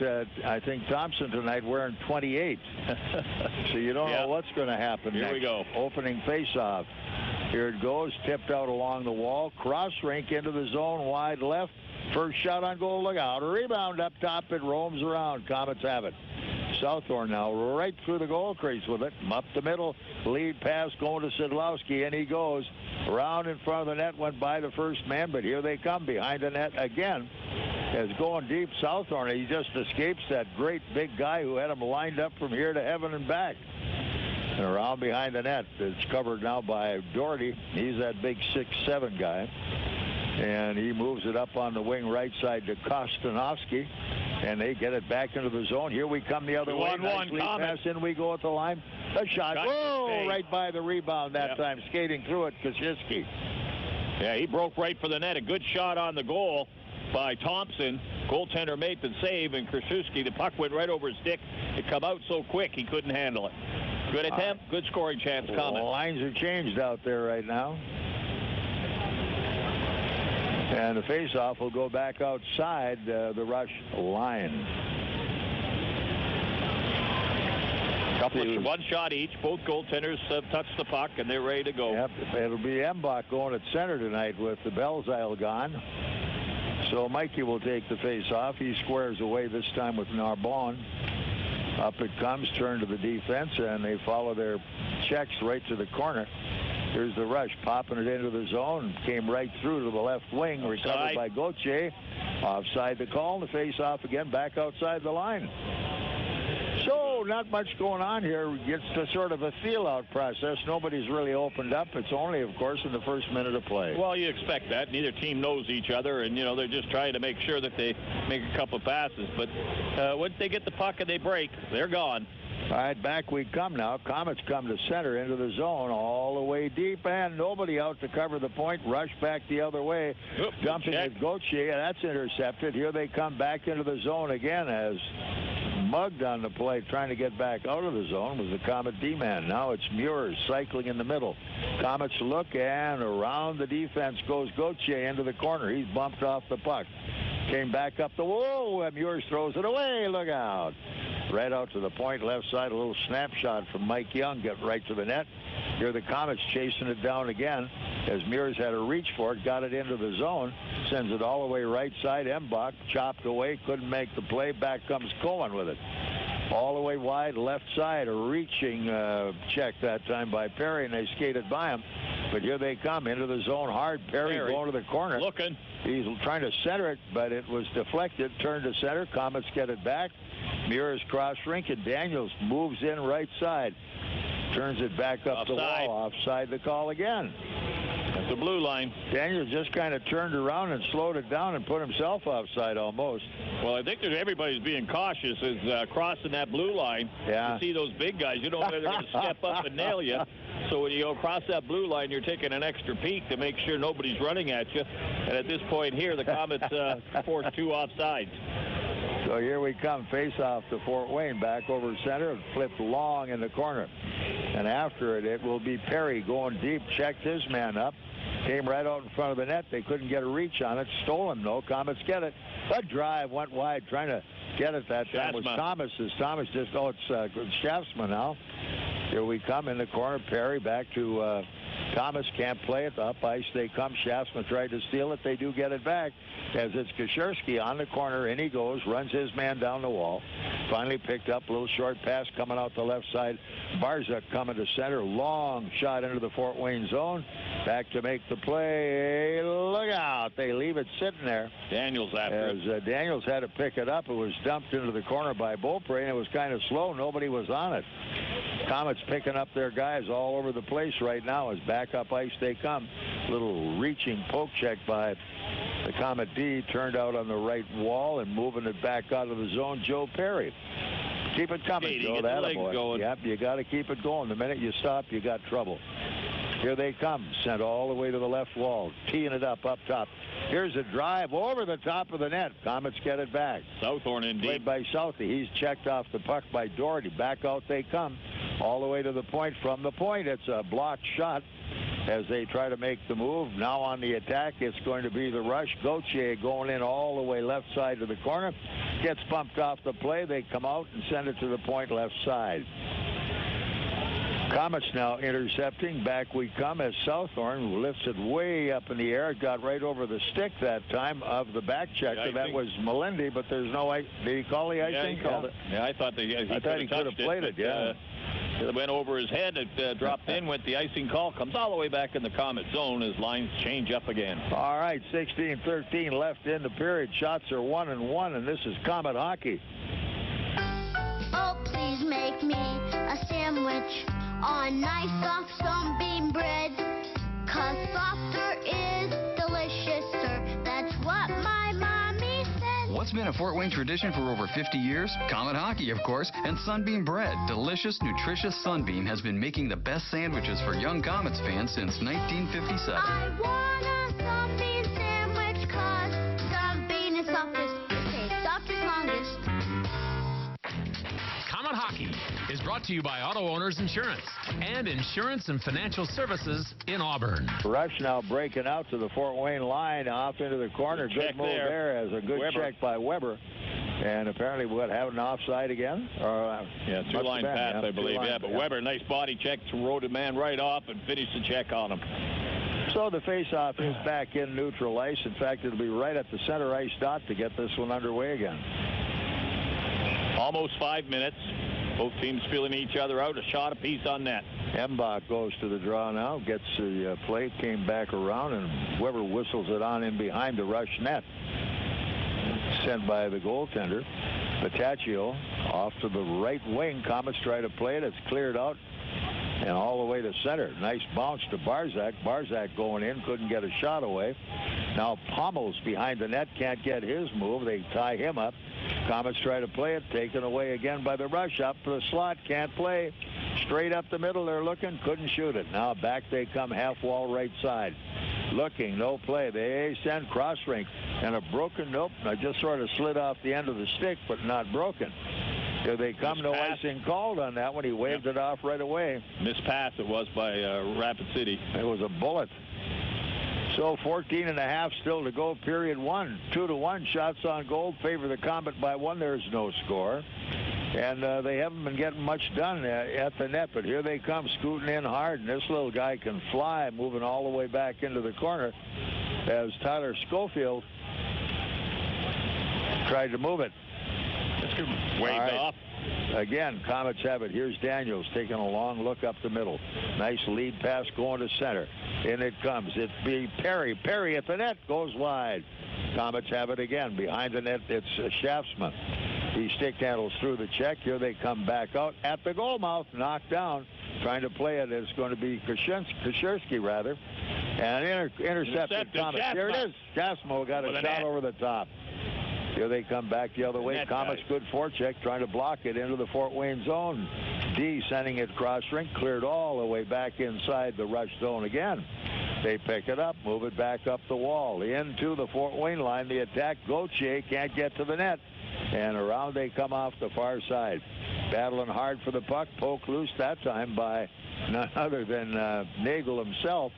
I think Thompson tonight wearing 28. So you don't know what's going to happen Here next. we go. Opening faceoff. Here it goes. Tipped out along the wall. Cross rink into the zone. Wide left. First shot on goal. Look out. A rebound up top. It roams around. Komets have it. Southorn now right through the goal crease with it. Up the middle. Lead pass going to Szydlowski. And he goes. Around in front of the net. Went by the first man. But here they come behind the net again. As going deep, Southorn. He just escapes that great big guy who had him lined up from here to heaven and back. And around behind the net. It's covered now by Doherty. He's that big 6'7" guy. And he moves it up on the wing right side to Kostanovsky. And they get it back into the zone. Here we come the other way. Nicely pass in we go at the line. The shot. Whoa! Right by the rebound that time. Skating through it, Krzyzewski. Yeah, he broke right for the net. A good shot on the goal by Thompson. Goaltender made the save, and Krzyzewski, the puck went right over his stick. It come out so quick he couldn't handle it. Good attempt, good scoring chance coming. Lines are changed out there right now. And the faceoff will go back outside the Rush line. One shot each. Both goaltenders touch the puck, and they're ready to go. Yep, it'll be Embach going at center tonight with the Belzile gone. So Mikey will take the face-off. He squares away this time with Narbonne. Up it comes, turn to the defense, and they follow their checks right to the corner. Here's the Rush, popping it into the zone. Came right through to the left wing, recovered by Gauthier. Offside the call, and the face-off again back outside the line. So not much going on here. It's the sort of a feel-out process. Nobody's really opened up. It's only, of course, in the first minute of play. Well, you expect that. Neither team knows each other, and, they're just trying to make sure that they make a couple passes. But once they get the puck and they break, they're gone. All right, back we come now. Komets come to center into the zone all the way deep, and nobody out to cover the point. Rush back the other way. Dumping at Gauthier. That's intercepted. Here they come back into the zone again as mugged on the play, trying to get back out of the zone was the Komet D-man. Now it's Muir cycling in the middle. Komets look, and around the defense goes Gauthier into the corner. He's bumped off the puck. Came back up the wall, and Muir throws it away. Look out. Right out to the point, left side, a little snapshot from Mike Young, get right to the net. Here the Komets chasing it down again as Muir's had a reach for it, got it into the zone, sends it all the way right side. Embach chopped away, couldn't make the play. Back comes Cohen with it. All the way wide, left side, a reaching check that time by Perry, and they skated by him. But here they come into the zone hard. Perry going to the corner. Looking. He's trying to center it, but it was deflected. Turned to center. Komets get it back. Muir's cross rink, and Daniels moves in right side. Turns it back up the wall. Offside the call again. At the blue line. Daniels just kind of turned around and slowed it down and put himself offside almost. Well, I think that everybody's being cautious as crossing that blue line. Yeah. You see those big guys, you don't know if they're going to step up and nail you. So when you go across that blue line, you're taking an extra peek to make sure nobody's running at you. And at this point here, the Komets force two offsides. So here we come, face off to Fort Wayne, back over center, and flipped long in the corner. And after it, it will be Perry going deep, checked his man up, came right out in front of the net. They couldn't get a reach on it. Stolen, though. Komets get it. A drive went wide, trying to get it that time was Thomas. Thomas just, it's Shaftsman now. Here we come in the corner. Perry back to Thomas, can't play it. Up ice they come. Shaftsman tried to steal it. They do get it back as it's Krzyzewski on the corner. In he goes, runs his man down the wall. Finally picked up a little short pass coming out the left side. Barzak coming to center. Long shot into the Fort Wayne zone. Back to make the play. Look out. They leave it sitting there. Daniels after it. Daniels had to pick it up. It was dumped into the corner by Beaupre, and it was kind of slow. Nobody was on it. Komets picking up their guys all over the place right now as back up ice they come. Little reaching poke check by the Komet D, turned out on the right wall and moving it back out of the zone, Joe Perry. Keep it coming, Joe. That boy. Yep, you got to keep it going. The minute you stop, you got trouble. Here they come, sent all the way to the left wall, teeing it up top. Here's a drive over the top of the net. Komets get it back. Southorn indeed. Played by Southey. He's checked off the puck by Doherty. Back out they come, all the way to the point. From the point, it's a blocked shot as they try to make the move. Now on the attack, it's going to be the Rush. Gauthier going in all the way left side to the corner. gets bumped off the play. They come out and send it to the point left side. Komets now intercepting. Back we come as Southorn lifts it way up in the air. It got right over the stick that time of the back checker. That was Melendi, but there's no ice. Did he call the icing? Yeah, he called it. Yeah, I thought he could have played it. Yeah. It went over his head. It dropped in. Went the icing call. Comes all the way back in the Komet zone as lines change up again. All right, 16-13 left in the period. Shots are 1-1, and this is Komet hockey. Oh, please make me a sandwich on nice soft sunbeam bread, 'cause softer is deliciouser. That's what my mommy said. What's been a Fort Wayne tradition for over 50 years? Komet hockey, of course, and Sunbeam bread. Delicious, nutritious Sunbeam has been making the best sandwiches for young Komets fans since 1957. I want a sunbeam sandwich, 'cause sunbeam is softest. It tastes softest longest. Komet Hockey is brought to you by Auto Owners Insurance and Insurance and Financial Services in Auburn. Rush now breaking out to the Fort Wayne line off into the corner. Good move there as a good check by Weber. And apparently, having an offside again? Yeah, two-line pass, I believe. Yeah, but Weber, nice body check, rode a man right off and finished the check on him. So the face-off is back in neutral ice. In fact, it'll be right at the center ice dot to get this one underway again. Almost 5 minutes. Both teams feeling each other out. A shot apiece on net. Embach goes to the draw now, gets the play, came back around, and Weber whistles it on in behind the Rush net. Sent by the goaltender. Pataccio off to the right wing. Komets try to play it. It's cleared out and all the way to center. Nice bounce to Barzak. Barzak going in, couldn't get a shot away. Now Pommels behind the net, can't get his move. They tie him up. Komets try to play it, taken away again by the Rush. Up to the slot, can't play. Straight up the middle, they're looking, couldn't shoot it. Now back they come, half wall right side. Looking, no play. They send cross rink and a broken, nope, I just sort of slid off the end of the stick, but not broken. Here they come, no icing called on that one. He waved it off right away. Missed pass it was by Rapid City. It was a bullet. So 14.5 still to go, period one. 2-1 shots on goal, favor the Komet by 1. There's no score. And they haven't been getting much done at the net, but here they come, scooting in hard, and this little guy can fly, moving all the way back into the corner as Tyler Schofield tried to move it. Waved off. Again, Komets have it. Here's Daniels taking a long look up the middle. Nice lead pass going to center. In it comes. It's Perry. Perry at the net goes wide. Komets have it again. Behind the net, it's Shaftsman. He stick handles through the check. Here they come back out at the goal mouth. Knocked down. Trying to play it. It's going to be Krzyzewski, rather. And intercepted Komets. Here it is. Shaftsman got a shot over the top. Here they come back the other way. Komets good forecheck, trying to block it into the Fort Wayne zone. D sending it cross rink, cleared all the way back inside the Rush zone again. They pick it up, move it back up the wall. Into the Fort Wayne line. The attack, Gauthier can't get to the net. And around they come off the far side. Battling hard for the puck. Poke loose that time by none other than Nagle himself.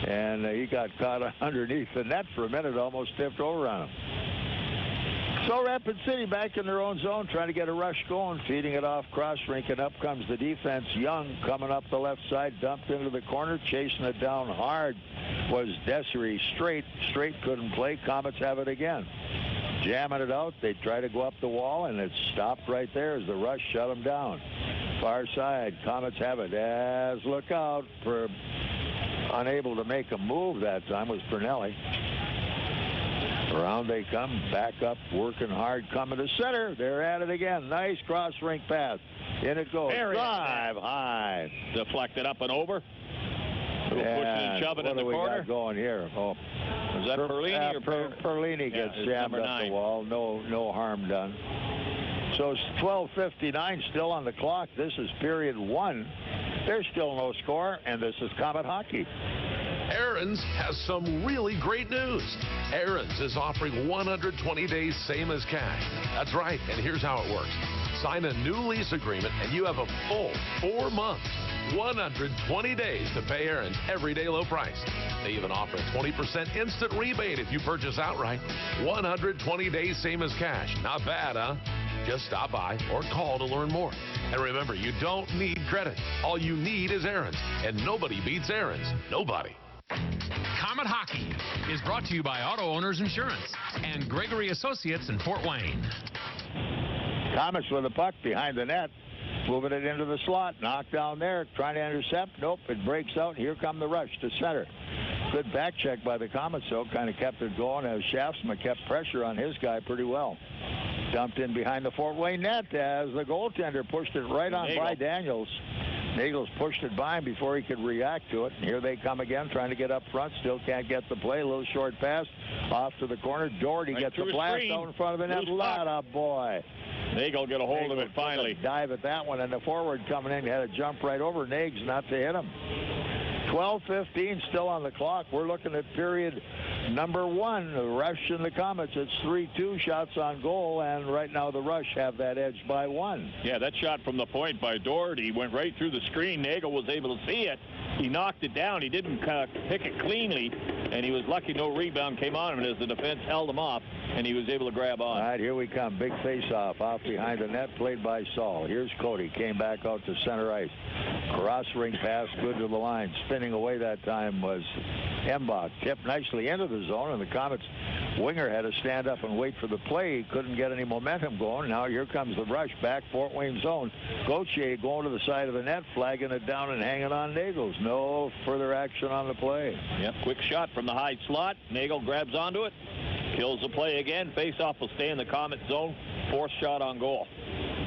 And he got caught underneath the net for a minute, almost tipped over on him. So Rapid City back in their own zone, trying to get a rush going, feeding it off cross rink, and up comes the defense. Young coming up the left side, dumped into the corner, chasing it down hard was Desiree. Straight couldn't play. Komets have it again. Jamming it out, they try to go up the wall, and it stopped right there as the Rush shut them down. Far side, Komets have it. As look out for unable to make a move that time was Pernelli. Around they come, back up, working hard, coming to center. They're at it again. Nice cross rink pass. In it goes. Drive high. Deflected up and over. Pushing and shoving in the corner. What do we got going here? Oh, is that Perlini or Perlini gets jammed up the wall. No harm done. So it's 12:59 still on the clock. This is period one. There's still no score, and this is Komet hockey. Aaron's has some really great news. Aaron's is offering 120 days, same as cash. That's right, and here's how it works. Sign a new lease agreement, and you have a full 4 months. 120 days to pay Aaron's everyday low price. They even offer a 20% instant rebate if you purchase outright. 120 days, same as cash. Not bad, huh? Just stop by or call to learn more. And remember, you don't need credit. All you need is Aaron's. And nobody beats Aaron's. Nobody. Comet Hockey is brought to you by Auto Owners Insurance and Gregory Associates in Fort Wayne. Komets with the puck behind the net. Moving it into the slot. Knocked down there. Trying to intercept. Nope. It breaks out. Here come the rush to center. Good back check by the Komets, though. Kind of kept it going as Shaftsman kept pressure on his guy pretty well. Dumped in behind the Fort Wayne net as the goaltender pushed it right on by Daniels. Nagle's pushed it by him before he could react to it. And here they come again, trying to get up front. Still can't get the play. A little short pass off to the corner. Doherty gets a blast out in front of the net. Lotta boy. Nagle get a hold of it finally. Dive at that one, and the forward coming in had to jump right over Nags not to hit him. 12:15 still on the clock. We're looking at period number 1. The Rush and the Komets. It's 3-2 shots on goal, and right now the Rush have that edge by 1. Yeah, that shot from the point by Doherty went right through the screen. Nagle was able to see it. He knocked it down. He didn't pick it cleanly, and he was lucky no rebound came on him as the defense held him off, and he was able to grab on. All right, here we come. Big face-off off behind the net, played by Saul. Here's Cody. Came back out to center ice. Cross ring pass, good to the line. Spinning away that time was Embach. Tipped nicely into the zone, and the Komets winger had to stand up and wait for the play. He couldn't get any momentum going. Now here comes the rush back Fort Wayne zone. Gauthier going to the side of the net, flagging it down and hanging on Nagles. No further action on the play. Yep, quick shot from the high slot. Nagle grabs onto it, kills the play again. Face-off will stay in the Komet zone. 4th shot on goal.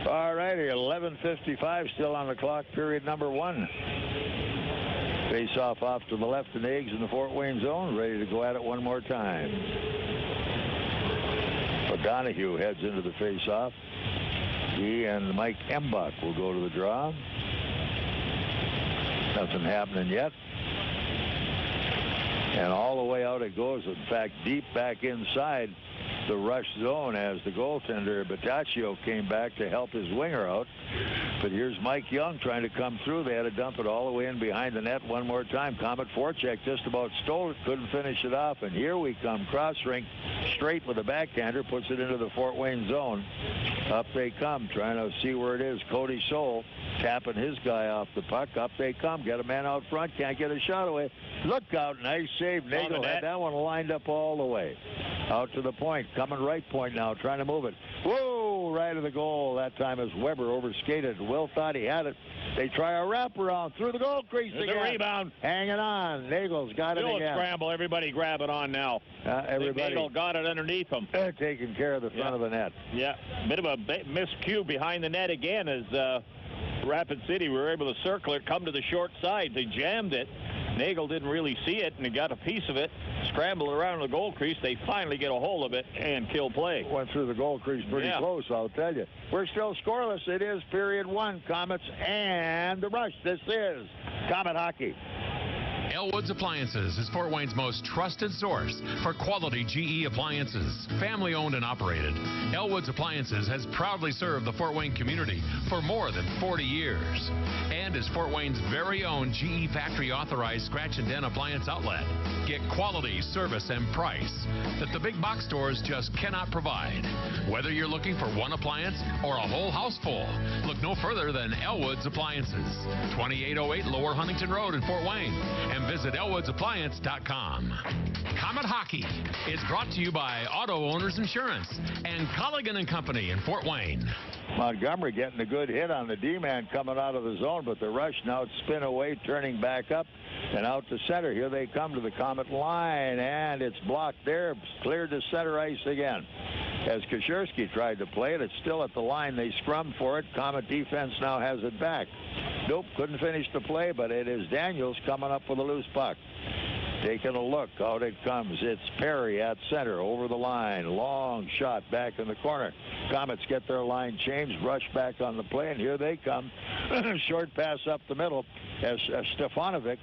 All righty, 11:55 still on the clock, period number 1. Face-off off to the left of Nags in the Fort Wayne zone, ready to go at it one more time. O'Donohue heads into the face-off. He and Mike Embach will go to the draw. Nothing happening yet. And all the way out it goes. In fact, deep back inside the rush zone as the goaltender Battaccio came back to help his winger out. But here's Mike Young trying to come through. They had to dump it all the way in behind the net one more time. Komet forecheck just about stole it, couldn't finish it off. And here we come, cross rink, straight with a backhander, puts it into the Fort Wayne zone. Up they come, trying to see where it is. Cody Soul tapping his guy off the puck. Up they come, get a man out front, can't get a shot away. Look out, nice save. Nagle had that one lined up all the way. Out to the point, coming right point now, trying to move it. Whoa, right of the goal. That time as Weber overskated. Will thought he had it. They try a wraparound through the goal crease again. The rebound. Hanging on. Nagle's got it again. Scramble. Everybody grab it on now. Everybody. Nagle got it underneath him. Taking care of the front of the net. Yeah, bit of a miscue behind the net again as Rapid City were able to circle it, come to the short side. They jammed it. Nagle didn't really see it, and he got a piece of it, scrambled around the goal crease. They finally get a hold of it and kill play. Went through the goal crease pretty close, I'll tell you. We're still scoreless. It is period 1, Komets and the Rush. This is Komet Hockey. Elwood's Appliances is Fort Wayne's most trusted source for quality GE appliances. Family owned and operated, Elwood's Appliances has proudly served the Fort Wayne community for more than 40 years and is Fort Wayne's very own GE factory authorized scratch and dent appliance outlet. Get quality, service, and price that the big box stores just cannot provide. Whether you're looking for one appliance or a whole house full, look no further than Elwood's Appliances, 2808 Lower Huntington Road in Fort Wayne, and visit elwoodsappliance.com. Komet Hockey is brought to you by Auto Owners Insurance and Colligan and Company in Fort Wayne. Montgomery getting a good hit on the D-man coming out of the zone, but the Rush now spin away, turning back up and out to center. Here they come to the Komet line, and it's blocked there, cleared to center ice again. As Kosierski tried to play it, it's still at the line. They scrum for it. Komet defense now has it back. Nope, couldn't finish the play, but it is Daniels coming up with a loose puck. Taking a look, out it comes. It's Perry at center, over the line. Long shot back in the corner. Komets get their line changed, rush back on the play, and here they come. Short pass up the middle as Stefanovic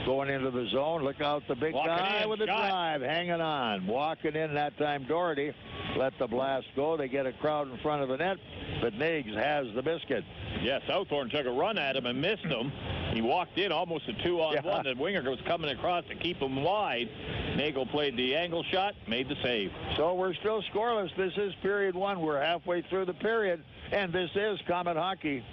going into the zone. Look out, the big guy with the drive, hanging on. Walking in that time, Doherty. Let the blast go. They get a crowd in front of the net, but Niggs has the biscuit. Yeah, Southorn took a run at him and missed him. He walked in almost a 2-on-1. The winger was coming across to keep him wide. Nagle played the angle shot, made the save. So we're still scoreless. This is period 1. We're halfway through the period, and this is Comet Hockey.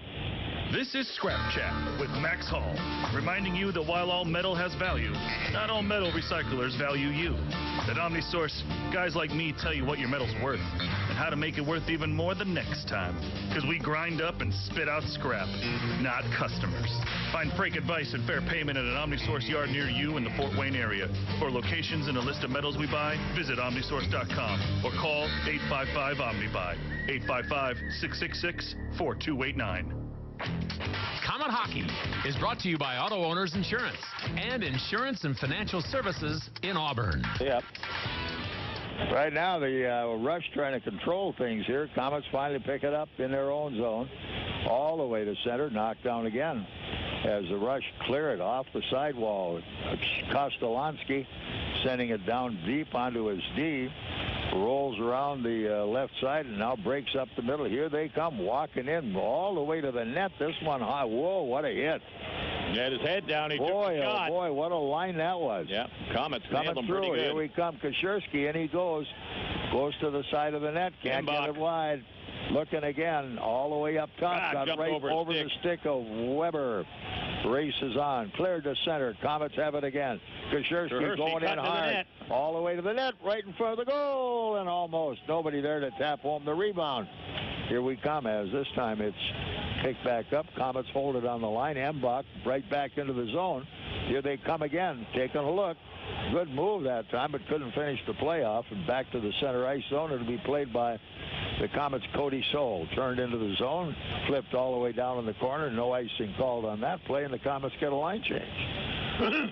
This is Scrap Chat with Max Hall, reminding you that while all metal has value, not all metal recyclers value you. At OmniSource, guys like me tell you what your metal's worth and how to make it worth even more the next time. Because we grind up and spit out scrap, not customers. Find frank advice and fair payment at an OmniSource yard near you in the Fort Wayne area. For locations and a list of metals we buy, visit OmniSource.com or call 855-OMNIBUY, 855-666-4289. Comet Hockey is brought to you by Auto Owners Insurance and Insurance and Financial Services in Auburn. Yep. Right now, the Rush trying to control things here. Comets finally pick it up in their own zone. All the way to center, knocked down again. As the Rush clear it off the sidewall. Kostolonsky sending it down deep onto his D. Rolls around the left side and now breaks up the middle. Here they come walking in all the way to the net. This one high. Whoa, what a hit. He had his head down. He took a shot. Oh boy, what a line that was. Yeah, Comets coming through. Pretty good. Here we come. Kosierski, and he goes to the side of the net. Can't get it wide. Looking again, all the way up top. Got right over the stick of Weber. Races on. Cleared to center. Comets have it again. Kosierski going in hard. All the way to the net, right in front of the goal, and almost nobody there to tap home the rebound. Here we come, as this time it's picked back up. Comets hold it on the line. Embach right back into the zone. Here they come again, taking a look. Good move that time, but couldn't finish the playoff. And back to the center ice zone. It'll be played by the Comets' Cody Soul. Turned into the zone, flipped all the way down in the corner. No icing called on that play, and the Comets get a line change.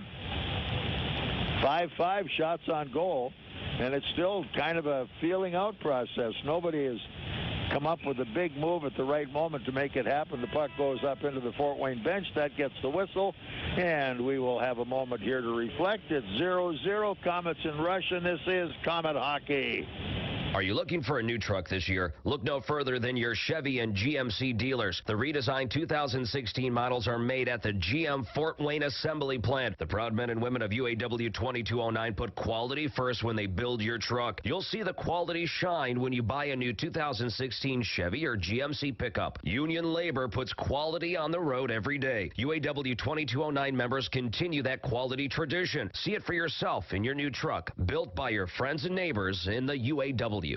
5-5 shots on goal, and it's still kind of a feeling out process. Nobody has come up with a big move at the right moment to make it happen. The puck goes up into the Fort Wayne bench. That gets the whistle, and we will have a moment here to reflect. It's 0-0, Comets and Rush, and this is Comet Hockey. Are you looking for a new truck this year? Look no further than your Chevy and GMC dealers. The redesigned 2016 models are made at the GM Fort Wayne Assembly Plant. The proud men and women of UAW 2209 put quality first when they build your truck. You'll see the quality shine when you buy a new 2016 Chevy or GMC pickup. Union labor puts quality on the road every day. UAW 2209 members continue that quality tradition. See it for yourself in your new truck, built by your friends and neighbors in the UAW.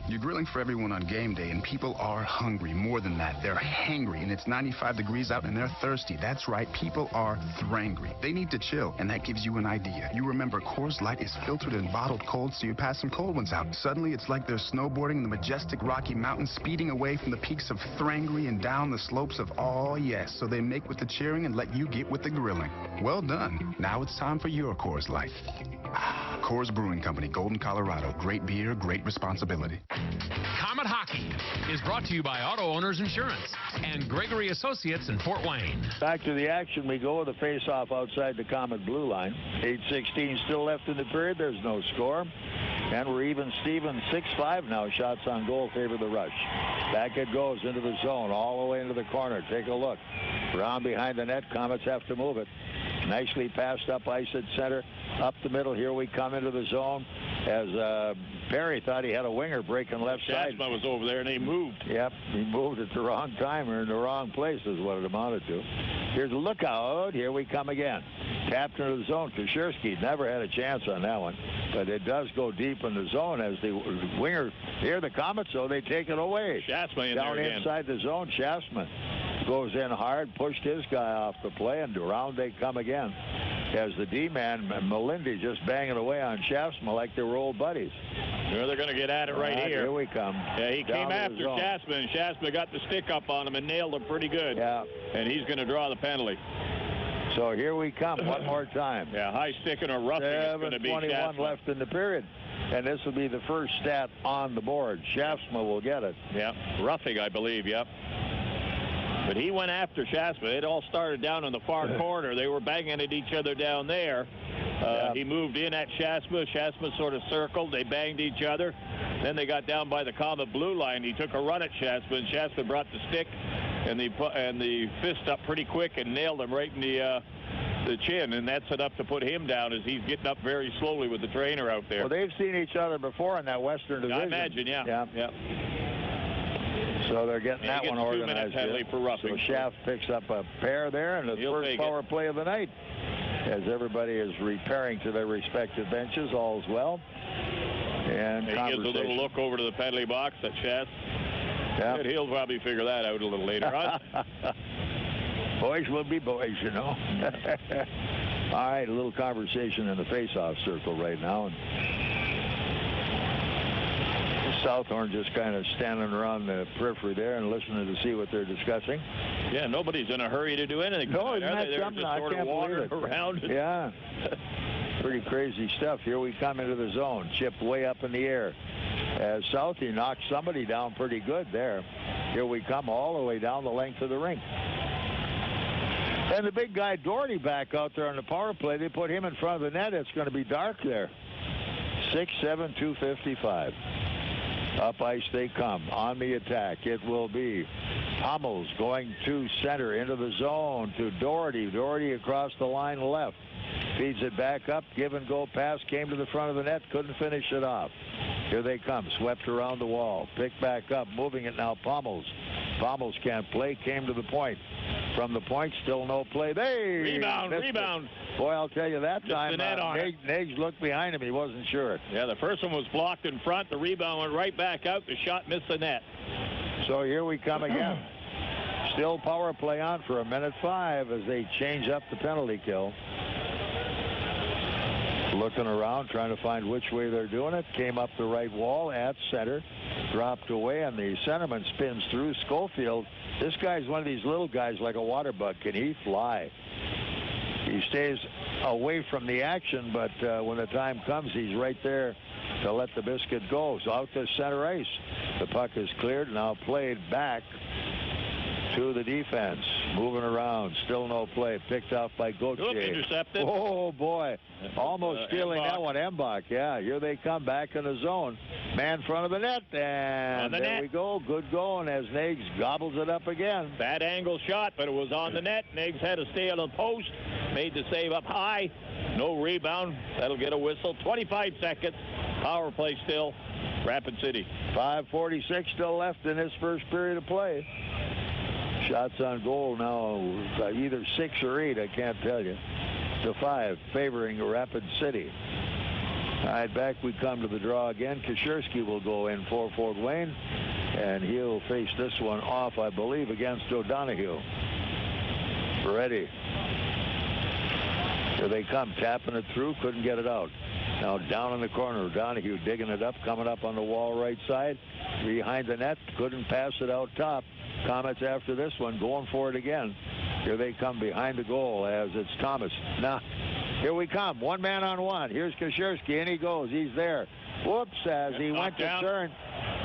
You're grilling for everyone on game day, and people are hungry. More than that, they're hangry, and it's 95 degrees out, and they're thirsty. That's right, people are thrangry. They need to chill, and that gives you an idea. You remember Coors Light is filtered and bottled cold, so you pass some cold ones out. Suddenly, it's like they're snowboarding in the majestic Rocky Mountains, speeding away from the peaks of Thrangry and down the slopes of Oh Yes. So they make with the cheering and let you get with the grilling. Well done. Now it's time for your Coors Light. Coors Brewing Company, Golden, Colorado. Great beer, great responsibility. Comet Hockey is brought to you by Auto Owners Insurance and Gregory Associates in Fort Wayne. Back to the action we go with a face-off outside the Comet blue line. 8:16 still left in the period. There's no score. And we're even Steven 6-5 now. Shots on goal favor the Rush. Back it goes into the zone, all the way into the corner. Take a look. Round behind the net. Comets have to move it. Nicely passed up ice at center. Up the middle. Here we come into the zone as Perry thought he had a winger breaking left side. Shasma was over there, and he moved. Yep, he moved at the wrong time or in the wrong place is what it amounted to. Here's a lookout. Here we come again. Tapped into the zone. Kosierski never had a chance on that one, but it does go deep in the zone as the winger here, the Comets, so they take it away. Shasma in down there again. Inside the zone. Shasma goes in hard, pushed his guy off the play, and around they come again. As the D-man, Melindy, just banging away on Shasma like they were old buddies. Sure, they're going to get at it right here. Here we come. Yeah, he came after Shasma, and Shasma got the stick up on him and nailed him pretty good. Yeah. And he's going to draw the penalty. So here we come one more time. Yeah, high stick and a roughing is going to be 7:21 Shasma. left in the period. And this will be the first stat on the board. Shasma will get it. Yeah, roughing, I believe, yep. But he went after Shasma. It all started down in the far corner. They were banging at each other down there. He moved in at Shasma. Shasma sort of circled. They banged each other. Then they got down by the Comet blue line. He took a run at Shasma, and Shasma brought the stick and the fist up pretty quick and nailed him right in the chin, and that's enough to put him down as he's getting up very slowly with the trainer out there. Well, they've seen each other before in that Western Division. I imagine, yeah. Yeah. So they're getting that one organized. 2-minute penalty for roughing. So Schaff picks up a pair there, and the first power play of the night. As everybody is repairing to their respective benches, all's well. And he gives a little look over to the penalty box at Schaff. Yeah. He'll probably figure that out a little later on. Boys will be boys, you know. All right, a little conversation in the face-off circle right now. And Southorn just kind of standing around the periphery there and listening to see what they're discussing. Yeah, nobody's in a hurry to do anything. No, isn't that They're something? just I sort can't of wandering believe it. around. Yeah. Pretty crazy stuff. Here we come into the zone. Chip way up in the air. As Southie knocks somebody down pretty good there. Here we come all the way down the length of the rink. And the big guy Doherty back out there on the power play. They put him in front of the net. It's going to be dark there. 6'7", 255. Up ice they come. On the attack, it will be Hummels going to center into the zone to Doherty. Doherty across the line left. Feeds it back up. Give and go pass. Came to the front of the net. Couldn't finish it off. Here they come. Swept around the wall. Picked back up. Moving it now. Pommels. Pommels can't play. Came to the point. From the point, still no play. Rebound. Boy, I'll tell you that time, Nags looked behind him. He wasn't sure. Yeah, the first one was blocked in front. The rebound went right back out. The shot missed the net. So here we come again. Still power play on for 1:05 as they change up the penalty kill. Looking around, trying to find which way they're doing it. Came up the right wall at center. Dropped away, and the centerman spins through. Schofield, this guy's one of these little guys like a water bug. Can he fly? He stays away from the action, but when the time comes, he's right there to let the biscuit go. So out to center ice. The puck is cleared, now played back to the defense. Moving around, still no play. Picked off by Gauthier. Intercepted. Oh, boy. Almost stealing that one. Embach. Yeah, here they come back in the zone. Man in front of the net. And there we go. Good going as Nags gobbles it up again. Bad angle shot, but it was on the net. Nags had to stay on the post. Made the save up high. No rebound. That'll get a whistle. 25 seconds. Power play still. Rapid City. 5:46 still left in this first period of play. Shots on goal now, either 6 or 8, I can't tell you, to 5, favoring Rapid City. All right, back we come to the draw again. Kashersky will go in for Fort Wayne, and he'll face this one off, I believe, against O'Donoghue. Ready. Here they come, tapping it through, couldn't get it out. Now down in the corner, O'Donoghue digging it up, coming up on the wall right side. Behind the net, couldn't pass it out top. Komets after this one, going for it again. Here they come behind the goal as it's Thomas. Now, here we come, one man on one. Here's Kashersky, and he goes. He's there. Whoops, as he went to turn,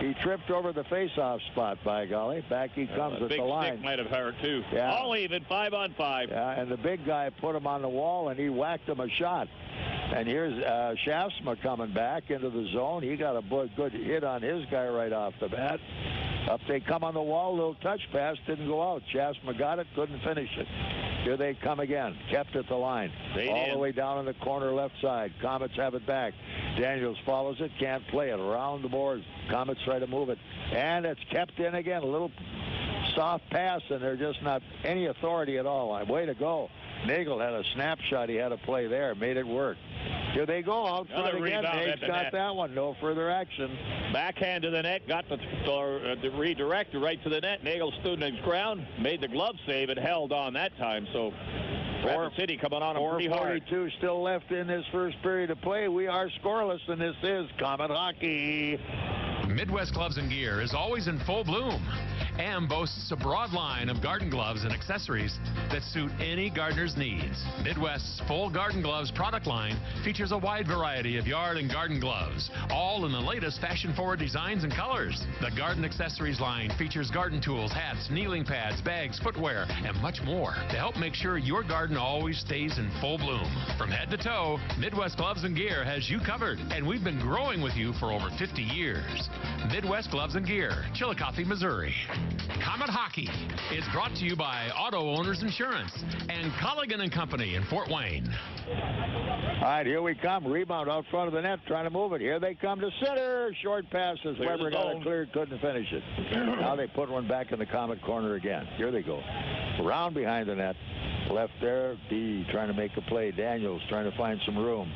he tripped over the face-off spot, by golly. Back he comes at the line. Big stick might have hurt, too. Yeah. All even, 5-on-5. Yeah, and the big guy put him on the wall, and he whacked him a shot. And here's Shaftsma coming back into the zone. He got a good hit on his guy right off the bat. Up they come on the wall, little touch pass, didn't go out. Shaftsma got it, couldn't finish it. Here they come again, kept at the line. All the way down in the corner left side. Komets have it back. Daniels follows it, can't play it. Around the boards, Komets try to move it. And it's kept in again, a little soft pass, and there's just not any authority at all. Way to go. Nagle had a snapshot he had to play there, made it work. Here they go out front again. Nags got that one. No further action. Backhand to the net, got the redirect right to the net. Nagle stood his ground, made the glove save, and held on that time. So Rapid City coming on him pretty hard. 4:42 still left in this first period of play. We are scoreless, and this is Comet Hockey. Midwest Gloves and Gear is always in full bloom and boasts a broad line of garden gloves and accessories that suit any gardener's needs. Midwest's full garden gloves product line features a wide variety of yard and garden gloves, all in the latest fashion-forward designs and colors. The garden accessories line features garden tools, hats, kneeling pads, bags, footwear, and much more to help make sure your garden always stays in full bloom. From head to toe, Midwest Gloves and Gear has you covered, and we've been growing with you for over 50 years. Midwest Gloves and Gear, Chillicothe, Missouri. Comet Hockey. Hockey is brought to you by Auto Owners Insurance and Colligan and Company in Fort Wayne. All right, here we come. Rebound out front of the net, trying to move it. Here they come to center. Short passes. Weber got it cleared, couldn't finish it. Now they put one back in the Comet corner again. Here they go. Around behind the net. Left there, D trying to make a play. Daniels trying to find some room.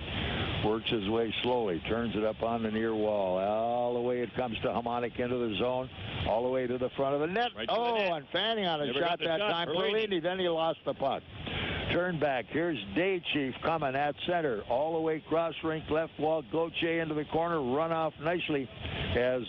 Works his way slowly. Turns it up on the near wall. All the way it comes to Harmonic into the zone. All the way to the front of the net. Right the net. And Fanning on a shot that time. Perlini. Then he lost the puck. Turn back. Here's Day Chief coming at center. All the way cross rink left wall. Gauthier into the corner. Run off nicely as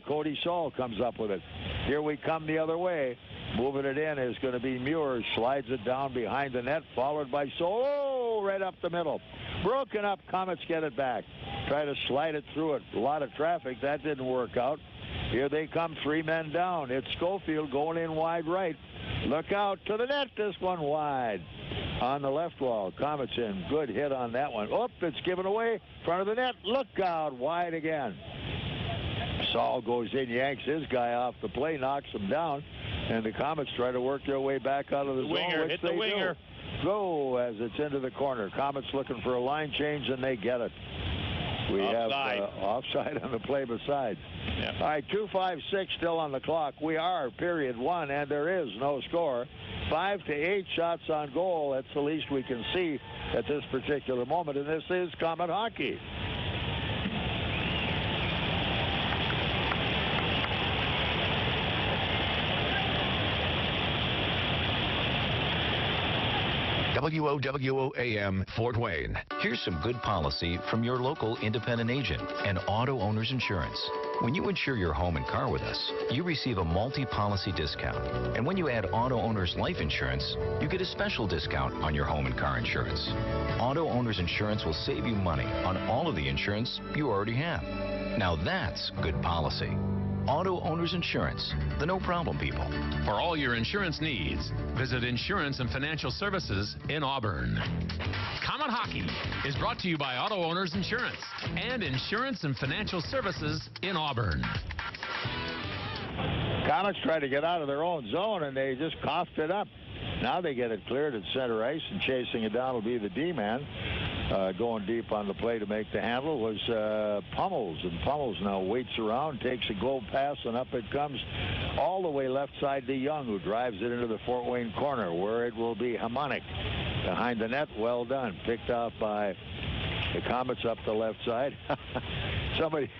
Cody Saul comes up with it. Here we come the other way. Moving it in is going to be Muir. Slides it down behind the net. Followed by Saul. Oh, right up the middle. Broken up. Comets get it back. Try to slide it through it. A lot of traffic. That didn't work out. Here they come. 3 men down. It's Schofield going in wide right. Look out to the net. This one wide. On the left wall, Comets in. Good hit on that one. Oh, it's given away. Front of the net. Look out. Wide again. Saul goes in, yanks his guy off the play, knocks him down. And the Comets try to work their way back out of the zone. Winger, hit the winger. Go as it's into the corner. Comets looking for a line change, and they get it. We Offside. have offside on the play besides. Yep. All right, 2:56 still on the clock. We are period 1, and there is no score. 5 to 8 shots on goal. That's the least we can see at this particular moment, and this is Comet hockey. WOWOAM Fort Wayne. Here's some good policy from your local independent agent and Auto Owners Insurance. When you insure your home and car with us, you receive a multi-policy discount. And when you add Auto Owners Life Insurance, you get a special discount on your home and car insurance. Auto Owners Insurance will save you money on all of the insurance you already have. Now that's good policy. Auto Owners Insurance, the no-problem people. For all your insurance needs, visit Insurance and Financial Services in Auburn. Comet Hockey is brought to you by Auto Owners Insurance and Insurance and Financial Services in Auburn. Comets try to get out of their own zone, and they just coughed it up. Now they get it cleared at center ice, and chasing it down will be the D-man. Going deep on the play to make the handle was Pummels, and Pummels now waits around, takes a goal pass, and up it comes all the way left side to Young, who drives it into the Fort Wayne corner, where it will be Harmonic behind the net. Well done. Picked off by the Comets up the left side. Somebody,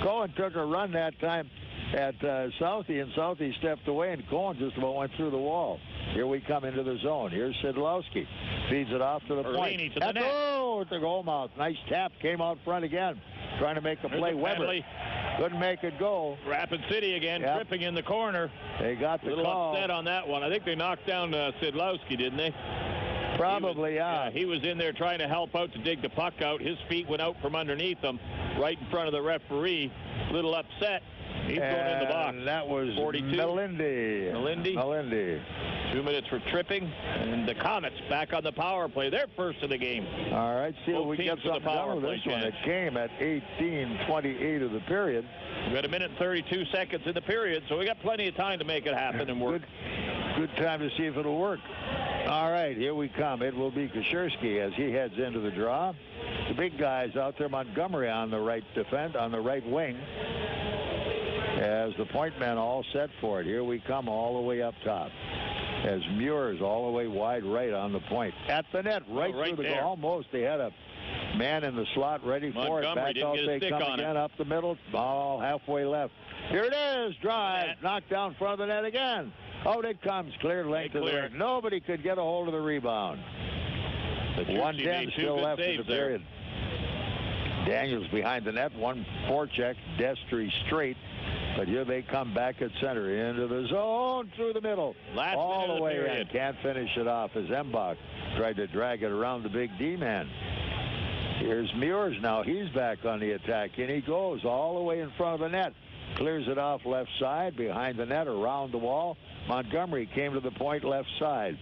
Cohen took a run that time at Southie, and Southie stepped away, and Cohen just about went through the wall. Here we come into the zone. Here's Szydlowski. Feeds it off to the point. To the net. Oh, at the goal mouth. Nice tap. Came out front again. Trying to make a play. Weber couldn't make it go. Rapid City again, tripping in the corner. They got the little call. upset on that one. I think they knocked down Szydlowski, didn't they? Probably, yeah. He was in there trying to help out to dig the puck out. His feet went out from underneath him, right in front of the referee. Little upset. He's going in the box. That was 42. Melindy. 2 minutes for tripping, and the Comets back on the power play. They're first of the game. All right, see if we get something done with this one. It came at 18:28 of the period. We got 1 minute and 32 seconds in the period, so we got plenty of time to make it happen and work. Good time to see if it'll work. All right, here we come. It will be Kosierski as he heads into the draw. The big guys out there, Montgomery on the right on the right wing. As the point men all set for it. Here we come all the way up top. As Muir's all the way wide right on the point. At the net, right through the goal. Almost. They had a man in the slot ready for it. Back out they come again up the middle. Ball halfway left. Here it is. Drive. Knocked down front of the net again. Out it comes. Cleared length of the net. Nobody could get a hold of the rebound. 1:10 still left in the period. Daniels behind the net. One forecheck. Destry straight. But here they come back at center into the zone through the middle. All the way in. Can't finish it off as Embach tried to drag it around the big D-man. Here's Muirs now. He's back on the attack. And he goes all the way in front of the net. Clears it off left side behind the net around the wall. Montgomery came to the point left side.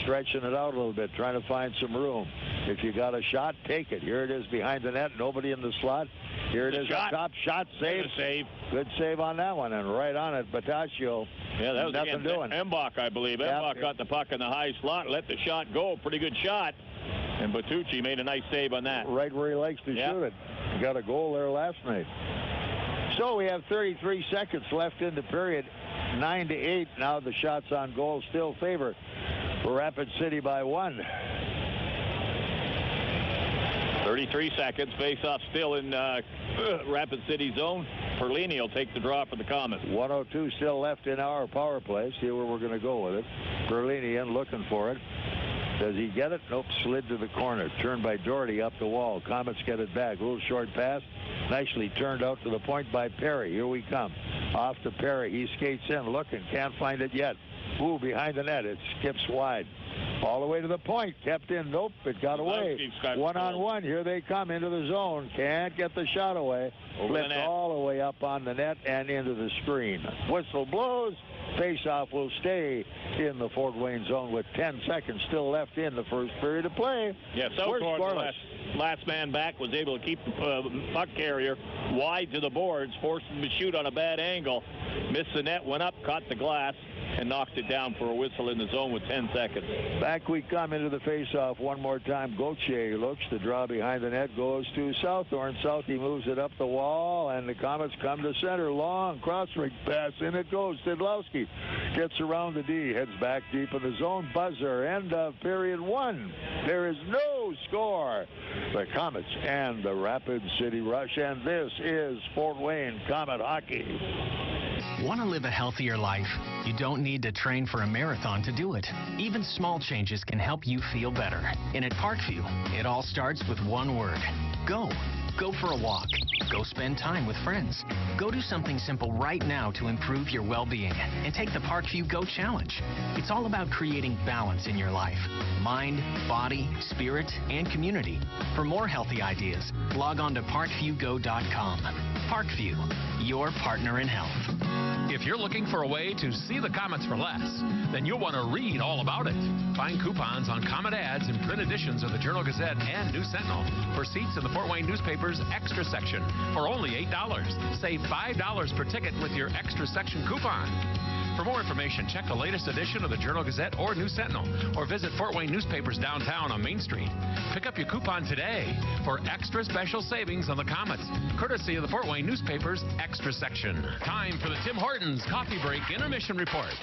Stretching it out a little bit, trying to find some room. If you got a shot, take it. Here it is behind the net. Nobody in the slot. Here it is, Shot. a top shot, save. Save. Good save on that one, and right on it, Bataccio. Yeah, that was nothing against doing. Mbach, I believe. Yep. Mbach got the puck in the high slot, let the shot go. Pretty good shot. And Bertucci made a nice save on that. Right where he likes to shoot it. He got a goal there last night. So we have 33 seconds left in the period. 9-8. Now the shots on goal still favor Rapid City by 1. 33 seconds. Face-off still in Rapid City zone. Perlini will take the draw for the Komets. 1:02 still left in our power play. See where we're going to go with it. Perlini in looking for it. Does he get it? Nope. Slid to the corner. Turned by Doherty up the wall. Komets get it back. A little short pass. Nicely turned out to the point by Perry. Here we come. Off to Perry. He skates in looking. Can't find it yet. Ooh, behind the net. It skips wide. All the way to the point. Kept in. Nope. It got away. One-on-one. Here they come into the zone. Can't get the shot away. Flipped all the way up on the net and into the screen. Whistle blows. Face-off will stay in the Fort Wayne zone with 10 seconds still left in the first period of play. Yeah, Southorn, last man back, was able to keep the puck carrier wide to the boards, forced him to shoot on a bad angle. Missed the net, went up, caught the glass, and knocked it down for a whistle in the zone with 10 seconds. Back we come into the face-off one more time. Gauthier looks. The draw behind the net goes to Southorn. Southie moves it up the wall, and the Komets come to center. Long cross-ring pass. In it goes. Szydlowski gets around the D. Heads back deep in the zone. Buzzer. End of period 1. There is no score. The Komets and the Rapid City Rush. And this is Fort Wayne Komet hockey. Want to live a healthier life? You don't need to train for a marathon to do it. Even small changes can help you feel better. And at Parkview, it all starts with one word. Go. Go for a walk. Go spend time with friends. Go do something simple right now to improve your well-being. And take the Parkview Go Challenge. It's all about creating balance in your life. Mind, body, spirit, and community. For more healthy ideas, log on to parkviewgo.com. Parkview, your partner in health. If you're looking for a way to see the Komets for less, then you'll want to read all about it. Find coupons on Komet ads in print editions of the Journal-Gazette and News Sentinel for seats in the Fort Wayne newspaper's extra section for only $8. Save $5 per ticket with your extra section coupon. For more information, check the latest edition of the Journal-Gazette or News Sentinel, or visit Fort Wayne Newspapers downtown on Main Street. Pick up your coupon today for extra special savings on the Komets, courtesy of the Fort Wayne Newspapers Extra Section. Time for the Tim Hortons Coffee Break Intermission Report,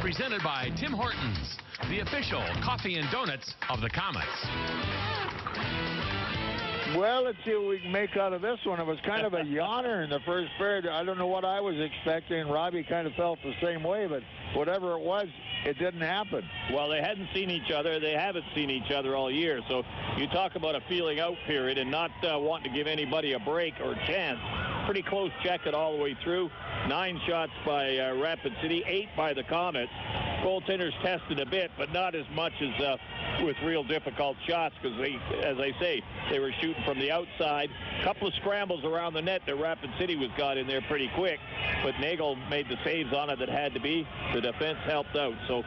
presented by Tim Hortons, the official coffee and donuts of the Komets. Well, let's see what we can make out of this one. It was kind of a yawner in the first period. I don't know what I was expecting. Robbie kind of felt the same way, but whatever it was, it didn't happen. Well, they hadn't seen each other. They haven't seen each other all year. So you talk about a feeling out period and not wanting to give anybody a break or a chance. Pretty close check it all the way through. 9 shots by Rapid City, 8 by the Komets. Goaltenders tested a bit, but not as much as with real difficult shots, because they, as I say, they were shooting from the outside. A couple of scrambles around the net that Rapid City was got in there pretty quick, but Nagle made the saves on it that had to be. The defense helped out. So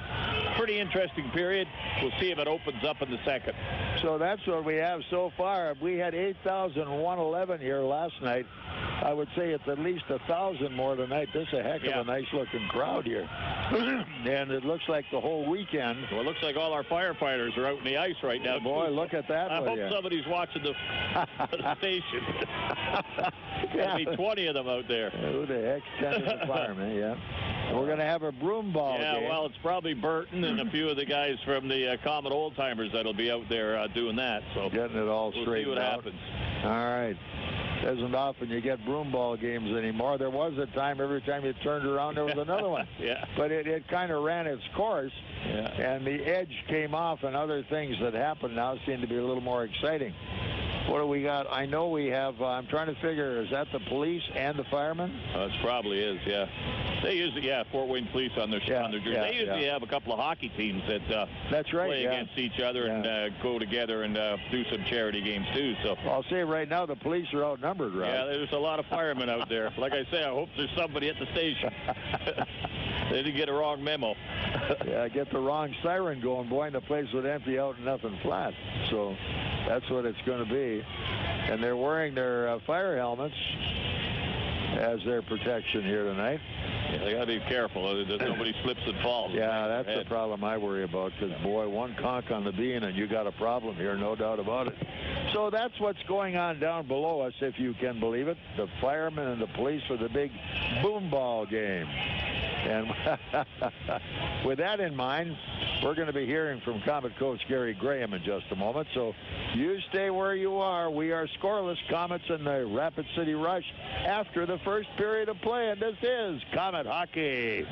pretty interesting period. We'll see if it opens up in the second. So that's what we have so far. We had 8,111 here last night. I would say it's at least 1,000 more tonight. This is a heck of a nice-looking crowd here. And it looks like the whole weekend. Well, it looks like all our firefighters are out in the ice right now. Boy, look at that. I hope somebody's watching the station. There'll be 20 of them out there. Who the heck's tending the fireman? Yeah. We're going to have a broom ball game. Yeah, well, it's probably Burton and a few of the guys from the Komet Old Timers that'll be out there doing that. So getting it all straightened out. We'll see what happens. All right. Isn't often you get broom ball games anymore. There was a time every time you turned around there was another one. Yeah. But it kind of ran its course. Yeah. And the edge came off, and other things that happen now seem to be a little more exciting. What do we got? I know we have, I'm trying to figure, is that the police and the firemen? It probably is, yeah. They usually, Fort Wayne Police on their jerseys. They usually have a couple of hockey teams that that's right, play against each other and go together and do some charity games too. So I'll say right now the police are outnumbered, right? Yeah, there's a lot of firemen out there. Like I say, I hope there's somebody at the station. They didn't get a wrong memo. Yeah, get the wrong siren going, boy, and the place would empty out and nothing flat. So that's what it's going to be. And they're wearing their fire helmets as their protection here tonight. Yeah, they got to be careful that nobody slips and falls. Yeah, that's the problem I worry about, because, boy, one conk on the bean and you got a problem here, no doubt about it. So that's what's going on down below us, if you can believe it. The firemen and the police for the big boom ball game. And with that in mind, we're going to be hearing from Comet coach Gary Graham in just a moment. So you stay where you are. We are scoreless. Comets in the Rapid City Rush after the first period of play. And this is Comet Hockey.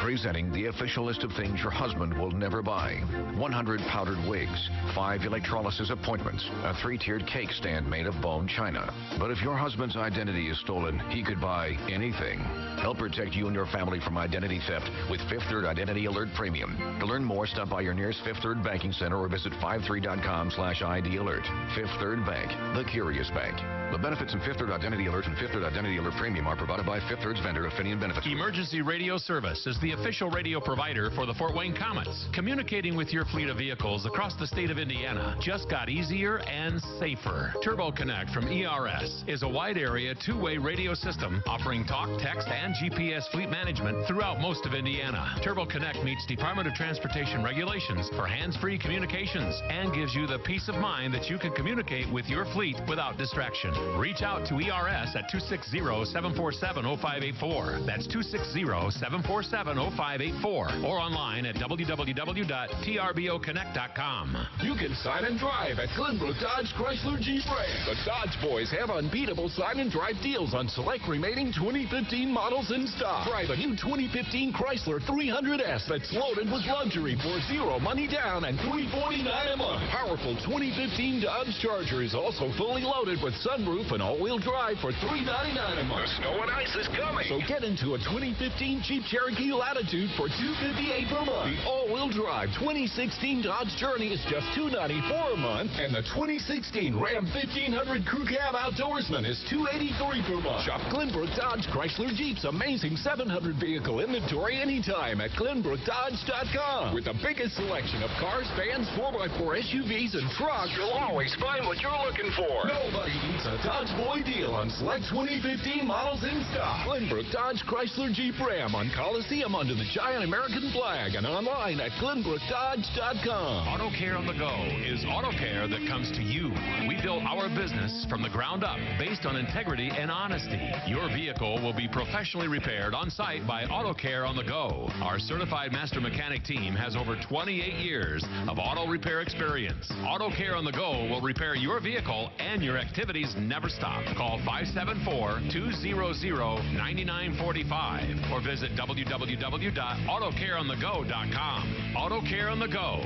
Presenting the official list of things your husband will never buy. 100 powdered wigs, 5 electrolysis appointments, a 3-tiered cake stand made of bone china. But if your husband's identity is stolen, he could buy anything. Help protect you and your family from identity theft with Fifth Third Identity Alert Premium. To learn more, stop by your nearest Fifth Third banking center or visit 53.com/ID Alert. Fifth Third Bank, the curious bank. The benefits in Fifth Third Identity Alert and Fifth Third Identity Alert Premium are provided by Fifth Third's vendor, Affinion Benefits. Emergency Radio Service is the official radio provider for the Fort Wayne Komets. Communicating with your fleet of vehicles across the state of Indiana just got easier and safer. Turbo Connect from ERS is a wide area two-way radio system offering talk, text, and GPS fleet management throughout most of Indiana. Turbo Connect meets Department of Transportation regulations for hands-free communications and gives you the peace of mind that you can communicate with your fleet without distraction. Reach out to ERS at 260-747-0584. That's 260-747-0584 or online at www.trboconnect.com. You can sign and drive at Glenbrook Dodge Chrysler Jeep Ram. The Dodge boys have unbeatable sign and drive deals on select remaining 2015 models in stock. Drive a new 2015 Chrysler 300S that's loaded with luxury for $0 money down and $349 a month. Powerful 2015 Dodge Charger is also fully loaded with sunroof and all-wheel drive for $399 a month. Snow and ice is coming. So get into a 2015 Jeep Cherokee Latitude for $258 per month. The all-wheel drive 2016 Dodge Journey is just $294 a month, and the 2016 Ram 1500 Crew Cab Outdoorsman is $283 per month. Shop Glenbrook Dodge Chrysler Jeep's amazing 700 vehicle inventory anytime at GlenbrookDodge.com. With the biggest selection of cars, vans, 4x4 SUVs, and trucks, You'll always find what you're looking for. nobody beats a Dodge Boy deal on select 2015 models in stock. Glenbrook Dodge Chrysler Jeep Ram on Coliseum under the giant American flag and online at GlenbrookDodge.com. Auto Care on the Go is auto care that comes to you. We build our business from the ground up based on integrity and honesty. Your vehicle will be professionally repaired on site by Auto Care on the Go. Our certified master mechanic team has over 28 years of auto repair experience. Auto Care on the Go will repair your vehicle and your activities never stop. Call 574-200-9945 or visit www.autocareonthego.com. Auto Care on the Go.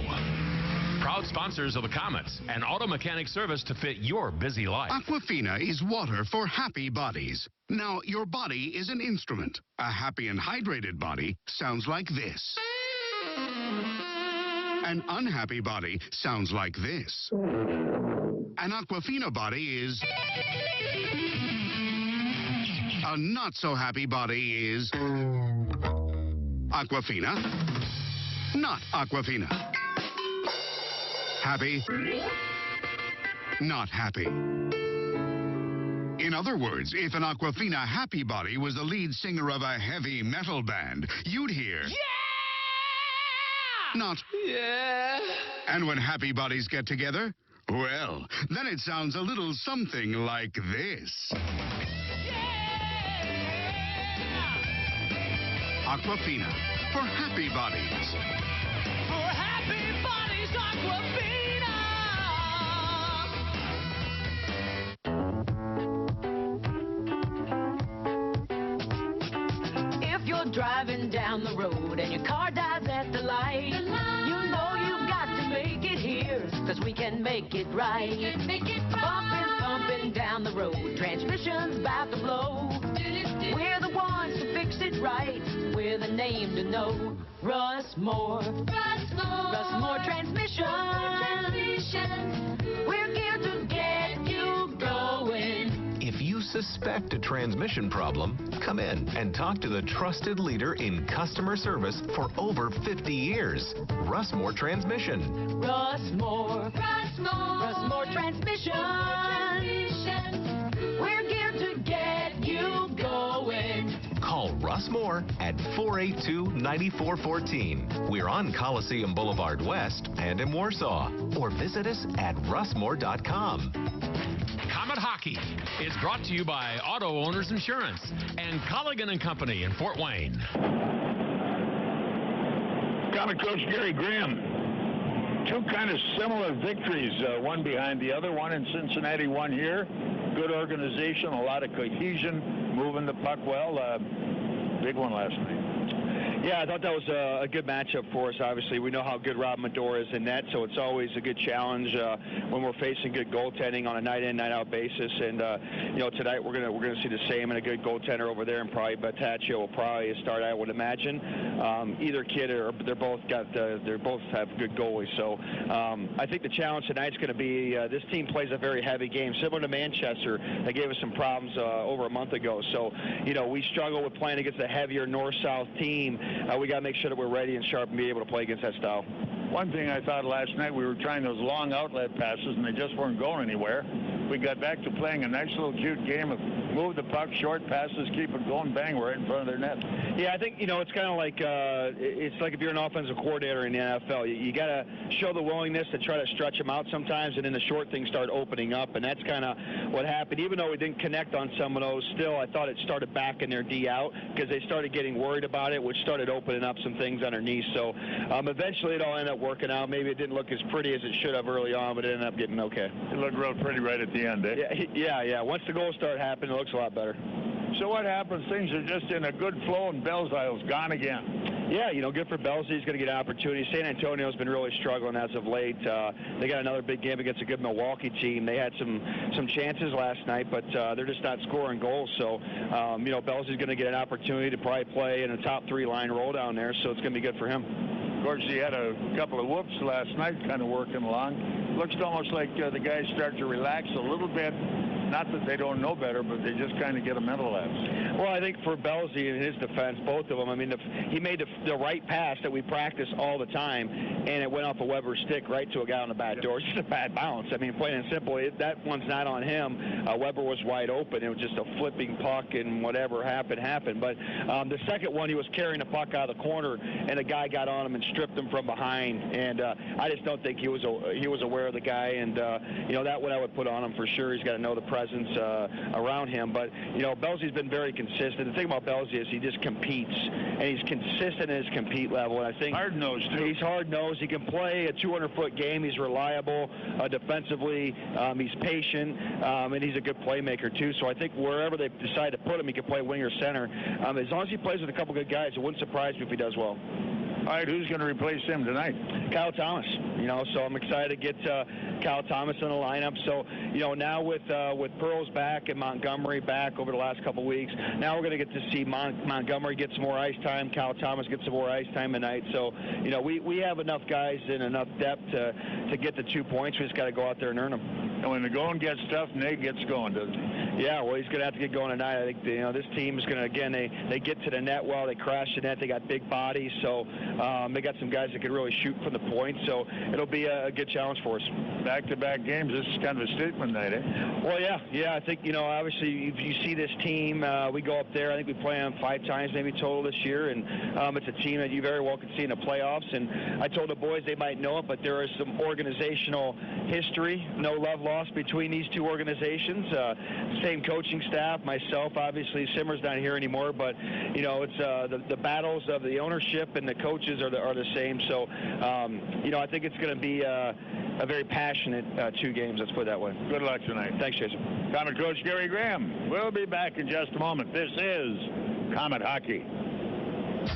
Proud sponsors of the Komets, an auto mechanic service to fit your busy life. Aquafina is water for happy bodies. Now, your body is an instrument. A happy and hydrated body sounds like this. An unhappy body sounds like this. An Aquafina body is... A not-so-happy body is... Aquafina. Not Aquafina. Happy. Not happy. In other words, if an Aquafina happy body was the lead singer of a heavy metal band, you'd hear... Yeah! Not... Yeah! And when happy bodies get together, well, then it sounds a little something like this. Aquafina, for happy bodies. For happy bodies, Aquafina. If you're driving down the road and your car dies at the light, you know you've got to make it here, 'cause we can make it right. Bumping down the road, transmission's about to blow. We're the ones to fix it right. We're the name to know. Russmore Transmission. We're here to get you going. If you suspect a transmission problem, come in and talk to the trusted leader in customer service for over 50 years, Russmore Transmission. Russmore. Russmore Transmission. We're geared to get you going. Call Russmore at 482-9414. We're on Coliseum Boulevard West and in Warsaw. Or visit us at russmore.com. Comet Hockey is brought to you by Auto Owners Insurance and Colligan & Company in Fort Wayne. Comet coach Gary Graham. Two kind of similar victories, one behind the other, one in Cincinnati, one here. Good organization, a lot of cohesion, moving the puck well. Big one last night. Yeah, I thought that was a good matchup for us. Obviously, we know how good Rob Medora is in net, so it's always a good challenge when we're facing good goaltending on a night-in, night-out basis. And tonight we're gonna see the same, and a good goaltender over there, and probably Bataccio will probably start, I would imagine. Either kid or they both have good goalies. So I think the challenge tonight's going to be this team plays a very heavy game, similar to Manchester. They gave us some problems over a month ago. So we struggle with playing against a heavier north-south team. We got to make sure that we're ready and sharp and be able to play against that style. One thing I thought last night, we were trying those long outlet passes, and they just weren't going anywhere. We got back to playing a nice little cute game of move the puck, short passes, keep it going, bang, right in front of their net. Yeah, I think, it's kind of like, it's like if you're an offensive coordinator in the NFL, you got to show the willingness to try to stretch them out sometimes, and then the short things start opening up, and that's kind of what happened. Even though we didn't connect on some of those, still, I thought it started backing their D out because they started getting worried about it, which started opening up some things underneath. So eventually it all ended up working out. Maybe it didn't look as pretty as it should have early on, but it ended up getting okay. It looked real pretty right at the end, eh? Yeah. Once the goals start happening, it looks a lot better. So what happens? Things are just in a good flow, and Belzeil's gone again. Yeah, good for Belze. He's going to get an opportunity. San Antonio's been really struggling as of late. They got another big game against a good Milwaukee team. They had some chances last night, but they're just not scoring goals. So, Belze's going to get an opportunity to probably play in a top three line role down there, so it's going to be good for him. Of course, he had a couple of whoops last night, kind of working along. Looks almost like the guys start to relax a little bit. Not that they don't know better, but they just kind of get a mental lapse. Well, I think for Belze in his defense, both of them, he made the right pass that we practice all the time, and it went off a Weber stick right to a guy on the back door. It's just a bad bounce. Plain and simple, that one's not on him. Weber was wide open. It was just a flipping puck, and whatever happened. But the second one, he was carrying the puck out of the corner, and a guy got on him and stripped him from behind. And I just don't think he was aware of the guy. And that one I would put on him for sure. He's got to know the presence around him. But Belze's been very consistent. The thing about Belze is he just competes, and he's consistent in his compete level. And I think hard-nosed too. He's hard-nosed. He can play a 200-foot game. He's reliable defensively. He's patient, and he's a good playmaker too. So I think wherever they decide to put him, he can play wing or center. As long as he plays with a couple good guys, it wouldn't surprise me if he does well. All right, who's going to replace him tonight? Kyle Thomas. So I'm excited to get Kyle Thomas in the lineup. So, now with Pearls back and Montgomery back over the last couple weeks, now we're going to get to see Montgomery get some more ice time. Kyle Thomas get some more ice time tonight. So, we have enough guys and enough depth to get the 2 points. We just got to go out there and earn them. And when the going gets tough, Nate gets going, doesn't he? Yeah, well, he's going to have to get going tonight. I think this team is going to, again, they get to the net well. They crash the net. They got big bodies. So they got some guys that can really shoot from the point. So it'll be a good challenge for us. Back-to-back games. This is kind of a statement night, eh? Well, yeah. I think, obviously, if you see this team, we go up there. I think we play them 5 times maybe total this year. And it's a team that you very well could see in the playoffs. And I told the boys they might know it, but there is some organizational history, no love lost between these two organizations. Same coaching staff, myself, obviously. Simmer's not here anymore, but, it's the battles of the ownership and the coaches are the same. So, I think it's going to be a very passionate 2 games, let's put it that way. Good luck tonight. Thanks, Jason. Comet coach Gary Graham. We'll be back in just a moment. This is Comet Hockey.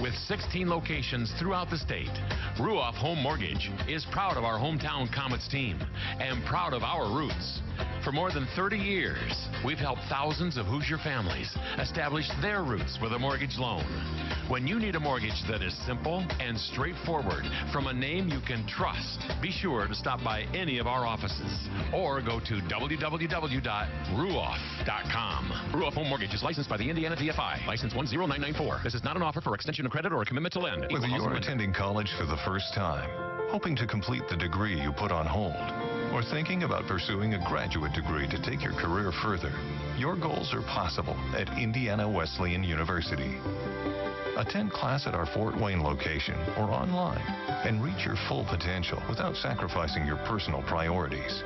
With 16 locations throughout the state, Ruoff Home Mortgage is proud of our hometown Komets team and proud of our roots. For more than 30 years, we've helped thousands of Hoosier families establish their roots with a mortgage loan. When you need a mortgage that is simple and straightforward from a name you can trust, be sure to stop by any of our offices or go to www.ruoff.com. Ruoff Home Mortgage is licensed by the Indiana DFI, license 10994. This is not an offer for extension of credit or a commitment to lend. Whether Equal you're housing attending college for the first time, hoping to complete the degree you put on hold, or thinking about pursuing a graduate degree to take your career further, your goals are possible at Indiana Wesleyan University. Attend class at our Fort Wayne location or online and reach your full potential without sacrificing your personal priorities.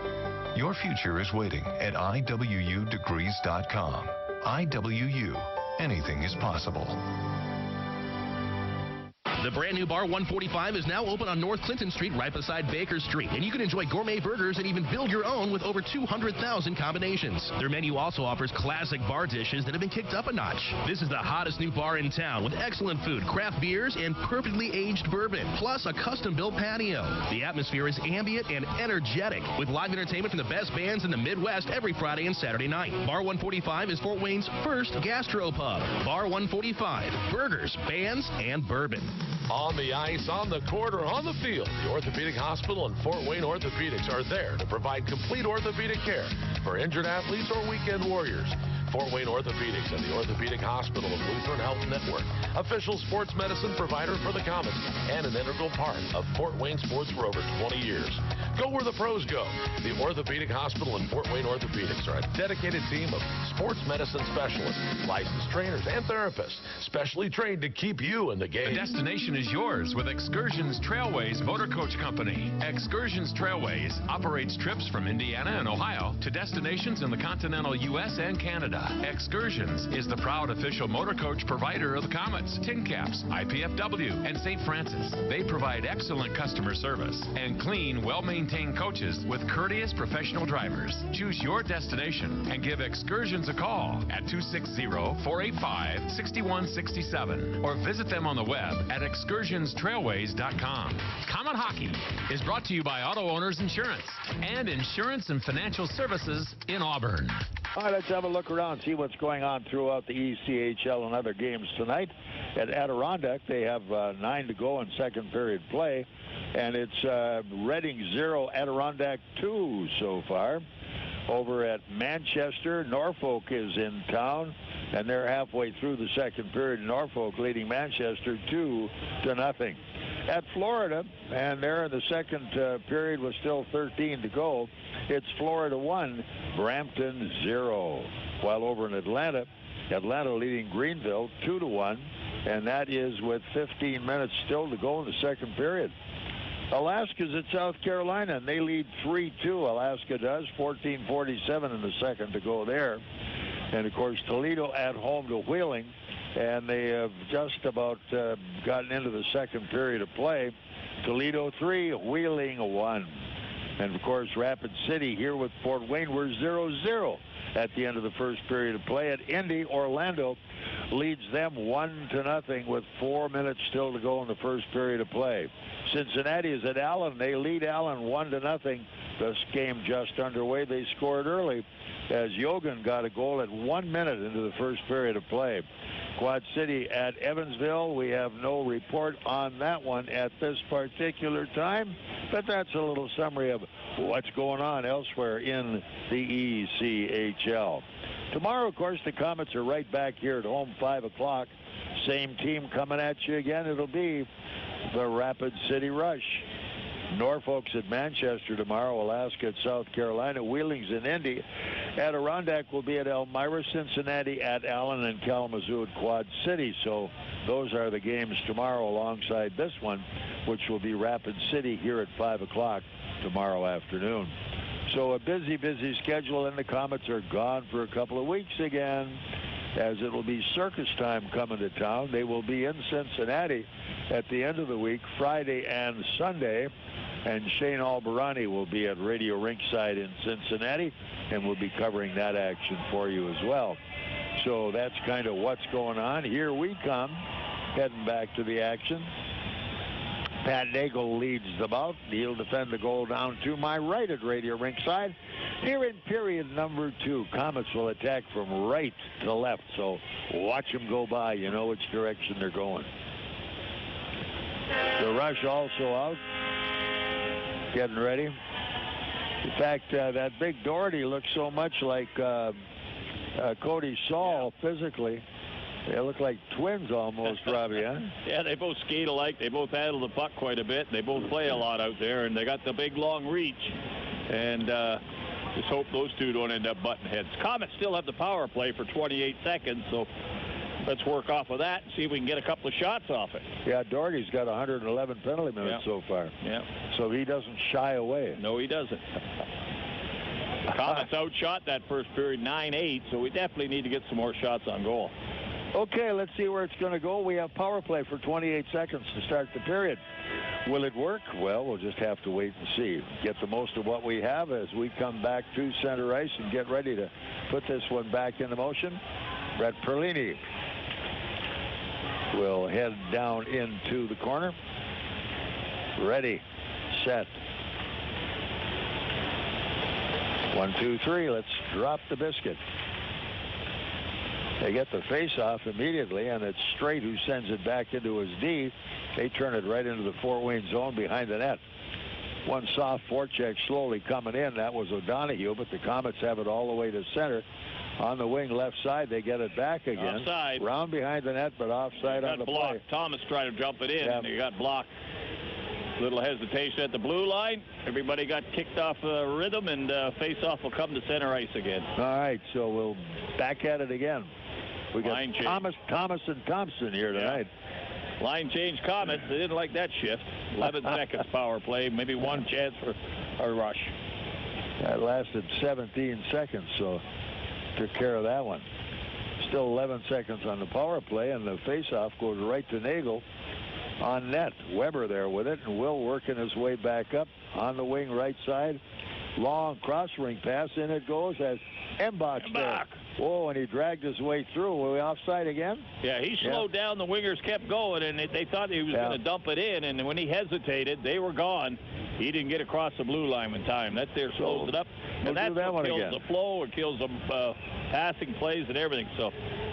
Your future is waiting at IWUdegrees.com. IWU. Anything is possible. The brand new Bar 145 is now open on North Clinton Street right beside Baker Street, and you can enjoy gourmet burgers and even build your own with over 200,000 combinations. Their menu also offers classic bar dishes that have been kicked up a notch. This is the hottest new bar in town with excellent food, craft beers, and perfectly aged bourbon, plus a custom-built patio. The atmosphere is ambient and energetic with live entertainment from the best bands in the Midwest every Friday and Saturday night. Bar 145 is Fort Wayne's first gastropub. Bar 145, burgers, bands, and bourbon. On the ice, on the court, or on the field, the Orthopedic Hospital and Fort Wayne Orthopedics are there to provide complete orthopedic care for injured athletes or weekend warriors. Fort Wayne Orthopedics and the Orthopedic Hospital of Lutheran Health Network, official sports medicine provider for the Komets, and an integral part of Fort Wayne sports for over 20 years. Go where the pros go. The Orthopedic Hospital and Fort Wayne Orthopedics are a dedicated team of sports medicine specialists, licensed trainers, and therapists, specially trained to keep you in the game. The destination is yours with Excursions Trailways Motor Coach Company. Excursions Trailways operates trips from Indiana and Ohio to destinations in the continental U.S. and Canada. Excursions is the proud official motor coach provider of the Komets, Tin Caps, IPFW, and St. Francis. They provide excellent customer service and clean, well-maintained coaches with courteous professional drivers. Choose your destination and give Excursions a call at 260-485-6167 or visit them on the web at excursionstrailways.com. Comet Hockey is brought to you by Auto Owners Insurance and Insurance and Financial Services in Auburn. All right, let's have a look around, see what's going on throughout the ECHL and other games tonight. At Adirondack, they have 9 to go in second period play, and it's Reading 0, Adirondack 2 so far. Over at Manchester, Norfolk is in town, and they're halfway through the second period. Norfolk leading Manchester 2-0. At Florida, and there in the second period with still 13 to go, it's Florida 1, Brampton 0. While over in Atlanta leading Greenville 2-1, and that is with 15 minutes still to go in the second period. Alaska's at South Carolina, and they lead 3-2. Alaska does, 14:47 in the second to go there. And, of course, Toledo at home to Wheeling, and they have just about gotten into the second period of play. Toledo 3, Wheeling 1. And, of course, Rapid City here with Fort Wayne were 0-0 at the end of the first period of play. At Indy, Orlando leads them 1-0 with 4 minutes still to go in the first period of play. Cincinnati is at Allen. They lead Allen 1-0. This game just underway. They scored early as Yogan got a goal at 1 minute into the first period of play. Quad City at Evansville. We have no report on that one at this particular time, but that's a little summary of what's going on elsewhere in the ECHL. Tomorrow, of course, the Komets are right back here at home, 5 o'clock. Same team coming at you again. It'll be the Rapid City Rush. Norfolk's at Manchester tomorrow, Alaska at South Carolina, Wheeling's in Indy. Adirondack will be at Elmira, Cincinnati at Allen, and Kalamazoo at Quad City. So those are the games tomorrow alongside this one, which will be Rapid City here at 5 o'clock tomorrow afternoon. So a busy, busy schedule, and the Komets are gone for a couple of weeks again, as it will be circus time coming to town. They will be in Cincinnati at the end of the week, Friday and Sunday. And Shane Albarani will be at Radio Rinkside in Cincinnati, and we'll be covering that action for you as well. So that's kind of what's going on. Here we come, heading back to the action. Pat Nagle leads them out. He'll defend the goal down to my right at Radio Rinkside. Here in period number 2, Komets will attack from right to left, so watch them go by. You know which direction they're going. The Rush also out, getting ready. In fact, that big Doherty looks so much like Cody Saul physically. They look like twins almost, Robbie, huh? Yeah, they both skate alike. They both handle the puck quite a bit. They both play a lot out there, and they got the big, long reach. And just hope those two don't end up butting heads. Komets still have the power play for 28 seconds, so let's work off of that and see if we can get a couple of shots off it. Yeah, Doherty's got 111 penalty minutes so far. Yeah. So he doesn't shy away. No, he doesn't. Komets outshot that first period 9-8, so we definitely need to get some more shots on goal. Okay, let's see where it's going to go. We have power play for 28 seconds to start the period. Will it work? Well, we'll just have to wait and see. Get the most of what we have as we come back to center ice and get ready to put this one back into motion. Brett Perlini will head down into the corner. Ready, set. 1, 2, 3. Let's drop the biscuit. They get the face-off immediately, and it's Straight who sends it back into his D. They turn it right into the Fort Wayne zone behind the net. One soft forecheck slowly coming in. That was O'Donoghue, but the Komets have it all the way to center. On the wing left side, they get it back again. Offside. Round behind the net, but offside on the blocked. play. Thomas tried to jump it in, and he got blocked. Little hesitation at the blue line. Everybody got kicked off rhythm, and face-off will come to center ice again. All right, so we'll back at it again. We got Thomas and Thompson here tonight. Yeah. Line change, Komets. They didn't like that shift. 11 seconds power play, maybe one chance for a rush. That lasted 17 seconds, so took care of that one. Still 11 seconds on the power play, and the face-off goes right to Nagle on net. Weber there with it, and Will working his way back up on the wing right side. Long cross-ring pass, in it goes as Embach's there. Whoa, and he dragged his way through. Were we offside again? Yeah, he slowed down. The wingers kept going, and they thought he was going to dump it in, and when he hesitated, they were gone. He didn't get across the blue line in time. That there slows it up, and that's what kills the flow. It kills them passing plays and everything. So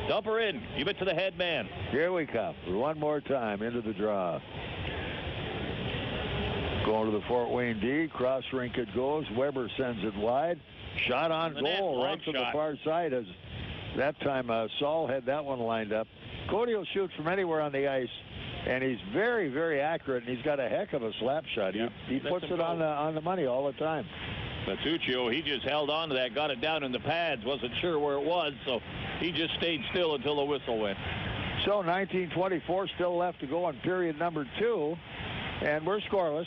dump her in. Give it to the head man. Here we come. One more time into the draw. Going to the Fort Wayne D. Cross rink it goes. Weber sends it wide. Shot on goal right from the far side. As that time Saul had that one lined up. Cody will shoot from anywhere on the ice, and he's very, very accurate, and he's got a heck of a slap shot. He puts it on the money all the time. Matuccio, he just held on to that, got it down in the pads, wasn't sure where it was, so he just stayed still until the whistle went. So 19:24 still left to go in period number 2, and we're scoreless.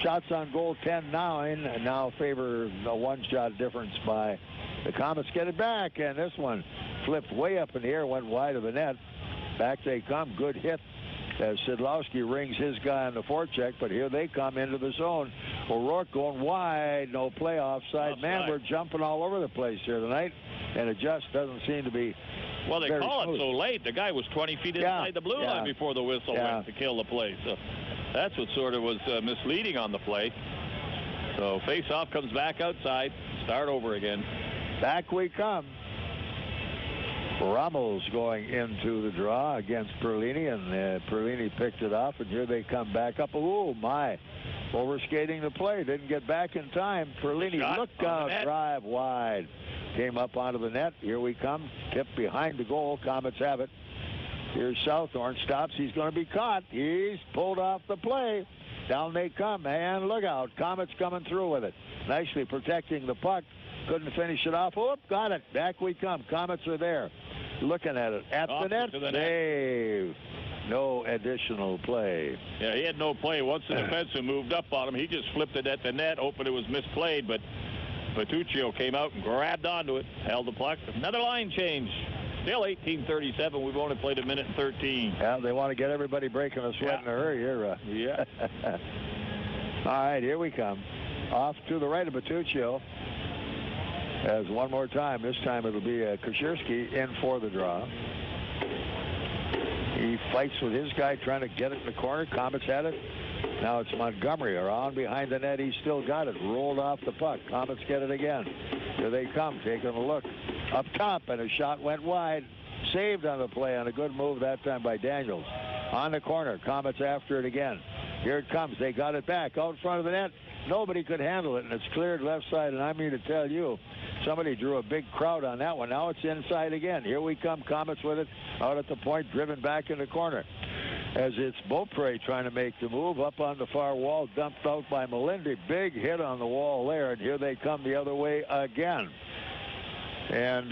Shots on goal 10-9, and now favor a one-shot difference by the Komets. Get it back, and this one flipped way up in the air, went wide of the net. Back they come. Good hit as Szydlowski rings his guy on the forecheck, but here they come into the zone. O'Rourke going wide, no play offside. Man, we're jumping all over the place here tonight, and it just doesn't seem to be. Well, they call it so late. The guy was 20 feet inside the blue line before the whistle went to kill the play. So that's what sort of was misleading on the play. So face-off comes back outside. Start over again. Back we come. Rommel's going into the draw against Perlini, and Perlini picked it off, and here they come back up. Oh, my. Overskating the play. Didn't get back in time. Perlini looked out, drive wide. Came up onto the net. Here we come. Tipped behind the goal. Komets have it. Here's Southorn. Stops. He's going to be caught. He's pulled off the play. Down they come, and look out. Komets coming through with it. Nicely protecting the puck. Couldn't finish it off. Whoop, got it. Back we come. Komets are there. Looking at it. At the net. Save. No additional play. Yeah, he had no play. Once the defenseman moved up on him, he just flipped it at the net, hoping it was misplayed, but Matuccio came out and grabbed onto it, held the puck. Another line change. Still 18:37. We've only played a minute and 13. Yeah, they want to get everybody breaking a sweat in a hurry here. Yeah. All right, here we come. Off to the right of Matuccio. As one more time. This time it'll be Koshierski in for the draw. He fights with his guy trying to get it in the corner. Komets had it. Now it's Montgomery around behind the net. He's still got it. Rolled off the puck. Komets get it again. Here they come, taking a look. Up top, and a shot went wide. Saved on the play on a good move that time by Daniels. On the corner, Komets after it again. Here it comes. They got it back out in front of the net. Nobody could handle it, and it's cleared left side. And I mean to tell you, somebody drew a big crowd on that one. Now it's inside again. Here we come. Komets with it out at the point, driven back in the corner. As it's Beaupre trying to make the move up on the far wall, dumped out by Melindy. Big hit on the wall there, and here they come the other way again. And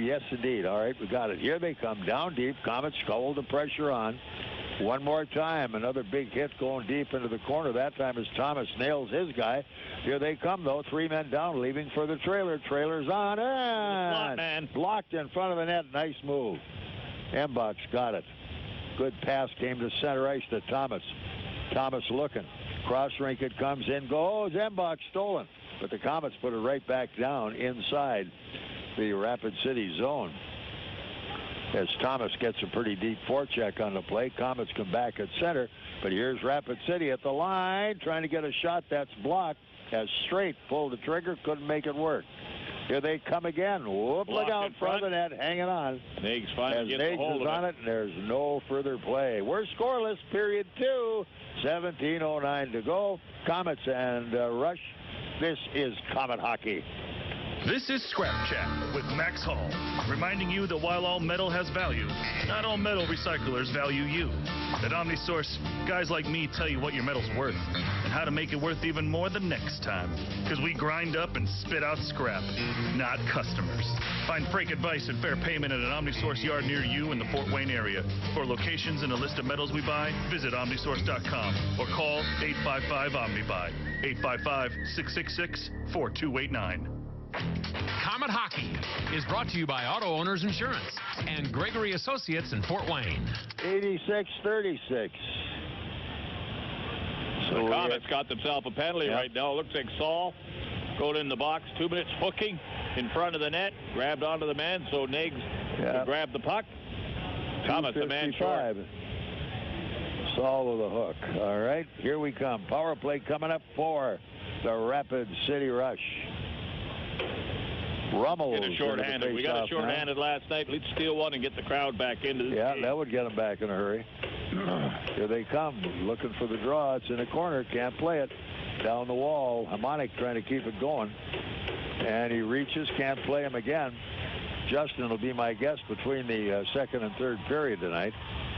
yes, indeed. All right, we got it. Here they come down deep. Komets hold the pressure on. One more time, another big hit going deep into the corner. That time as Thomas nails his guy. Here they come, though. 3 men down, leaving for the trailer. Trailer's on, and blocked in front of the net. Nice move. Embach's got it. Good pass came to center ice to Thomas. Thomas looking. Cross rink it comes in, goes. Embach stolen. But the Komets put it right back down inside the Rapid City zone. As Thomas gets a pretty deep forecheck on the play. Komets come back at center, but here's Rapid City at the line, trying to get a shot that's blocked. As Straight pulled the trigger, couldn't make it work. Here they come again. Whoop, look out in front of the net, hanging on. Nags finally gets a hold of on it, and there's no further play. We're scoreless, period 2. 17:09 to go. Komets and Rush. This is Komet Hockey. This is Scrap Chat with Max Hall, reminding you that while all metal has value, not all metal recyclers value you. At OmniSource, guys like me tell you what your metal's worth and how to make it worth even more the next time. Because we grind up and spit out scrap, not customers. Find freight advice and fair payment at an OmniSource yard near you in the Fort Wayne area. For locations and a list of metals we buy, visit OmniSource.com or call 855-OmniBuy, 855-666-4289. Komet Hockey is brought to you by Auto Owners Insurance and Gregory Associates in Fort Wayne. 86-36. So the Komets got themselves a penalty right now. Looks like Saul going in the box. 2 minutes hooking in front of the net. Grabbed onto the man, so Nags could grab the puck. Komets the man short. Saul with a hook. All right, here we come. Power play coming up for the Rapid City Rush. Rummel. Get a shorthanded. We got a shorthanded last night. Let's steal one and get the crowd back into this game. That would get them back in a hurry. Here they come, looking for the draw. It's in the corner. Can't play it. Down the wall. Harmonic trying to keep it going. And he reaches. Can't play him again. Justin will be my guest between the second and third period tonight.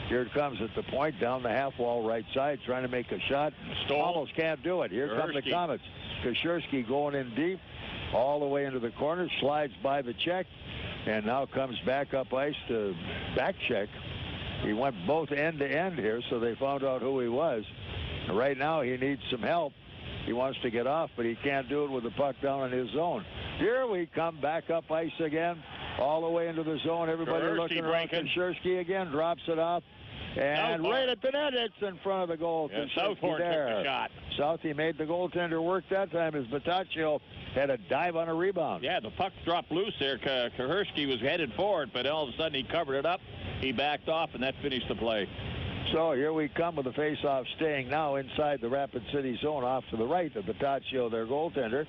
Here it comes at the point, down the half wall right side, trying to make a shot. Almost can't do it. Here come the Komets. Kashersky going in deep. All the way into the corner, slides by the check, and now comes back up ice to back check. He went both end to end here, so they found out who he was. And right now he needs some help. He wants to get off, but he can't do it with the puck down in his zone. Here we come back up ice again, all the way into the zone. Everybody looking around. Kashersky again drops it off. And right at the net, it's in front of the goal. Yeah, Southorn took the shot. Southie made the goaltender work that time as Bataccio had a dive on a rebound. Yeah, the puck dropped loose there. Kaherski was headed for it, but all of a sudden he covered it up. He backed off, and that finished the play. So here we come with the face-off staying now inside the Rapid City zone off to the right of Bataccio, their goaltender.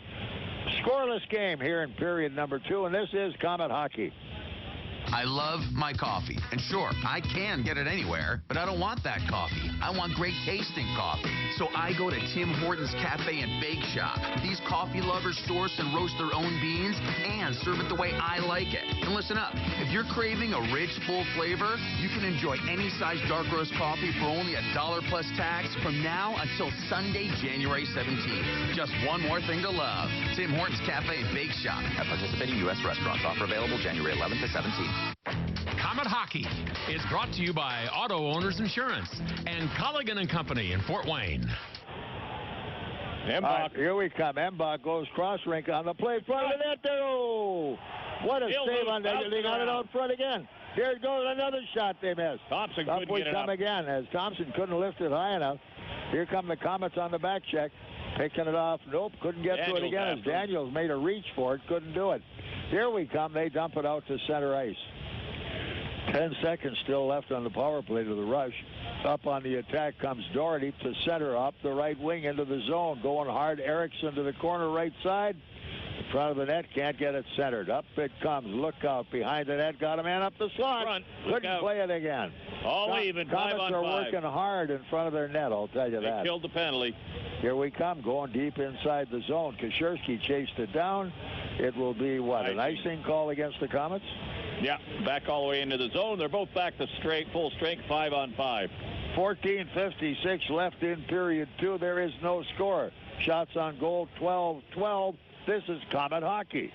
Scoreless game here in period number 2, and this is Komet Hockey. I love my coffee. And sure, I can get it anywhere, but I don't want that coffee. I want great tasting coffee. So I go to Tim Hortons Cafe and Bake Shop. These coffee lovers source and roast their own beans and serve it the way I like it. And listen up, if you're craving a rich, full flavor, you can enjoy any size dark roast coffee for only $1 plus tax from now until Sunday, January 17th. Just one more thing to love. Tim Hortons Cafe and Bake Shop at participating U.S. restaurants. Offer available January 11th to 17th. Komet Hockey is brought to you by Auto Owners Insurance and Colligan & Company in Fort Wayne. Embach. Here we come. Embach goes cross rink on the play front of the net. Oh, what a save on that. They got it out front again. Here goes another shot they missed. Thompson up couldn't we get it come up. again as Thompson couldn't lift it high enough. Here come the Komets on the back check. Picking it off. Nope, couldn't get to it again as Daniels made a reach for it. Couldn't do it. Here we come. They dump it out to center ice. 10 seconds still left on the power play to the Rush. Up on the attack comes Doherty to center, up the right wing into the zone. Going hard, Erickson to the corner right side. In front of the net, can't get it centered. Up it comes, look out, behind the net, got a man up the slot. Couldn't play it again. All even, 5 Comets on 5. are working hard in front of their net, I'll tell you They that. killed the penalty. Here we come, going deep inside the zone. Kashirski chased it down. It will be, what, an icing call against the Komets? Yeah, back all the way into the zone. They're both back to full strength, 5 on 5. 14:56 left in period 2. There is no score. Shots on goal, 12-12. This is Komet Hockey.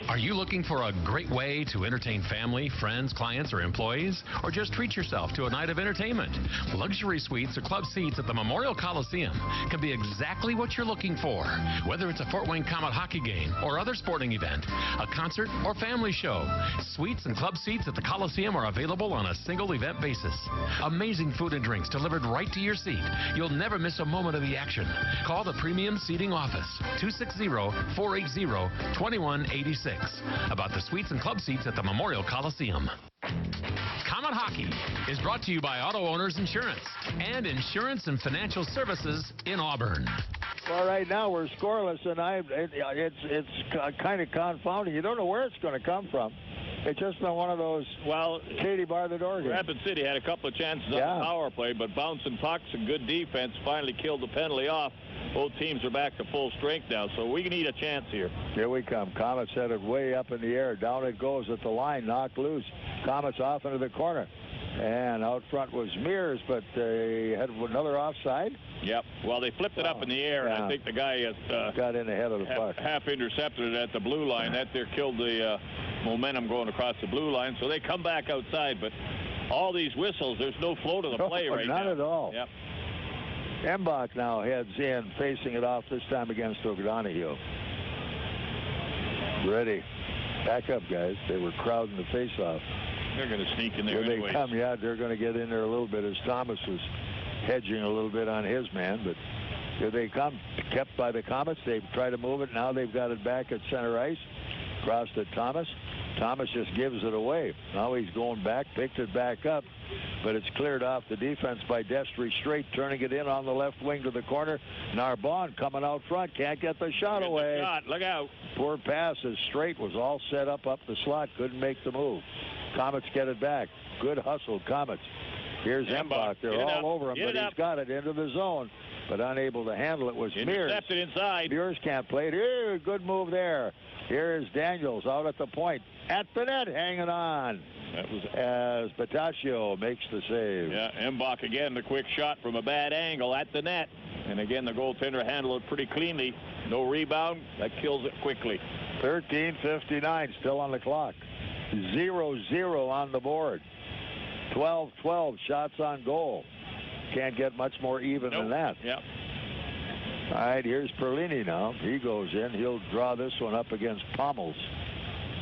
Are you looking for a great way to entertain family, friends, clients, or employees? Or just treat yourself to a night of entertainment? Luxury suites or club seats at the Memorial Coliseum can be exactly what you're looking for. Whether it's a Fort Wayne Komet hockey game or other sporting event, a concert or family show, suites and club seats at the Coliseum are available on a single event basis. Amazing food and drinks delivered right to your seat. You'll never miss a moment of the action. Call the Premium Seating Office, 260-480-2186. About the suites and club seats at the Memorial Coliseum. Komet Hockey is brought to you by Auto Owners Insurance and Insurance and Financial Services in Auburn. Well, right now we're scoreless, and it's kind of confounding. You don't know where it's going to come from. It's just been one of those, Katie bar the door games. Rapid City had a couple of chances on the power play, but bouncing pucks and good defense finally killed the penalty off. Both teams are back to full strength now, so we need a chance here. Here we come. Komets set it way up in the air. Down it goes at the line, knocked loose. Komets off into the corner. And out front was Mears, but they had another offside. Yep. Well, they flipped it up in the air, and I think the guy got in ahead of the puck. Half intercepted it at the blue line. That there killed the momentum going across the blue line. So they come back outside, but all these whistles, there's no flow to the play right now. Not at all. Yep. Embach now heads in, facing it off this time against O'Donoghue. Ready. Back up, guys. They were crowding the face-off. They're going to sneak in there Here anyways. they come, they're going to get in there a little bit as Thomas was hedging a little bit on his man, but here they come, kept by the Komets. They try to move it. Now they've got it back at center ice. Crossed to Thomas. Thomas just gives it away. Now he's going back, picked it back up, but it's cleared off the defense by Destry Straight, turning it in on the left wing to the corner. Narbonne coming out front, can't get the shot away. Look out. Poor pass as Straight was all set up the slot, couldn't make the move. Komets get it back. Good hustle, Komets. Here's Embach. They're all over him, but he's got it into the zone, but unable to handle it was Mears. Intercepted inside. Mears can't play it. Here, good move there. Here is Daniels out at the point. At the net, hanging on. That was as Bataccio makes the save. Yeah, Embach again, the quick shot from a bad angle at the net. And again, the goaltender handled it pretty cleanly. No rebound. That kills it quickly. 13:59 still on the clock. 0-0 on the board. 12-12 shots on goal. Can't get much more even than that. Yep. All right, here's Perlini now. He goes in. He'll draw this one up against Pommels.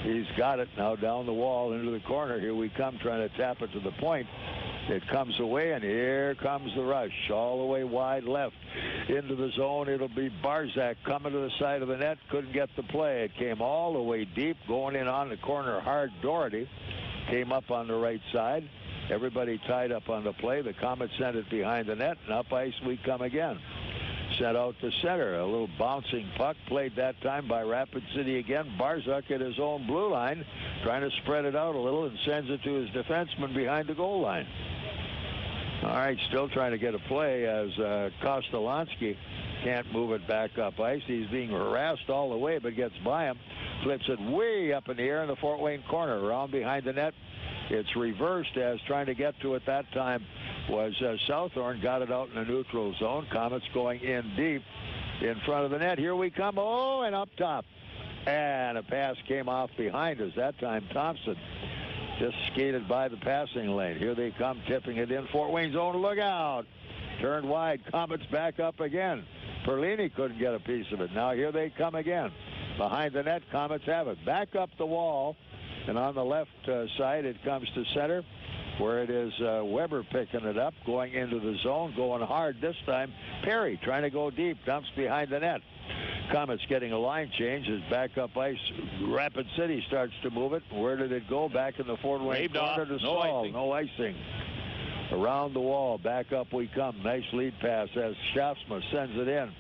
He's got it now down the wall into the corner. Here we come trying to tap it to the point. It comes away, and here comes the Rush all the way wide left into the zone. It'll be Barzak coming to the side of the net. Couldn't get the play. It came all the way deep, going in on the corner hard. Doherty came up on the right side. Everybody tied up on the play. The Komets sent it behind the net, and up ice we come again. Sent out to center. A little bouncing puck played that time by Rapid City again. Barzak at his own blue line, trying to spread it out a little and sends it to his defenseman behind the goal line. All right, still trying to get a play as Kostolansky can't move it back up ice. He's being harassed all the way, but gets by him. Flips it way up in the air in the Fort Wayne corner, around behind the net. It's reversed as trying to get to it that time was Southorn. Got it out in the neutral zone. Komets going in deep in front of the net. Here we come. Oh, and up top. And a pass came off behind us. That time Thompson just skated by the passing lane. Here they come, tipping it in. Fort Wayne's own. Look out. Turned wide. Komets back up again. Perlini couldn't get a piece of it. Now here they come again. Behind the net, Komets have it. Back up the wall. And on the left side, it comes to center, where it is Weber picking it up, going into the zone, going hard this time. Perry trying to go deep, dumps behind the net. Komets getting a line change as backup ice. Rapid City starts to move it. Where did it go? Back in the Fort Wayne corner to Saul. No icing. Around the wall, back up we come. Nice lead pass as Shafsma sends it in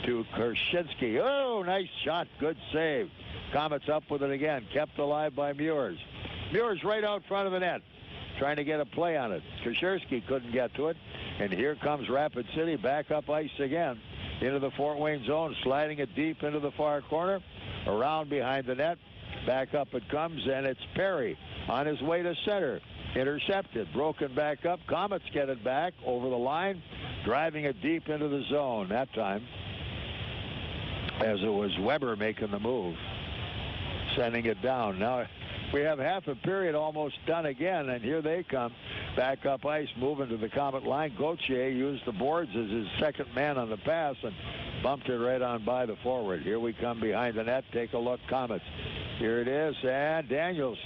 to Kershensky. Oh, nice shot. Good save. Komets up with it again. Kept alive by Muirs. Muirs right out front of the net, trying to get a play on it. Kershensky couldn't get to it. And here comes Rapid City back up ice again into the Fort Wayne zone, sliding it deep into the far corner. Around behind the net. Back up it comes, and it's Perry on his way to center. Intercepted, broken back up. Komets get it back over the line, driving it deep into the zone that time, as it was Weber making the move, sending it down. Now we have half a period almost done again, and here they come. Back up ice, moving to the Komet line. Gauthier used the boards as his second man on the pass and bumped it right on by the forward. Here we come behind the net. Take a look, Komets. Here it is, and Daniels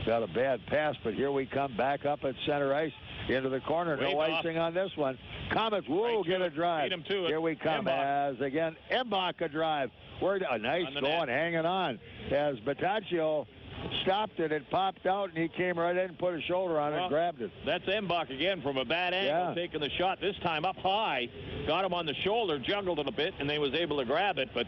got a bad pass, but here we come back up at center ice into the corner. No icing on this one. Komets, whoa, get a drive. Here we come as again Embach a drive. A nice going, hanging on as Bataccio stopped it. It popped out, and he came right in and put a shoulder on it and grabbed it. That's Embach again from a bad angle, taking the shot. This time up high, got him on the shoulder, juggled it a bit, and they was able to grab it, but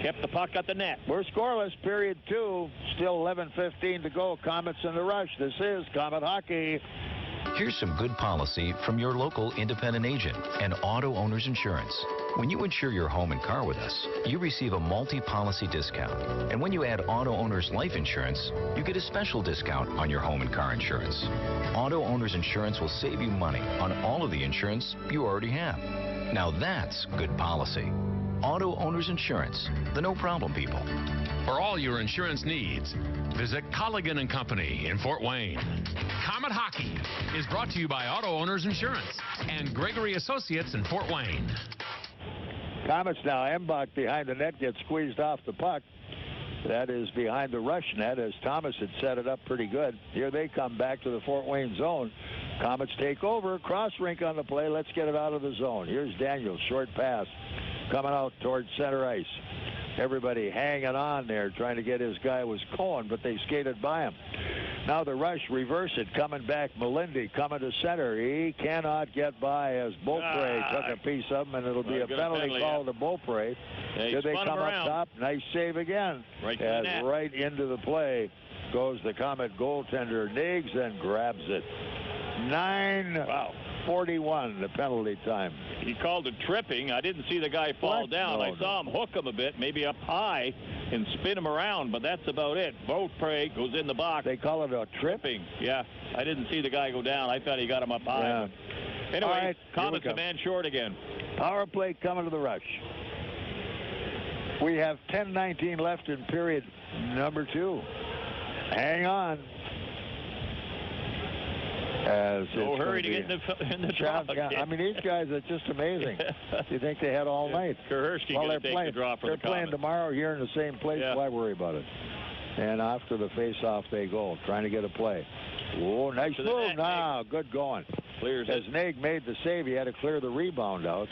kept the puck at the net. We're scoreless, period 2. Still 11:15 to go. Komets in the rush. This is Komet Hockey. Here's some good policy from your local independent agent and Auto Owners Insurance. When you insure your home and car with us, you receive a multi-policy discount. And when you add Auto Owners Life Insurance, you get a special discount on your home and car insurance. Auto Owners Insurance will save you money on all of the insurance you already have. Now that's good policy. Auto Owners Insurance, the no-problem people. For all your insurance needs, visit Colligan and Company in Fort Wayne. Komet Hockey is brought to you by Auto Owners Insurance and Gregory Associates in Fort Wayne. Komets now. Embach behind the net gets squeezed off the puck. That is behind the rush net as Thomas had set it up pretty good. Here they come back to the Fort Wayne zone. Komets take over. Cross rink on the play. Let's get it out of the zone. Here's Daniels. Short pass coming out towards center ice. Everybody hanging on there, trying to get his guy was Cohen, but they skated by him. Now the rush, reverse it, coming back. Melindy coming to center. He cannot get by as Beaupre took a piece of him, and it'll be a penalty call to Beaupre. Here they come up top. Nice save again. Right into the play goes the Komet goaltender, Niggs, and grabs it. 9:41 the penalty time. He called it tripping. I didn't see the guy fall down. I saw him hook him a bit, maybe up high, and spin him around, but that's about it. Beaupre goes in the box. They call it a tripping. Yeah, I didn't see the guy go down. I thought he got him up high. Yeah. Anyway, Komets a man short again. Power play coming to the rush. We have 10:19 left in period number 2. Hang on. No hurry to get in the drop. Yeah, I mean, these guys are just amazing. You think they had all night? Kerhersky going to take the draw for the Komets. They're playing tomorrow here in the same place. Why worry about it? And after the face-off, they go, trying to get a play. Oh, nice move now. Good going. Clears as Nag made the save, he had to clear the rebound out.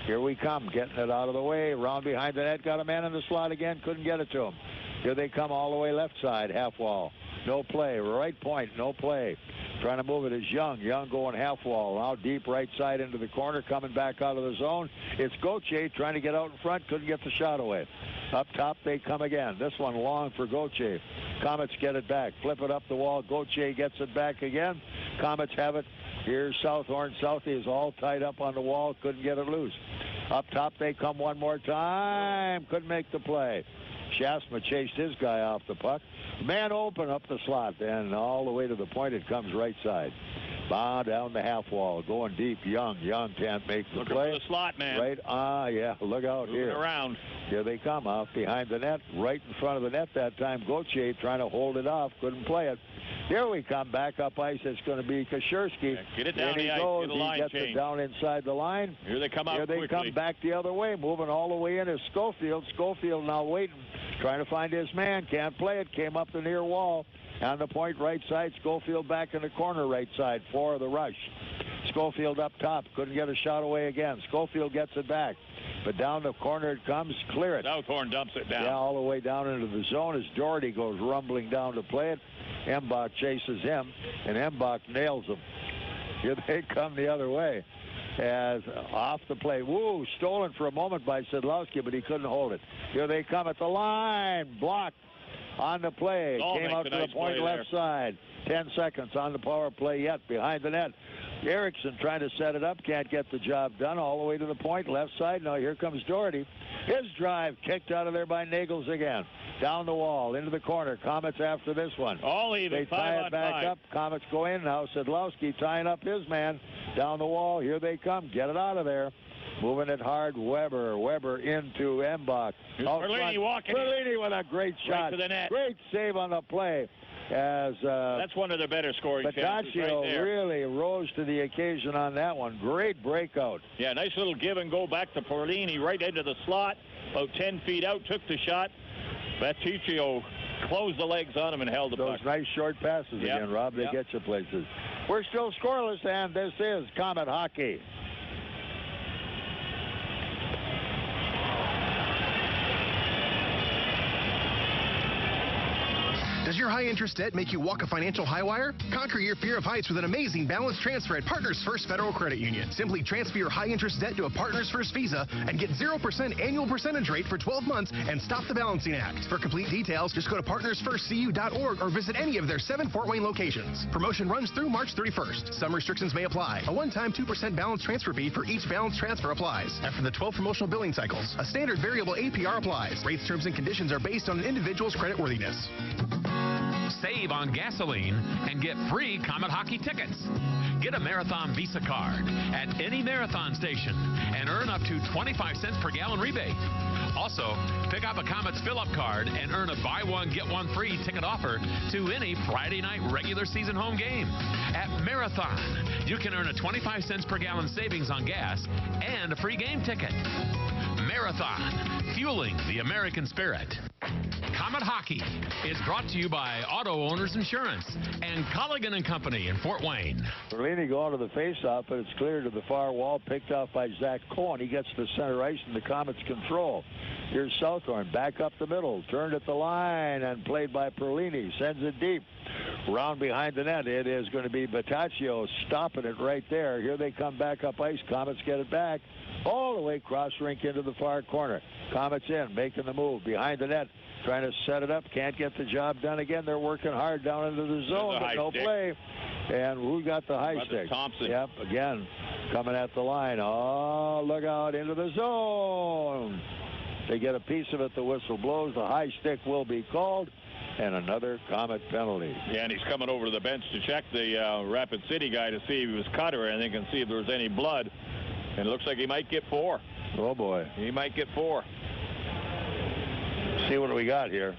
Here we come, getting it out of the way. Round behind the net, got a man in the slot again. Couldn't get it to him. Here they come all the way left side, half wall. No play. Right point, no play. Trying to move it is Young. Young going half wall. Now deep right side into the corner. Coming back out of the zone. It's Gauthier trying to get out in front. Couldn't get the shot away. Up top they come again. This one long for Gauthier. Komets get it back. Flip it up the wall. Gauthier gets it back again. Komets have it. Here's Southorn. Southie is all tied up on the wall. Couldn't get it loose. Up top they come one more time. Couldn't make the play. Shasma chased his guy off the puck. Man open up the slot, and all the way to the point it comes right side. Down the half wall, going deep. Young can't make the play. For the slot man. Right, yeah, look out moving here. Around. Here they come off behind the net, right in front of the net that time. Gauthier trying to hold it off, couldn't play it. Here we come, back up ice. It's going to be Kashersky. Get it down the ice. Goes. Get a line he gets change. It down inside the line. Here they come out Here they quickly. come back the other way, moving all the way in is Schofield. Schofield now waiting, trying to find his man. Can't play it. Came up the near wall. On the point right side, Schofield back in the corner right side for the rush. Schofield up top, couldn't get a shot away again. Schofield gets it back. but down the corner it comes. Clear it. Southorn dumps it down. Yeah, all the way down into the zone as Doherty goes rumbling down to play it. Embach chases him, and Embach nails him. Here they come the other way. As off the play. Woo, stolen for a moment by Szydlowski, but he couldn't hold it. Here they come at the line. Blocked on the play. Came out to the point left side. 10 seconds on the power play yet. Behind the net. Erickson trying to set it up. Can't get the job done. All the way to the point left side. Now here comes Doherty. His drive kicked out of there by Nagles again. Down the wall, into the corner. Komets after this one. All even. They tie it back up. Komets go in now. Szydlowski tying up his man. Down the wall. Here they come. Get it out of there. Moving it hard. Weber. Weber into Embach. Perlini walking. Perlini with a great shot. Right to the net. Great save on the play. As that's one of the better scoring chances right there. Really rose to the occasion on that one. Great breakout. Yeah, nice little give and go back to Perlini right into the slot. About 10 feet out. Took the shot. Batticcio closed the legs on him and held the puck. Those nice short passes again, Rob. They get you places. We're still scoreless, and this is Komet Hockey. Does your high-interest debt make you walk a financial high wire? Conquer your fear of heights with an amazing balance transfer at Partners First Federal Credit Union. Simply transfer your high-interest debt to a Partners First Visa and get 0% annual percentage rate for 12 months and stop the balancing act. For complete details, just go to partnersfirstcu.org or visit any of their 7 Fort Wayne locations. Promotion runs through March 31st. Some restrictions may apply. A one-time 2% balance transfer fee for each balance transfer applies. After the 12 promotional billing cycles, a standard variable APR applies. Rates, terms, and conditions are based on an individual's creditworthiness. Save on gasoline and get free Komet Hockey tickets. Get a Marathon Visa card at any Marathon station and earn up to 25 cents per gallon rebate. Also, pick up a Komets fill-up card and earn a buy one, get one free ticket offer to any Friday night regular season home game. At Marathon, you can earn a 25 cents per gallon savings on gas and a free game ticket. Marathon, fueling the American spirit. Komet Hockey is brought to you by Auto Owners Insurance and Colligan & Company in Fort Wayne. Perlini going to the faceoff, but it's cleared to the far wall, picked off by Zach Cohen. He gets to center ice and the Komets control. Here's Southorn back up the middle, turned at the line and played by Perlini. Sends it deep. Round behind the net. It is going to be Bataccio stopping it right there. Here they come back up ice. Komets get it back all the way cross rink into the far corner. Komets in, making the move behind the net. Trying to set it up. Can't get the job done again. They're working hard down into the zone, but no play. And who got the high stick? Thompson. Yep, again, coming at the line. Oh, look out into the zone. They get a piece of it. The whistle blows. The high stick will be called. And another Komet penalty. Yeah, and he's coming over to the bench to check the Rapid City guy to see if he was cut or anything and see if there was any blood. And it looks like he might get 4. Oh, boy. He might get 4. See what we got here.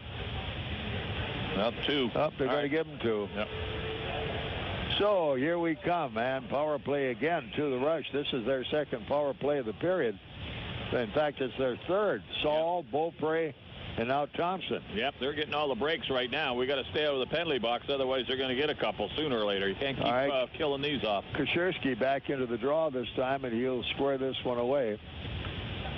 Up 2. Up, they're going to give him 2. Yep. So here we come, man. Power play again to the Rush. This is their second power play of the period. In fact, it's their third. Saul, Beaupre, and now Thompson. Yep, they're getting all the breaks right now. We got to stay out of the penalty box, otherwise they're going to get a couple sooner or later. You can't keep killing these off. Koszerski back into the draw this time, and he'll square this one away.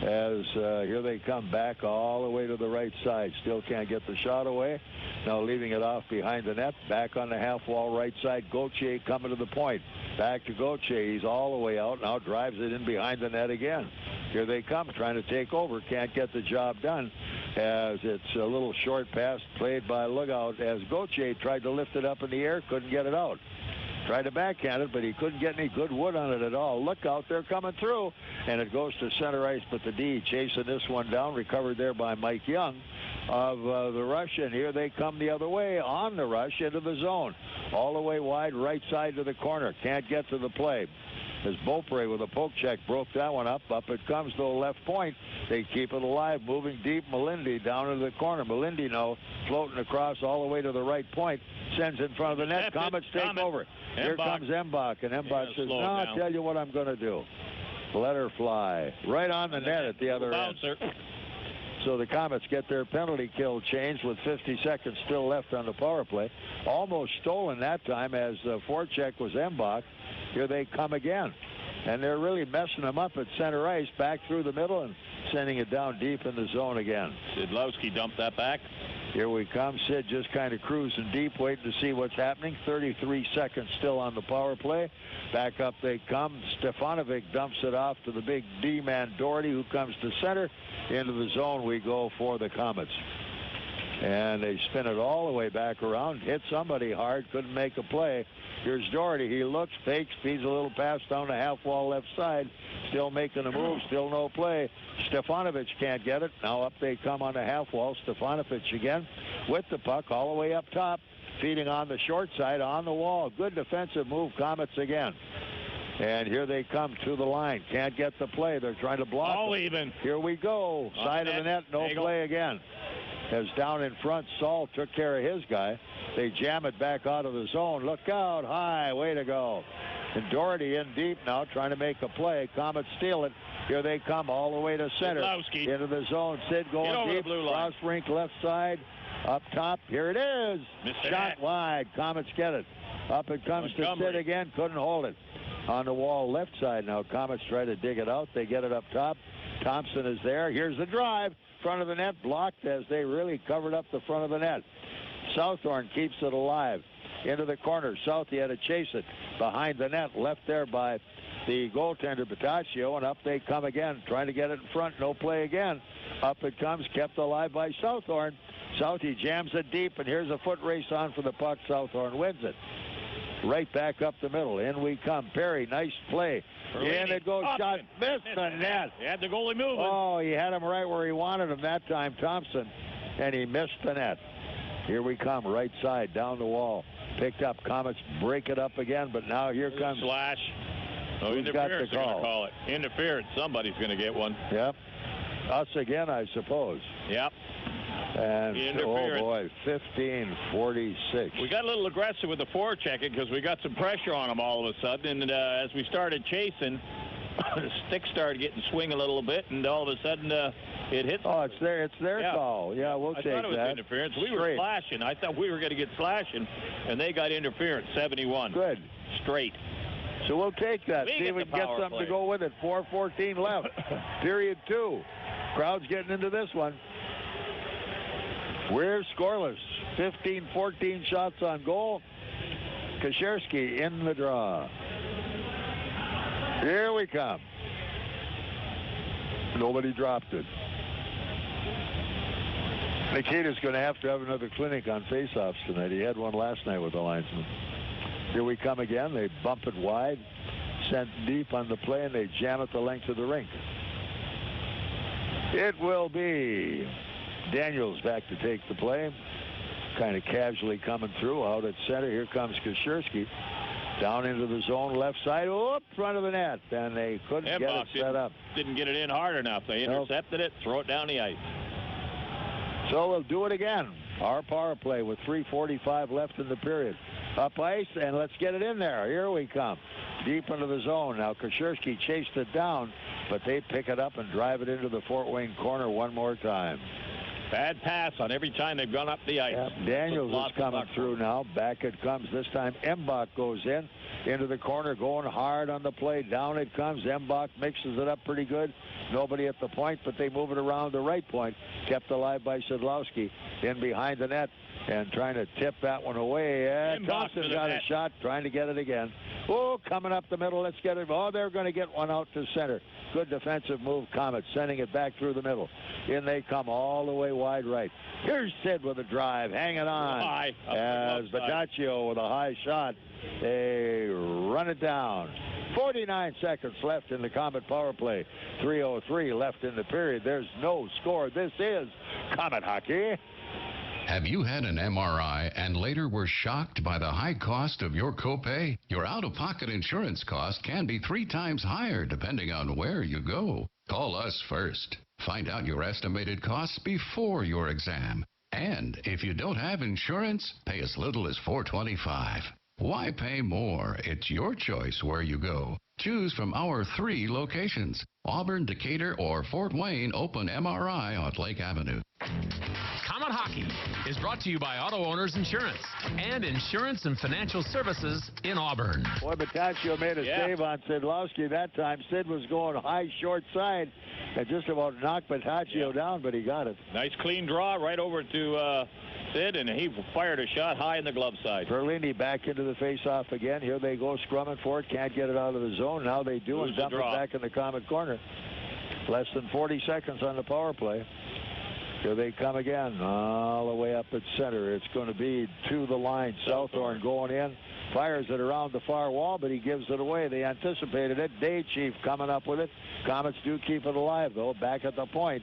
As here they come back all the way to the right side. Still can't get the shot away. Now leaving it off behind the net. Back on the half wall right side. Gauthier coming to the point. Back to Gauthier. He's all the way out. Now drives it in behind the net again. Here they come trying to take over. Can't get the job done as it's a little short pass played by Lookout as Gauthier tried to lift it up in the air. Couldn't get it out. Tried to backhand it, but he couldn't get any good wood on it at all. Look out, they're coming through. And it goes to center ice, but the D chasing this one down. Recovered there by Mike Young of the Rush. And here they come the other way on the Rush into the zone. All the way wide, right side to the corner. Can't get to the play. As Beaupre with a poke check broke that one up. Up it comes to the left point. They keep it alive. Moving deep, Melindy down into the corner. Melindy now floating across all the way to the right point. Sends in front of the net. Komets take over. Here comes Embach. And Embach says, no, I'll tell you what I'm going to do. Let her fly. Right on the net at the other end. So the Komets get their penalty kill changed with 50 seconds still left on the power play. Almost stolen that time as the forecheck was Embach. Here they come again. And they're really messing them up at center ice, back through the middle, and sending it down deep in the zone again. Szydlowski dumped that back. Here we come. Sid just kind of cruising deep, waiting to see what's happening. 33 seconds still on the power play. Back up they come. Stefanovic dumps it off to the big D-man Doherty, who comes to center. Into the zone we go for the Komets. And they spin it all the way back around. Hit somebody hard. Couldn't make a play. Here's Doherty. He looks, fakes, feeds a little pass down the half wall left side. Still making a move. Still no play. Stefanovic can't get it. Now up they come on the half wall. Stefanovic again with the puck all the way up top. Feeding on the short side on the wall. Good defensive move. Komets again. And here they come to the line. Can't get the play. They're trying to block. All even. Here we go. Side of the net. No play again. As down in front, Saul took care of his guy. They jam it back out of the zone. Look out, high, way to go. And Doherty in deep now, trying to make a play. Komets steal it. Here they come all the way to center. Szydlowski. Into the zone. Sid going deep. Cross rink left side. Up top. Here it is. Shot wide. Komets get it. Up it comes to Sid again. Couldn't hold it. On the wall left side now. Komets try to dig it out. They get it up top. Thompson is there. Here's the drive. Front of the net blocked as they really covered up the front of the net. Southorn keeps it alive. Into the corner. Southie had to chase it behind the net. Left there by the goaltender, Bataccio. And up they come again. Trying to get it in front. No play again. Up it comes. Kept alive by Southorn. Southie jams it deep. And here's a foot race on for the puck. Southorn wins it. Right back up the middle. In we come. Perry, nice play. Perlini. In it goes. Shot. Missed the net. He had the goalie moving. Oh, he had him right where he wanted him that time, Thompson. And he missed the net. Here we come. Right side. Down the wall. Picked up. Komets break it up again. But now here comes. Slash. Oh, who's got interference, the they're call? going to call it. Interference. Somebody's going to get one. Yep. Us again, I suppose. Yep. And, oh boy, 15-46. We got a little aggressive with the forechecking because we got some pressure on them all of a sudden. And as we started chasing, the stick started getting swing a little bit, and all of a sudden it hit. Oh, it's their call. Yeah, we'll take that. I thought it was interference. We were slashing. I thought we were going to get slashing, and they got interference, 71. Good. Straight. So we'll take that. See if we can get something play to go with it. 4:14 left. Period 2. Crowd's getting into this one. We're scoreless. 15-14 shots on goal. Kashersky in the draw. Here we come. Nobody dropped it. Nikita's going to have another clinic on faceoffs tonight. He had one last night with the linesman. Here we come again. They bump it wide. Sent deep on the play, and they jam it the length of the rink. It will be Daniels back to take the play. Kind of casually coming through out at center. Here comes Kashersky. Down into the zone left side. Oh, front of the net. And they couldn't get it set up. Didn't get it in hard enough. They intercepted it, throw it down the ice. So we'll do it again. Our power play with 3:45 left in the period. Up ice, and let's get it in there. Here we come. Deep into the zone. Now Kashersky chased it down, but they pick it up and drive it into the Fort Wayne corner one more time. Bad pass on every time they've gone up the ice. Yep. Daniels is coming through now. Back it comes. This time Mbach goes into the corner, going hard on the play. Down it comes. Mbach mixes it up pretty good. Nobody at the point, but they move it around the right point. Kept alive by Szydlowski. In behind the net and trying to tip that one away. Thompson got a shot, trying to get it again. Oh, coming up the middle. Let's get it. Oh, they're going to get one out to center. Good defensive move, Komets, sending it back through the middle. In they come all the way wide right. Here's Sid with a drive, hanging on. As Bataccio with a high shot. They run it down. 49 seconds left in the Komet power play. 3:03 left in the period. There's no score. This is Komet hockey. Have you had an MRI and later were shocked by the high cost of your copay? Your out-of-pocket insurance cost can be 3 times higher depending on where you go. Call us first. Find out your estimated costs before your exam. And if you don't have insurance, pay as little as $4.25. Why pay more? It's your choice where you go. Choose from our 3 locations: Auburn, Decatur, or Fort Wayne Open MRI on Lake Avenue. Comet Hockey is brought to you by Auto Owners Insurance and Insurance and Financial Services in Auburn. Boy, Bataccio made a save on Szydlowski that time. Sid was going high short side and just about knocked Bataccio down, but he got it. Nice clean draw right over to Sid, and he fired a shot high in the glove side. Perlini back into the face-off again. Here they go scrumming for it. Can't get it out of the zone. Now they do and dump it back in the Comet corner. Less than 40 seconds on the power play. Here they come again, all the way up at center. It's going to be to the line. Southorn going in, fires it around the far wall, but he gives it away. They anticipated it. Day Chief coming up with it. Komets do keep it alive, though, back at the point.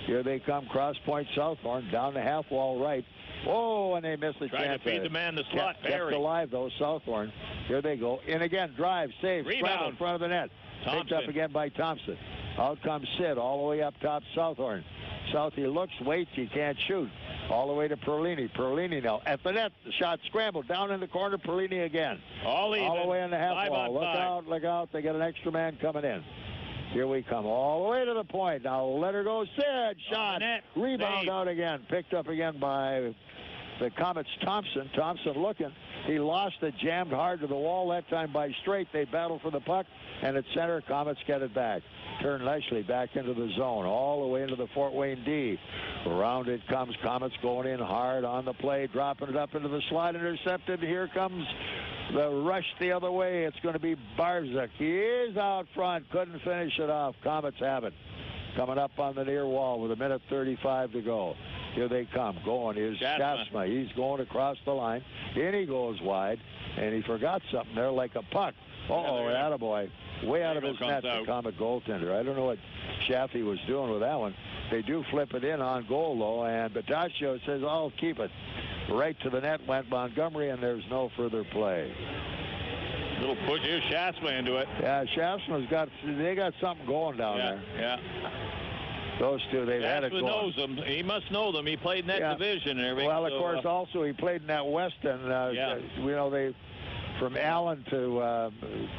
Here they come, cross point Southorn, down the half wall right. Oh, and they missed the chance. Trying to feed the man the slot. Kept alive, though, Southorn. Here they go. In again, drive, save, scramble in front of the net. Picked up again by Thompson. Out comes Sid, all the way up top, Southorn. Southie looks, waits, he can't shoot. All the way to Perlini. Perlini now at the net. The shot scrambled down in the corner. Perlini again. All the way in the half wall. Look out, look out. They got an extra man coming in. Here we come all the way to the point. Now let her go. Sid, shot. Rebound out again. Picked up again by the Komets' Thompson. Thompson looking. He lost it, jammed hard to the wall that time by Straight. They battle for the puck, and at center, Komets get it back. Turn nicely back into the zone, all the way into the Fort Wayne D. Around it comes Komets going in hard on the play, dropping it up into the slot, intercepted. Here comes the rush the other way. It's going to be Barzak. He is out front, couldn't finish it off. Komets have it. Coming up on the near wall with 1:35 to go. Here they come. Going is Shafsma. He's going across the line. In he goes wide, and he forgot something there like a puck. Uh-oh, attaboy. Way out of his net, the Komets goaltender. I don't know what Shaffy was doing with that one. They do flip it in on goal, though, and Bataccio says, I'll keep it. Right to the net went Montgomery, and there's no further play. Little push. Here's Shafsma into it. Yeah, Shafsma's got something going down there. Yeah. Those two, they've had it going. Knows them. He must know them. He played in that division and everything. Well, of course, also he played in that Weston. You know, they from Allen to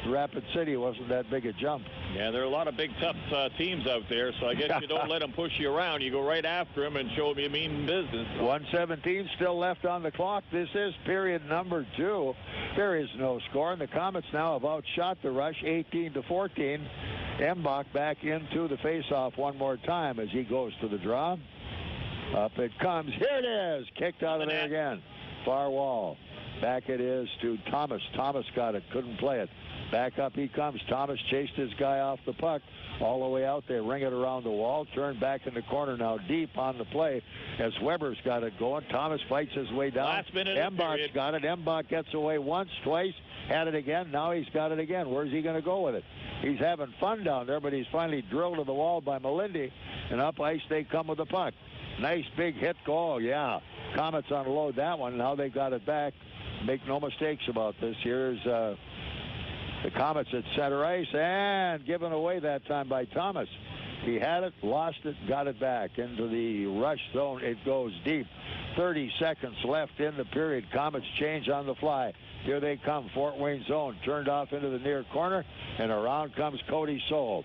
Rapid City wasn't that big a jump. Yeah, there are a lot of big, tough teams out there, so I guess you don't let them push you around. You go right after them and show them you mean business. 1:17 still left on the clock. This is period number 2. There is no score, and the Komets now have outshot the Rush 18-14. Embach back into the faceoff one more time as he goes to the draw. Up it comes. Here it is. Kicked out of there again. Far wall. Back it is to Thomas. Thomas got it. Couldn't play it. Back up he comes. Thomas chased his guy off the puck. All the way out there. Ring it around the wall. Turn back in the corner now. Deep on the play as Weber's got it going. Thomas fights his way down. Last minute Embach's got it. Embach gets away once, twice. Had it again. Now he's got it again. Where's he going to go with it? He's having fun down there, but he's finally drilled to the wall by Melindi. And up ice they come with the puck. Nice big hit goal. Yeah. Komets unload that one. Now they got it back. Make no mistakes about this. Here's the Komets at center ice and given away that time by Thomas. He had it, lost it, got it back into the rush zone. It goes deep. 30 seconds left in the period. Komets change on the fly. Here they come. Fort Wayne zone turned off into the near corner, and around comes Cody Soul.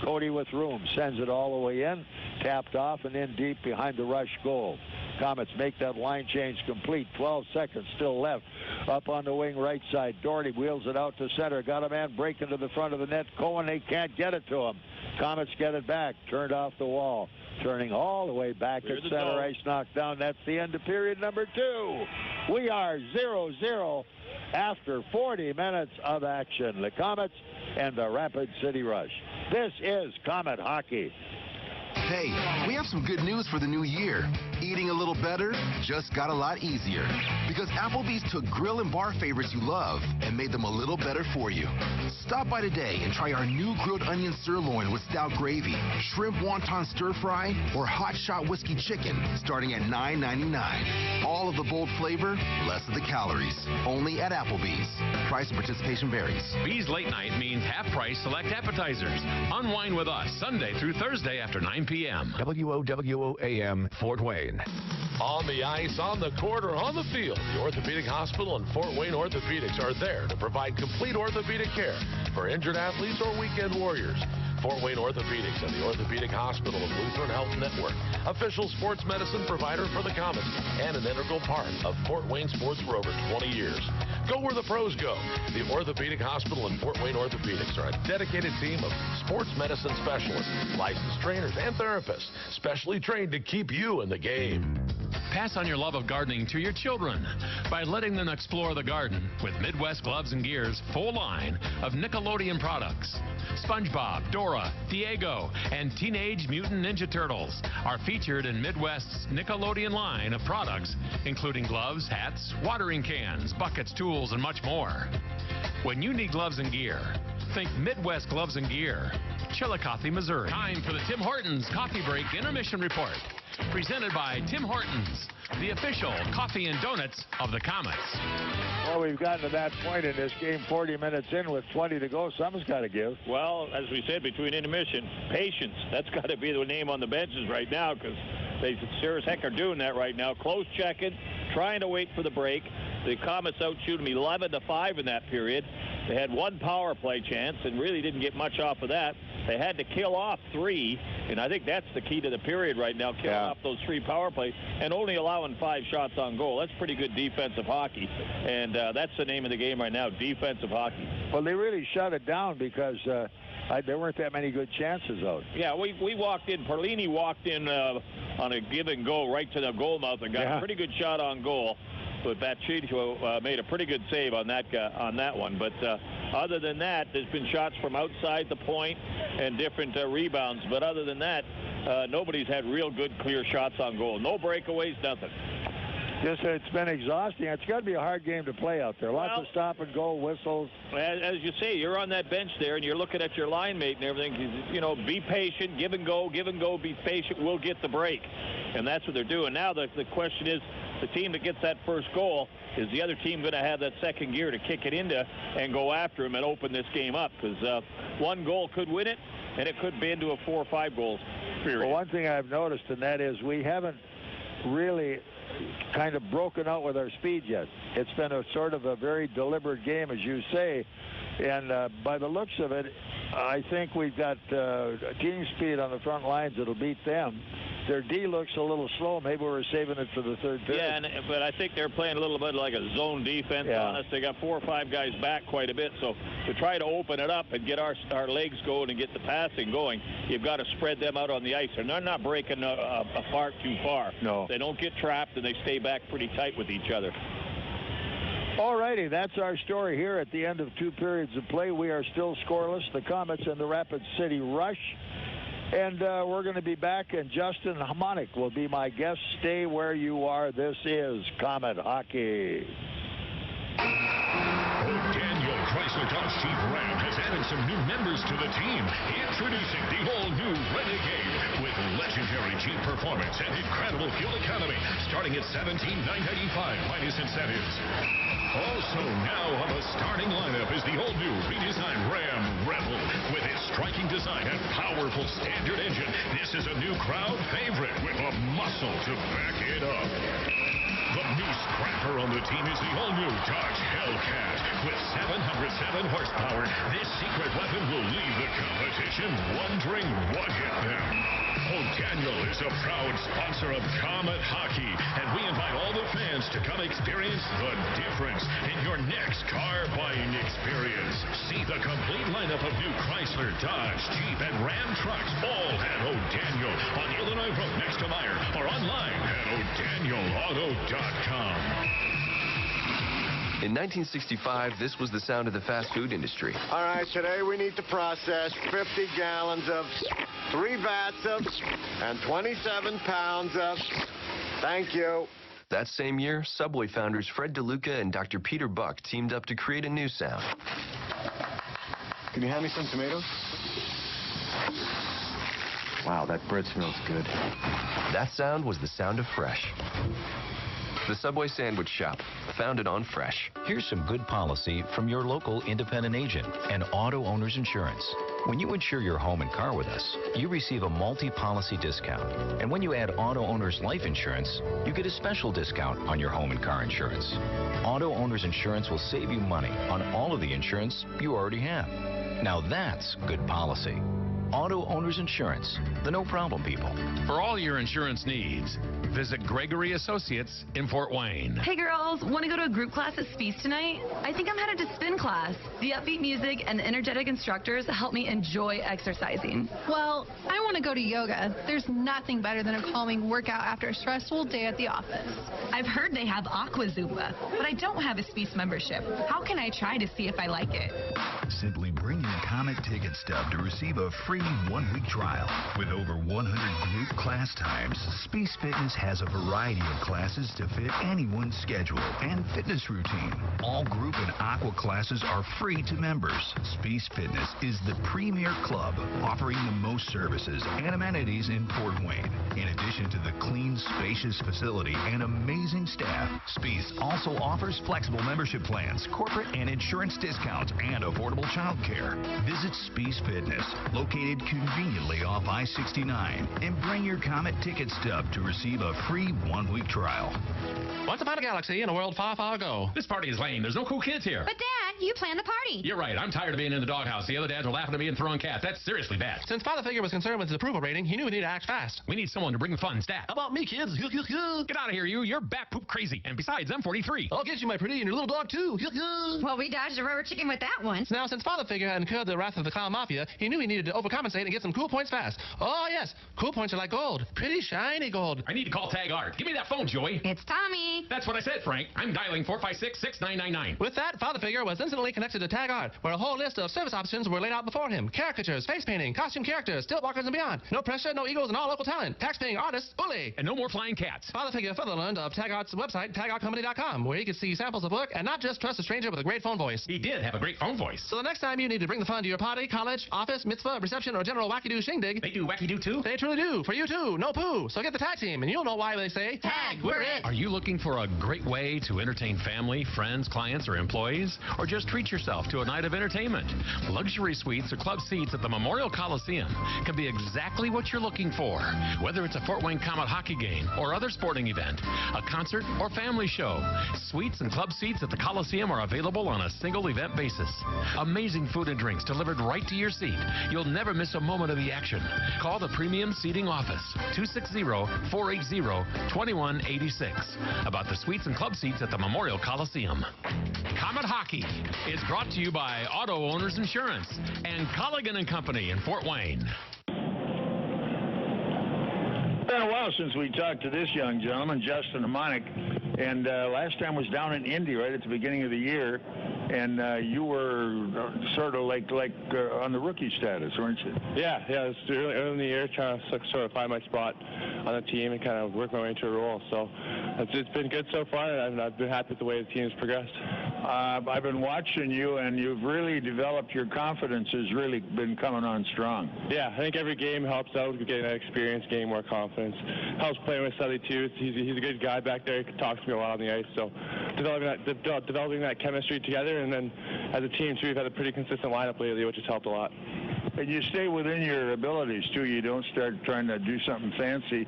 Cody with room sends it all the way in, tapped off and in deep behind the Rush goal. Komets make that line change complete. 12 seconds still left. Up on the wing right side. Doherty wheels it out to center. Got a man breaking to the front of the net. Cohen, they can't get it to him. Komets get it back. Turned off the wall. Turning all the way back at center ice. Knocked down. That's the end of period number 2. We are 0-0 after 40 minutes of action. The Komets and the Rapid City Rush. This is Komet Hockey. Hey, we have some good news for the new year. Eating a little better just got a lot easier because Applebee's took grill and bar favorites you love and made them a little better for you. Stop by today and try our new grilled onion sirloin with stout gravy, shrimp wonton stir fry, or hot shot whiskey chicken starting at $9.99. All of the bold flavor, less of the calories. Only at Applebee's. Price and participation varies. Bees Late Night means half-price select appetizers. Unwind with us Sunday through Thursday after 9 p.m. WOWOAM, Fort Wayne. On the ice, on the court, or on the field, the Orthopedic Hospital and Fort Wayne Orthopedics are there to provide complete orthopedic care for injured athletes or weekend warriors. Fort Wayne Orthopedics and the Orthopedic Hospital of Lutheran Health Network, official sports medicine provider for the Komets, and an integral part of Fort Wayne sports for over 20 years. Go where the pros go. The Orthopedic Hospital and Fort Wayne Orthopedics are a dedicated team of sports medicine specialists, licensed trainers, and therapists, specially trained to keep you in the game. Pass on your love of gardening to your children by letting them explore the garden with Midwest Gloves and Gear's full line of Nickelodeon products. SpongeBob, Dora, Diego, and Teenage Mutant Ninja Turtles are featured in Midwest's Nickelodeon line of products, including gloves, hats, watering cans, buckets, tools, and much more. When you need gloves and gear, think Midwest Gloves and Gear, Chillicothe, Missouri. Time for the Tim Hortons Coffee Break Intermission Report. Presented by Tim Hortons, the official coffee and donuts of the Komets. Well, we've gotten to that point in this game, 40 minutes in with 20 to go. Something's got to give. Well, as we said, between intermission, patience. That's got to be the name on the benches right now because they sure as heck are doing that right now. Close checking, trying to wait for the break. The Komets outshoot them 11-5 in that period. They had one power play chance and really didn't get much off of that. They had to kill off 3, and I think that's the key to the period right now, killing off those 3 power plays and only allowing 5 shots on goal. That's pretty good defensive hockey, and that's the name of the game right now, defensive hockey. Well, they really shut it down because there weren't that many good chances out. Yeah, we walked in. Perlini walked in on a give and go right to the goal mouth and got a pretty good shot on goal. But Batchicho made a pretty good save on that one. But other than that, there's been shots from outside the point and different rebounds. But other than that, nobody's had real good, clear shots on goal. No breakaways, nothing. Just it's been exhausting. It's got to be a hard game to play out there. Lots of stop and go, whistles. As you say, you're on that bench there, and you're looking at your line mate and everything. You know, be patient, give and go, be patient. We'll get the break. And that's what they're doing. Now the question is, the team that gets that first goal, is the other team going to have that second gear to kick it into and go after him and open this game up? Because one goal could win it, and it could be into a 4 or 5 goals period. Well, one thing I've noticed, and that is we haven't really kind of broken out with our speed yet. It's been a sort of a very deliberate game, as you say, and by the looks of it, I think we've got team speed on the front lines that'll beat them. Their D looks a little slow. Maybe we're saving it for the third period. Yeah, but I think they're playing a little bit like a zone defense on us. They got 4 or 5 guys back quite a bit. So to try to open it up and get our legs going and get the passing going, you've got to spread them out on the ice. And they're not breaking apart too far. No. They don't get trapped, and they stay back pretty tight with each other. All righty, that's our story here at the end of 2 periods of play. We are still scoreless. The Komets and the Rapid City Rush. And we're going to be back, and Justin Hamonic will be my guest. Stay where you are. This is Komet Hockey. Daniel Chrysler Dodge Jeep Ram has added some new members to the team. Introducing the all-new Renegade with legendary Jeep performance and incredible fuel economy, starting at $17,995 minus incentives. Also now on the starting lineup is the all-new redesigned Ram Rebel. With its striking design and powerful standard engine, this is a new crowd favorite with a muscle to back it up. The new scrapper on the team is the all-new Dodge Hellcat. With 707 horsepower, this secret weapon will leave the competition wondering what hit them. O'Daniel is a proud sponsor of Komet Hockey, and we invite all the fans to come experience the difference in your next car buying experience. See the complete lineup of new Chrysler, Dodge, Jeep, and Ram trucks, all at O'Daniel on Illinois Road next to Meyer, or online at o'danielauto.com. In 1965, this was the sound of the fast food industry. All right, today we need to process 50 gallons of, 3 vats of, and 27 pounds of. Thank you. That same year, Subway founders Fred DeLuca and Dr. Peter Buck teamed up to create a new sound. Can you hand me some tomatoes? Wow, that bread smells good. That sound was the sound of fresh. The Subway Sandwich Shop, founded on fresh. Here's some good policy from your local independent agent and auto owner's insurance. When you insure your home and car with us, you receive a multi-policy discount. And when you add auto owner's life insurance, you get a special discount on your home and car insurance. Auto owner's insurance will save you money on all of the insurance you already have. Now that's good policy. Auto Owners Insurance, the no-problem people. For all your insurance needs, visit Gregory Associates in Fort Wayne. Hey girls, want to go to a group class at Speece tonight? I think I'm headed to spin class. The upbeat music and the energetic instructors help me enjoy exercising. Well, I want to go to yoga. There's nothing better than a calming workout after a stressful day at the office. I've heard they have Aqua Zumba, but I don't have a Speece membership. How can I try to see if I like it? Simply bring your Comet ticket stub to receive a free one-week trial. With over 100 group class times, Speece Fitness has a variety of classes to fit anyone's schedule and fitness routine. All group and aqua classes are free to members. Speece Fitness is the premier club offering the most services and amenities in Fort Wayne. In addition to the clean, spacious facility and amazing staff, Speece also offers flexible membership plans, corporate and insurance discounts, and affordable child care. Visit Speece Fitness, located conveniently off I-69, and bring your Comet ticket stub to receive a free one-week trial. Once upon a galaxy in a world far, far ago. This party is lame. There's no cool kids here. But Dad, you planned the party. You're right. I'm tired of being in the doghouse. The other dads were laughing at me and throwing cats. That's seriously bad. Since Father Figure was concerned with his approval rating, he knew we needed to act fast. We need someone to bring the fun stat. How about me, kids? Get out of here, you. You're bat poop crazy. And besides, I'm 43. I'll get you, my pretty, and your little dog, too. Well, we dodged a rubber chicken with that one. Now, since Father Figure had incurred the wrath of the Clown Mafia, he knew he needed to overcompensate and get some cool points fast. Oh, yes. Cool points are like gold. Pretty shiny gold. I need to call Tag Art. Give me that phone, Joey. It's Tommy. That's what I said, Frank. I'm dialing 456-6999. With that, Father Figure was instantly connected to Tag Art, where a whole list of service options were laid out before him. Caricatures, face painting, costume characters, stilt walkers, and beyond. No pressure, no egos, and all local talent. Tax-paying artists, bully. And no more flying cats. Father Figure further learned of Tag Art's website, tagartcompany.com, where he could see samples of work and not just trust a stranger with a great phone voice. He did have a great phone voice. So the next time you need to bring the fun to your party, college, office, mitzvah, reception, or general wacky-doo shindig. They do wacky-doo, too? They truly do. For you, too. No poo. So get the tag team, and you'll know why they say, Tag, we're it. Are you looking for a great way to entertain family, friends, clients, or employees? Or just treat yourself to a night of entertainment? Luxury suites or club seats at the Memorial Coliseum can be exactly what you're looking for. Whether it's a Fort Wayne Comet hockey game or other sporting event, a concert or family show, suites and club seats at the Coliseum are available on a single event basis. Amazing food and drinks delivered right to your seat. You'll never miss a moment of the action. Call the Premium Seating Office, 260-480-2186, about the suites and club seats at the Memorial Coliseum. Comet Hockey is brought to you by Auto Owners Insurance and Colligan & Company in Fort Wayne. It's been a while since we talked to this young gentleman, Justin Amonic, and last time was down in Indy right at the beginning of the year, and you were sort of like on the rookie status, weren't you? Yeah, it was early in the year, trying to sort of find my spot on the team and kind of work my way into a role. So it's been good so far, and I've been happy with the way the team's progressed. I've been watching you, and you've really developed. Your confidence has really been coming on strong. Yeah, I think every game helps out. Getting that experience, getting more confidence. Helps playing with Sully, too. He's a good guy back there. He talks to me a lot on the ice. So developing that chemistry together, and then as a team, too, we've had a pretty consistent lineup lately, which has helped a lot. And you stay within your abilities, too. You don't start trying to do something fancy.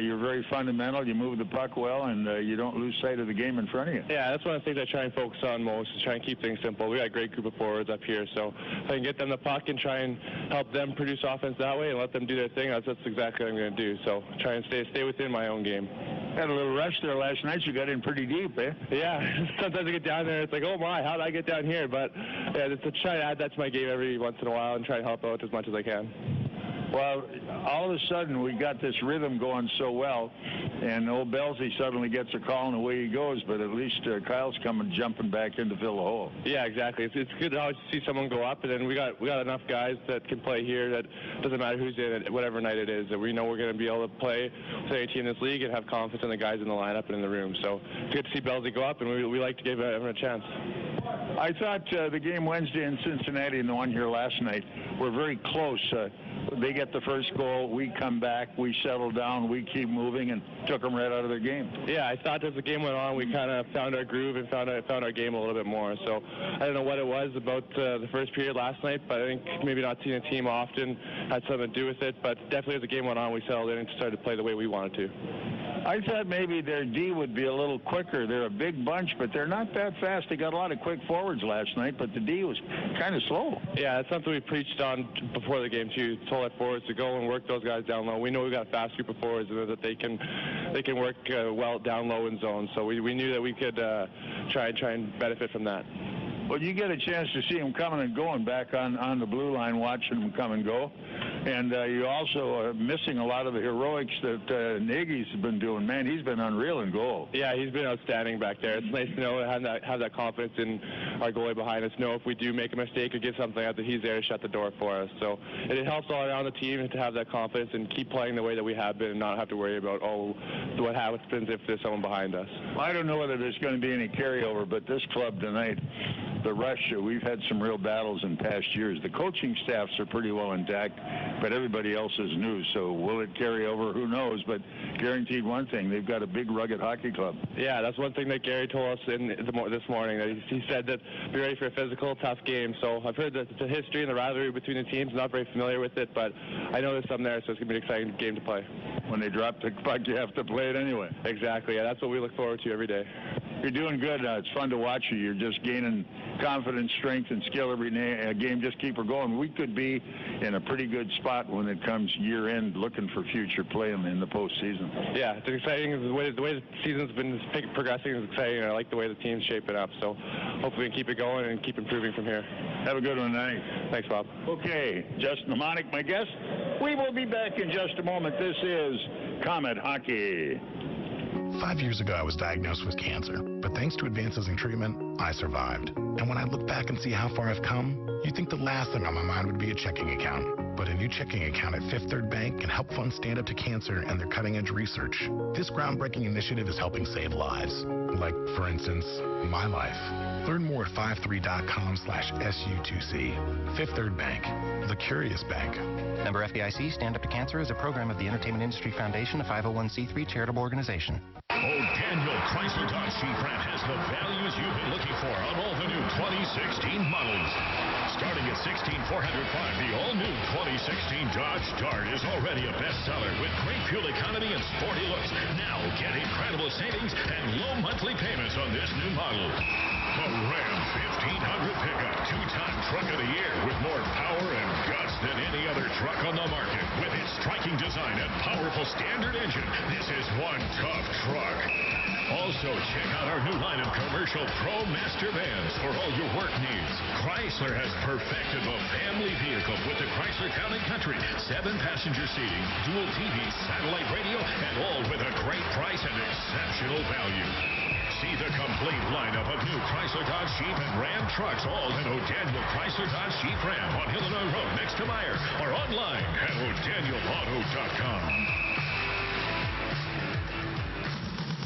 You're very fundamental. You move the puck well, and you don't lose sight of the game in front of you. Yeah, that's one of the things I try and focus on most, is try and keep things simple. We got a great group of forwards up here, so if I can get them the puck and try and help them produce offense that way and let them do their thing, that's exactly what I'm going to do. So try and stay within my own game. Had a little rush there last night. You got in pretty deep, eh? Yeah. Sometimes I get down there, it's like, oh my, how did I get down here? But yeah, to try to add that to my game every once in a while and try and help out as much as I can. Well, all of a sudden we got this rhythm going so well, and old Belsey suddenly gets a call and away he goes. But at least Kyle's jumping back in to fill the hole. Yeah, exactly. It's good to always see someone go up, and then we got enough guys that can play here. That doesn't matter who's in it, whatever night it is. That we know we're going to be able to play with any team in this league and have confidence in the guys in the lineup and in the room. So it's good to see Belsey go up, and we like to give him a chance. I thought the game Wednesday in Cincinnati and the one here last night were very close. They get the first goal, we come back, we settle down, we keep moving, and took them right out of their game. Yeah, I thought as the game went on, we kind of found our groove and found our game a little bit more. So I don't know what it was about the first period last night, but I think maybe not seeing a team often had something to do with it. But definitely as the game went on, we settled in and started to play the way we wanted to. I thought maybe their D would be a little quicker. They're a big bunch, but they're not that fast. They got a lot of quick forwards last night, but the D was kind of slow. Yeah, that's something we preached on before the game, too. Told our forwards to go and work those guys down low. We know we've got a fast group of forwards and that they can work well down low in zone. So we knew that we could try and benefit from that. Well, you get a chance to see them coming and going back on the blue line, watching them come and go. And you also are missing a lot of the heroics that Nagy's been doing. Man, he's been unreal in goal. Yeah, he's been outstanding back there. It's nice to know have that confidence in our goalie behind us. Know if we do make a mistake or give something out, that he's there to shut the door for us. So it helps all around the team to have that confidence and keep playing the way that we have been and not have to worry about, what happens if there's someone behind us. Well, I don't know whether there's going to be any carryover, but this club tonight, the rush, we've had some real battles in past years. The coaching staffs are pretty well intact, but everybody else is new. So will it carry over? Who knows? But guaranteed one thing, they've got a big, rugged hockey club. Yeah, that's one thing that Gary told us this morning. That he said that be ready for a physical, tough game. So I've heard the history and the rivalry between the teams. Not very familiar with it, but I know there's some there, so it's going to be an exciting game to play. When they drop the puck, you have to play it anyway. Exactly. Yeah, that's what we look forward to every day. You're doing good. It's fun to watch you. You're just gaining confidence, strength, and skill every game. Just keep her going. We could be in a pretty good spot when it comes year-end, looking for future play in the postseason. Yeah, it's exciting. The way the season's been progressing is exciting. I like the way the team's shaping up. So hopefully we can keep it going and keep improving from here. Have a good one tonight. Thanks, Bob. Okay, Justin Mnemonic, my guest. We will be back in just a moment. This is Komet Hockey. 5 years ago, I was diagnosed with cancer, but thanks to advances in treatment, I survived. And when I look back and see how far I've come, you'd think the last thing on my mind would be a checking account. But a new checking account at Fifth Third Bank can help funds stand up to cancer and their cutting-edge research. This groundbreaking initiative is helping save lives. Like, for instance, my life. Learn more at 53.com/SU2C. Fifth Third Bank, the curious bank. Member FDIC, Stand Up to Cancer is a program of the Entertainment Industry Foundation, a 501c3 charitable organization. Daniel Chrysler Dodge Jeep Ram has the values you've been looking for on all the new 2016 models. Starting at $16,405, the all-new 2016 Dodge Dart is already a bestseller with great fuel economy and sporty looks. Now get incredible savings and low monthly payments on this new model. The Ram 1500 pickup, two-time truck of the year with more power and guts than any other truck on the market. With its striking design and powerful standard engine, this is one tough truck. Also, check out our new line of commercial Pro Master vans for all your work needs. Chrysler has perfected the family vehicle with the Chrysler Town & Country. 7-passenger seating, dual TV, satellite radio, and all with a great price and exceptional value. See the complete lineup of new Chrysler Dodge Jeep and Ram trucks, all at O'Daniel Chrysler Dodge Jeep Ram on Illinois Road next to Meyer, or online at o'danielauto.com.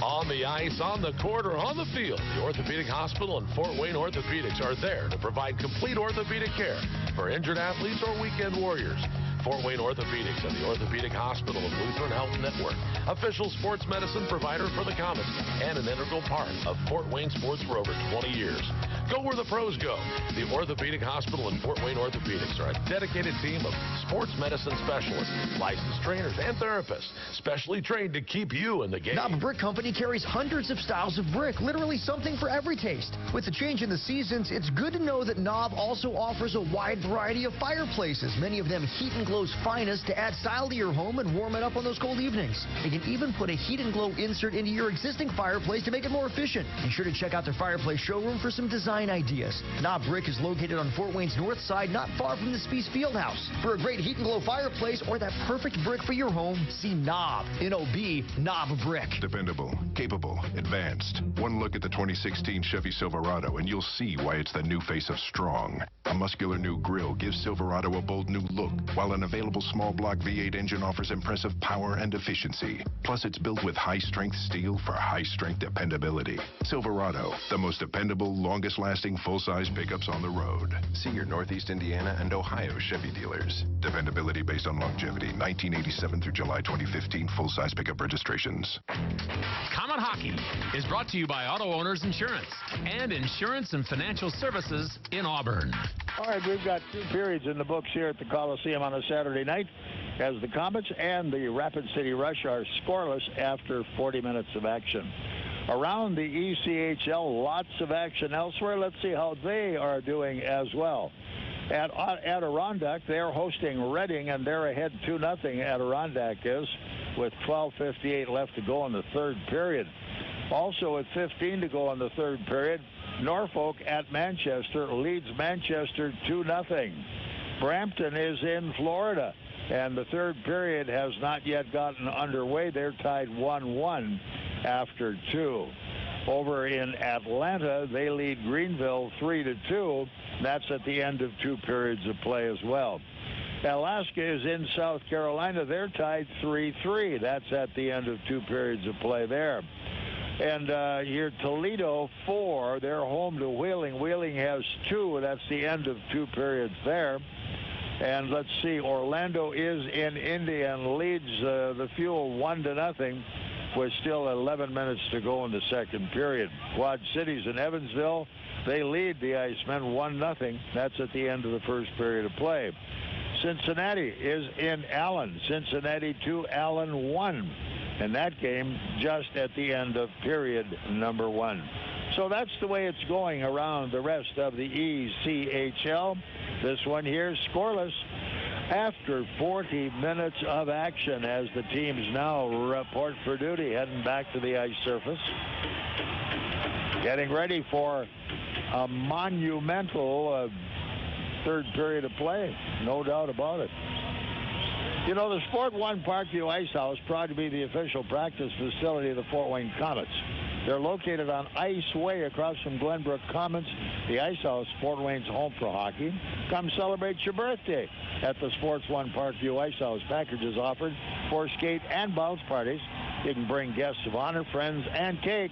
On the ice, on the court, or on the field, the Orthopedic Hospital and Fort Wayne Orthopedics are there to provide complete orthopedic care for injured athletes or weekend warriors. Fort Wayne Orthopedics and the Orthopedic Hospital of Lutheran Health Network, official sports medicine provider for the Komets, and an integral part of Fort Wayne sports for over 20 years. Go where the pros go. The Orthopedic Hospital and Fort Wayne Orthopedics are a dedicated team of sports medicine specialists, licensed trainers, and therapists, specially trained to keep you in the game. Knob Brick Company carries hundreds of styles of brick, literally something for every taste. With the change in the seasons, it's good to know that Knob also offers a wide variety of fireplaces, many of them Heat and Glow's finest, to add style to your home and warm it up on those cold evenings. They can even put a Heat and Glow insert into your existing fireplace to make it more efficient. Be sure to check out their fireplace showroom for some design ideas. Knob Brick is located on Fort Wayne's north side, not far from the Spees Fieldhouse. For a great Heat and Glow fireplace or that perfect brick for your home, see Knob. N-O-B, Knob Brick. Dependable, capable, advanced. One look at the 2016 Chevy Silverado and you'll see why it's the new face of strong. A muscular new grille gives Silverado a bold new look, while an available small block V8 engine offers impressive power and efficiency. Plus, it's built with high-strength steel for high-strength dependability. Silverado, the most dependable, longest-lasting long-lasting full-size pickups on the road. See your Northeast Indiana and Ohio Chevy dealers. Dependability based on longevity. 1987 through July 2015 full-size pickup registrations. Comet Hockey is brought to you by Auto Owners Insurance and Insurance and Financial Services in Auburn. All right, we've got 2 periods in the books here at the Coliseum on a Saturday night as the Komets and the Rapid City Rush are scoreless after 40 minutes of action. Around the ECHL, lots of action elsewhere. Let's see how they are doing as well. At Adirondack, they're hosting Reading, and they're ahead 2-0. Adirondack is, with 12:58 left to go in the third period. Also at 15 to go in the third period, Norfolk at Manchester leads Manchester 2-0. Brampton is in Florida, and the third period has not yet gotten underway. They're tied 1-1 after 2. Over in Atlanta, they lead Greenville 3-2. That's at the end of 2 periods of play as well. Alaska is in South Carolina. They're tied 3-3. That's at the end of 2 periods of play there. And here, Toledo 4. They're home to Wheeling. Wheeling has 2. That's the end of 2 periods there. And let's see, Orlando is in Indy and leads the Fuel 1-0 with still 11 minutes to go in the second period. Quad Cities in Evansville, they lead the Icemen 1-0. That's at the end of the first period of play. Cincinnati is in Allen. Cincinnati 2, Allen 1. And that game just at the end of period number 1. So that's the way it's going around the rest of the ECHL. This one here, scoreless after 40 minutes of action as the teams now report for duty, heading back to the ice surface. Getting ready for a monumental third period of play, no doubt about it. You know, the Sport One Parkview Ice House, proud to be the official practice facility of the Fort Wayne Komets. They're located on Ice Way across from Glenbrook Commons. The Ice House, Fort Wayne's home for hockey. Come celebrate your birthday at the Sports One Parkview Ice House. Packages offered for skate and bounce parties. You can bring guests of honor, friends, and cake.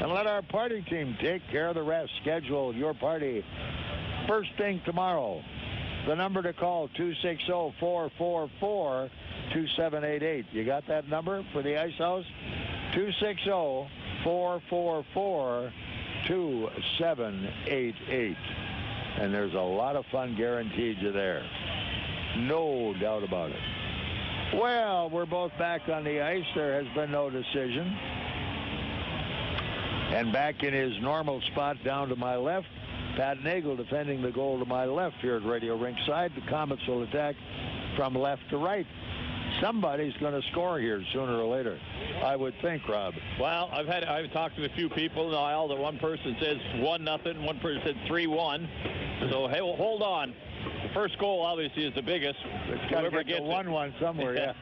And let our party team take care of the rest. Schedule your party first thing tomorrow. The number to call, 260-444-2788. You got that number for the Ice House? 260-444-2788. And there's a lot of fun guaranteed you there. No doubt about it. Well, we're both back on the ice. There has been no decision. And back in his normal spot down to my left, Pat Nagle defending the goal to my left here at Radio Rinkside. The Komets will attack from left to right. Somebody's going to score here sooner or later, I would think, Rob. Well, I've talked to a few people now. That one person says 1-0, one person said 3-1. So hey, well, hold on. The first goal obviously is the biggest. It's got to get to 1-1 somewhere, yeah.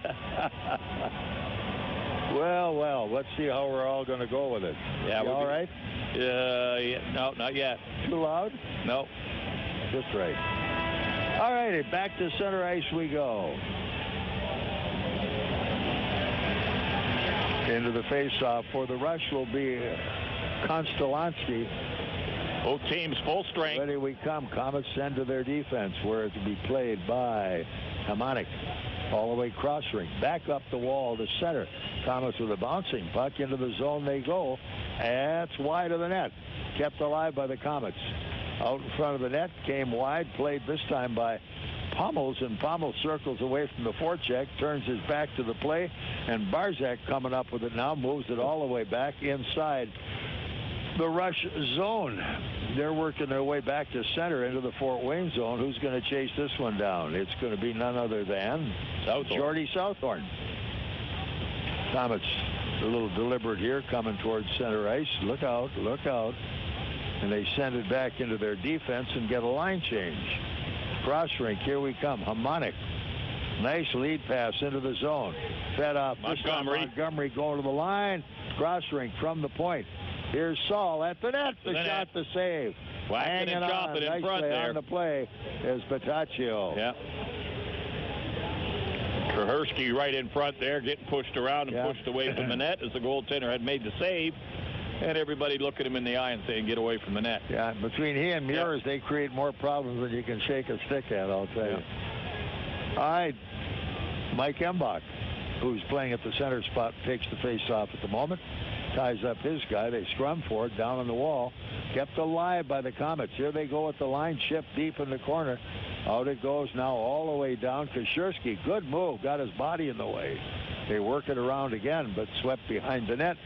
Well, let's see how we're all going to go with it. Yeah, all right? Yeah, no, not yet. Too loud? No. Just right. All righty, back to center ice we go. Into the face-off for the Rush will be Konstalansky. Both teams full strength. Ready we come. Komets send to their defense, where it will be played by Hamonic. All the way cross ring. Back up the wall to center. Komets with a bouncing puck into the zone they go. That's wide of the net. Kept alive by the Komets. Out in front of the net, came wide, played this time by Pommels, and Pommels circles away from the forecheck, turns his back to the play, and Barzak coming up with it now, moves it all the way back inside the Rush zone. They're working their way back to center into the Fort Wayne zone. Who's going to chase this one down? It's going to be none other than Jordy Southorn. Komets a little deliberate here, coming towards center ice. Look out, look out. And they send it back into their defense and get a line change. Cross rink, here we come. Hamonic. Nice lead pass into the zone. Fed off. Montgomery going to the line. Cross rink from the point. Here's Saul at the net. The shot to save. Hanging and chopping in front there. On the play is Pataccio. Yeah. Trahersky right in front there, getting pushed around and pushed away from the net as the goaltender had made the save. And everybody look at him in the eye and saying, get away from the net. Yeah, between he and Muirs, they create more problems than you can shake a stick at, I'll tell you. All right, Mike Embach, who's playing at the center spot, takes the face-off at the moment. Ties up his guy. They scrum for it down on the wall. Kept alive by the Komets. Here they go at the line, chip deep in the corner. Out it goes now all the way down. Koszewski, good move, got his body in the way. They work it around again, but swept behind the net.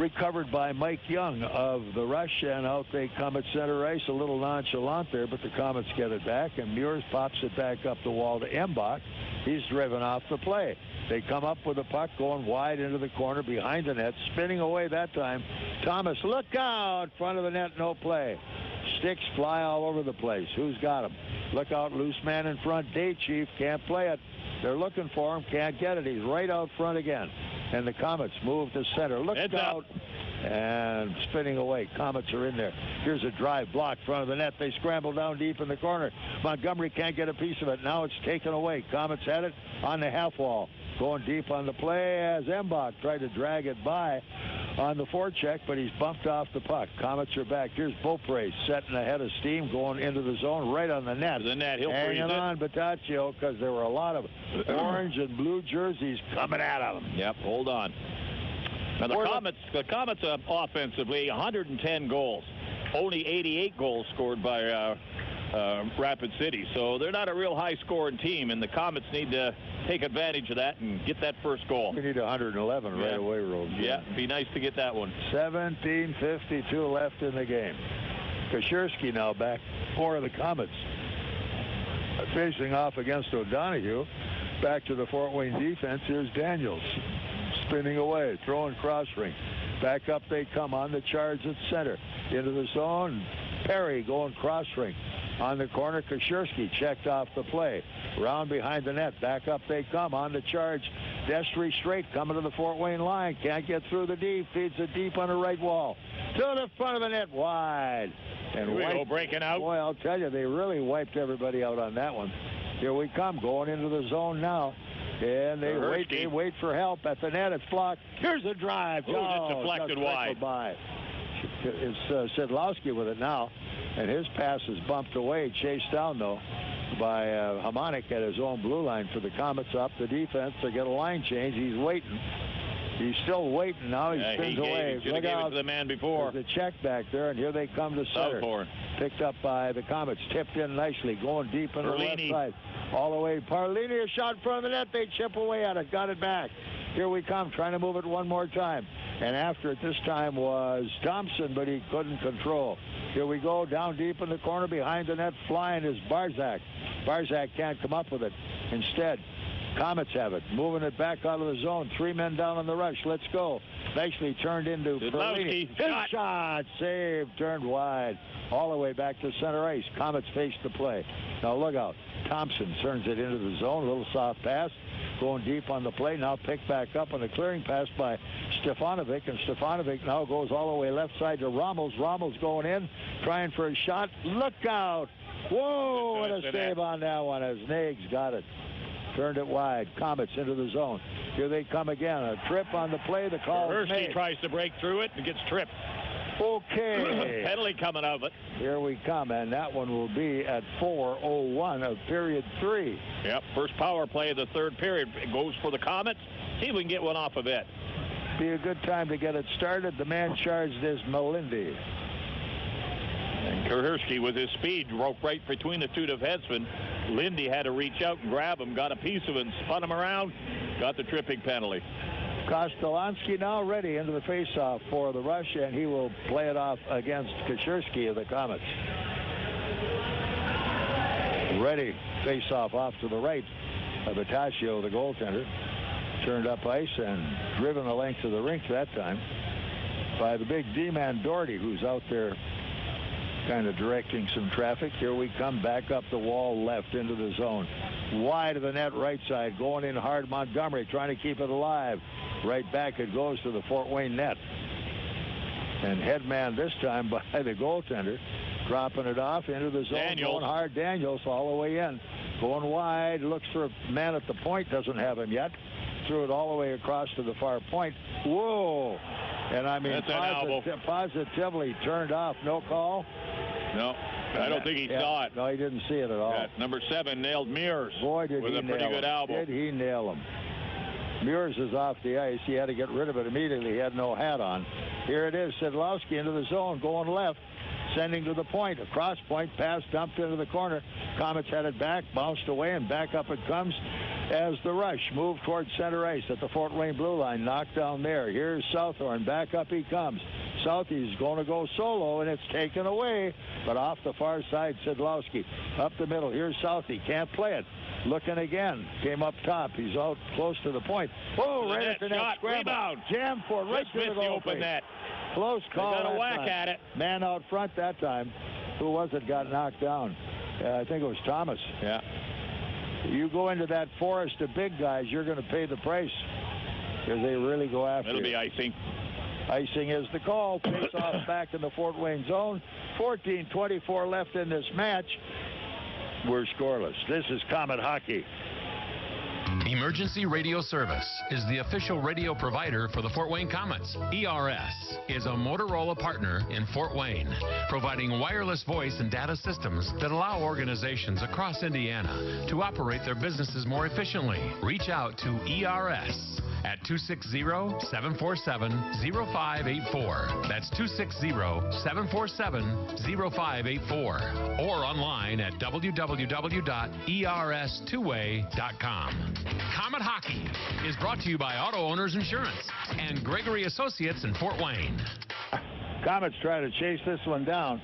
Recovered by Mike Young of the Rush, and out they come at center ice. A little nonchalant there, but the Komets get it back, and Muirs pops it back up the wall to Embach. He's driven off the play. They come up with the puck going wide into the corner behind the net, spinning away that time. Thomas, look out! Front of the net, no play. Sticks fly all over the place. Who's got him? Look out, loose man in front. Day Chief can't play it. They're looking for him, can't get it. He's right out front again. And the Komets move to center. Look out. And spinning away. Komets are in there. Here's a drive block front of the net. They scramble down deep in the corner. Montgomery can't get a piece of it. Now it's taken away. Komets had it on the half wall. Going deep on the play as Embach tried to drag it by on the forecheck, but he's bumped off the puck. Komets are back. Here's Beaupre setting ahead of steam, going into the zone, right on the net. The net, he'll freeze it. Hanging on Bataccio because there were a lot of orange and blue jerseys coming at him. Yep, hold on. Now the Komets offensively, 110 goals. Only 88 goals scored by Rapid City. So they're not a real high-scoring team, and the Komets need to take advantage of that and get that first goal. We need 111 right away, Rose. Yeah, be nice to get that one. 17:52 left in the game. Koszewski now back for the Komets. Facing off against O'Donoghue. Back to the Fort Wayne defense. Here's Daniels. Spinning away, throwing cross ring. Back up they come on the charge at center. Into the zone. Perry going cross ring. On the corner, Koszewski checked off the play. Round behind the net. Back up they come on the charge. Destry straight coming to the Fort Wayne line. Can't get through the D. Feeds it deep on the right wall. To the front of the net, wide. And Here we go, breaking out. Boy, I'll tell you, they really wiped everybody out on that one. Here we come, going into the zone now. And they wait for help at the net. It's blocked. Here's a drive. It's deflected wide. By. It's Szydlowski with it now. And his pass is bumped away, chased down, though, by Hamonic at his own blue line for the Komets up the defense to get a line change. He's waiting. He's still waiting now. He spins away. He should have gave it to the man before. There's a check back there, and here they come to center. Southorn. Picked up by the Komets. Tipped in nicely, going deep in the left side. All the way. Perlini, a shot in front of the net. They chip away at it. Got it back. Here we come, trying to move it one more time. And after it this time was Thompson, but he couldn't control. Here we go, down deep in the corner behind the net. Flying is Barzak. Barzak can't come up with it. Instead, Komets have it. Moving it back out of the zone. 3 men down on the rush. Let's go. Nicely turned into Perlini. His shot. Saved. Turned wide. All the way back to center ice. Komets face the play. Now look out. Thompson turns it into the zone. A little soft pass. Going deep on the play. Now picked back up on the clearing pass by Stefanovic. And Stefanovic now goes all the way left side to Rommels. Rommels going in. Trying for a shot. Look out. Whoa. What a save on that one as Nags got it. Turned it wide. Komets into the zone. Here they come again. A trip on the play. The call is made. tries to break through it and gets tripped. Okay. Penalty coming out of it. Here we come, and that one will be at 4:01 of period 3. Yep, first power play of the third period. It goes for the Komets. See if we can get one off of it. Be a good time to get it started. The man charged is Melindi. And Koszewski, with his speed, broke right between the two defensemen. Lindy had to reach out and grab him, got a piece of it, and spun him around, got the tripping penalty. Kostolansky now ready into the faceoff for the Rush, and he will play it off against Koszewski of the Komets. Ready, faceoff off to the right of Bataccio, the goaltender. Turned up ice and driven the length of the rink that time by the big D-man Doherty, who's out there kind of directing some traffic. Here we come back up the wall left into the zone. Wide of the net right side, going in hard. Montgomery trying to keep it alive. Right back it goes to the Fort Wayne net. And headman this time by the goaltender. Dropping it off into the zone. Going hard. Daniels all the way in. Going wide. Looks for a man at the point. Doesn't have him yet. Threw it all the way across to the far point. Whoa. And I mean, that's an elbow. Positively turned off. No call? No. I don't think he saw it. No, he didn't see it at all. Yeah, number 7 nailed Mears. Boy, did with he a pretty nail good him. elbow. Did he nail him? Mears is off the ice. He had to get rid of it immediately. He had no hat on. Here it is. Szydlowski into the zone, going left, sending to the point. A cross point pass dumped into the corner. Komets headed back, bounced away, and back up it comes as the rush moved towards center ice at the Fort Wayne blue line. Knocked down there. Here's Southorn. Back up he comes. Southie's going to go solo, and it's taken away. But off the far side, Szydlowski. Up the middle. Here's Southie. Can't play it. Looking again. Came up top. He's out close to the point. Oh, right at the net. Scramble. Rebound. Jam for it. Right to the goal. Open net. Close call. Got a whack at it. Man out front that time. Who was it got knocked down? I think it was Thomas. Yeah. You go into that forest of big guys, you're going to pay the price because they really go after It'll you. be icing. Icing is the call. Face off back in the Fort Wayne zone. 14:24 left in this match. We're scoreless. This is Comet Hockey. Emergency Radio Service is the official radio provider for the Fort Wayne Komets. ERS is a Motorola partner in Fort Wayne, providing wireless voice and data systems that allow organizations across Indiana to operate their businesses more efficiently. Reach out to ERS at 260-747-0584. That's 260-747-0584. Or online at www.ers2way.com. Comet Hockey is brought to you by Auto Owners Insurance and Gregory Associates in Fort Wayne. Komets try to chase this one down.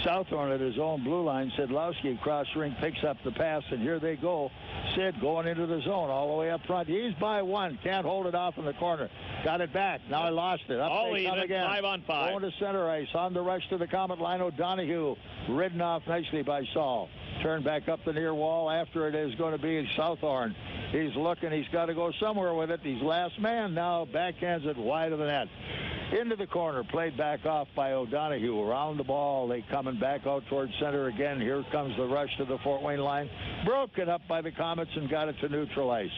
Southorn at his own blue line. Szydlowski cross ring picks up the pass, and here they go. Sid going into the zone all the way up front. He's by one. Can't hold it off in the corner. Got it back. Now he lost it. Up they come again. 5-on-5. Going to center ice. On the rush to the Comet line. O'Donoghue ridden off nicely by Saul. Turned back up the near wall. After it is going to be Southorn. He's looking. He's got to go somewhere with it. He's last man now. Backhands it wide of the net. Into the corner, played back off by O'Donoghue. Around the ball, they coming back out towards center again. Here comes the rush to the Fort Wayne line. Broken up by the Komets and got it to neutral ice.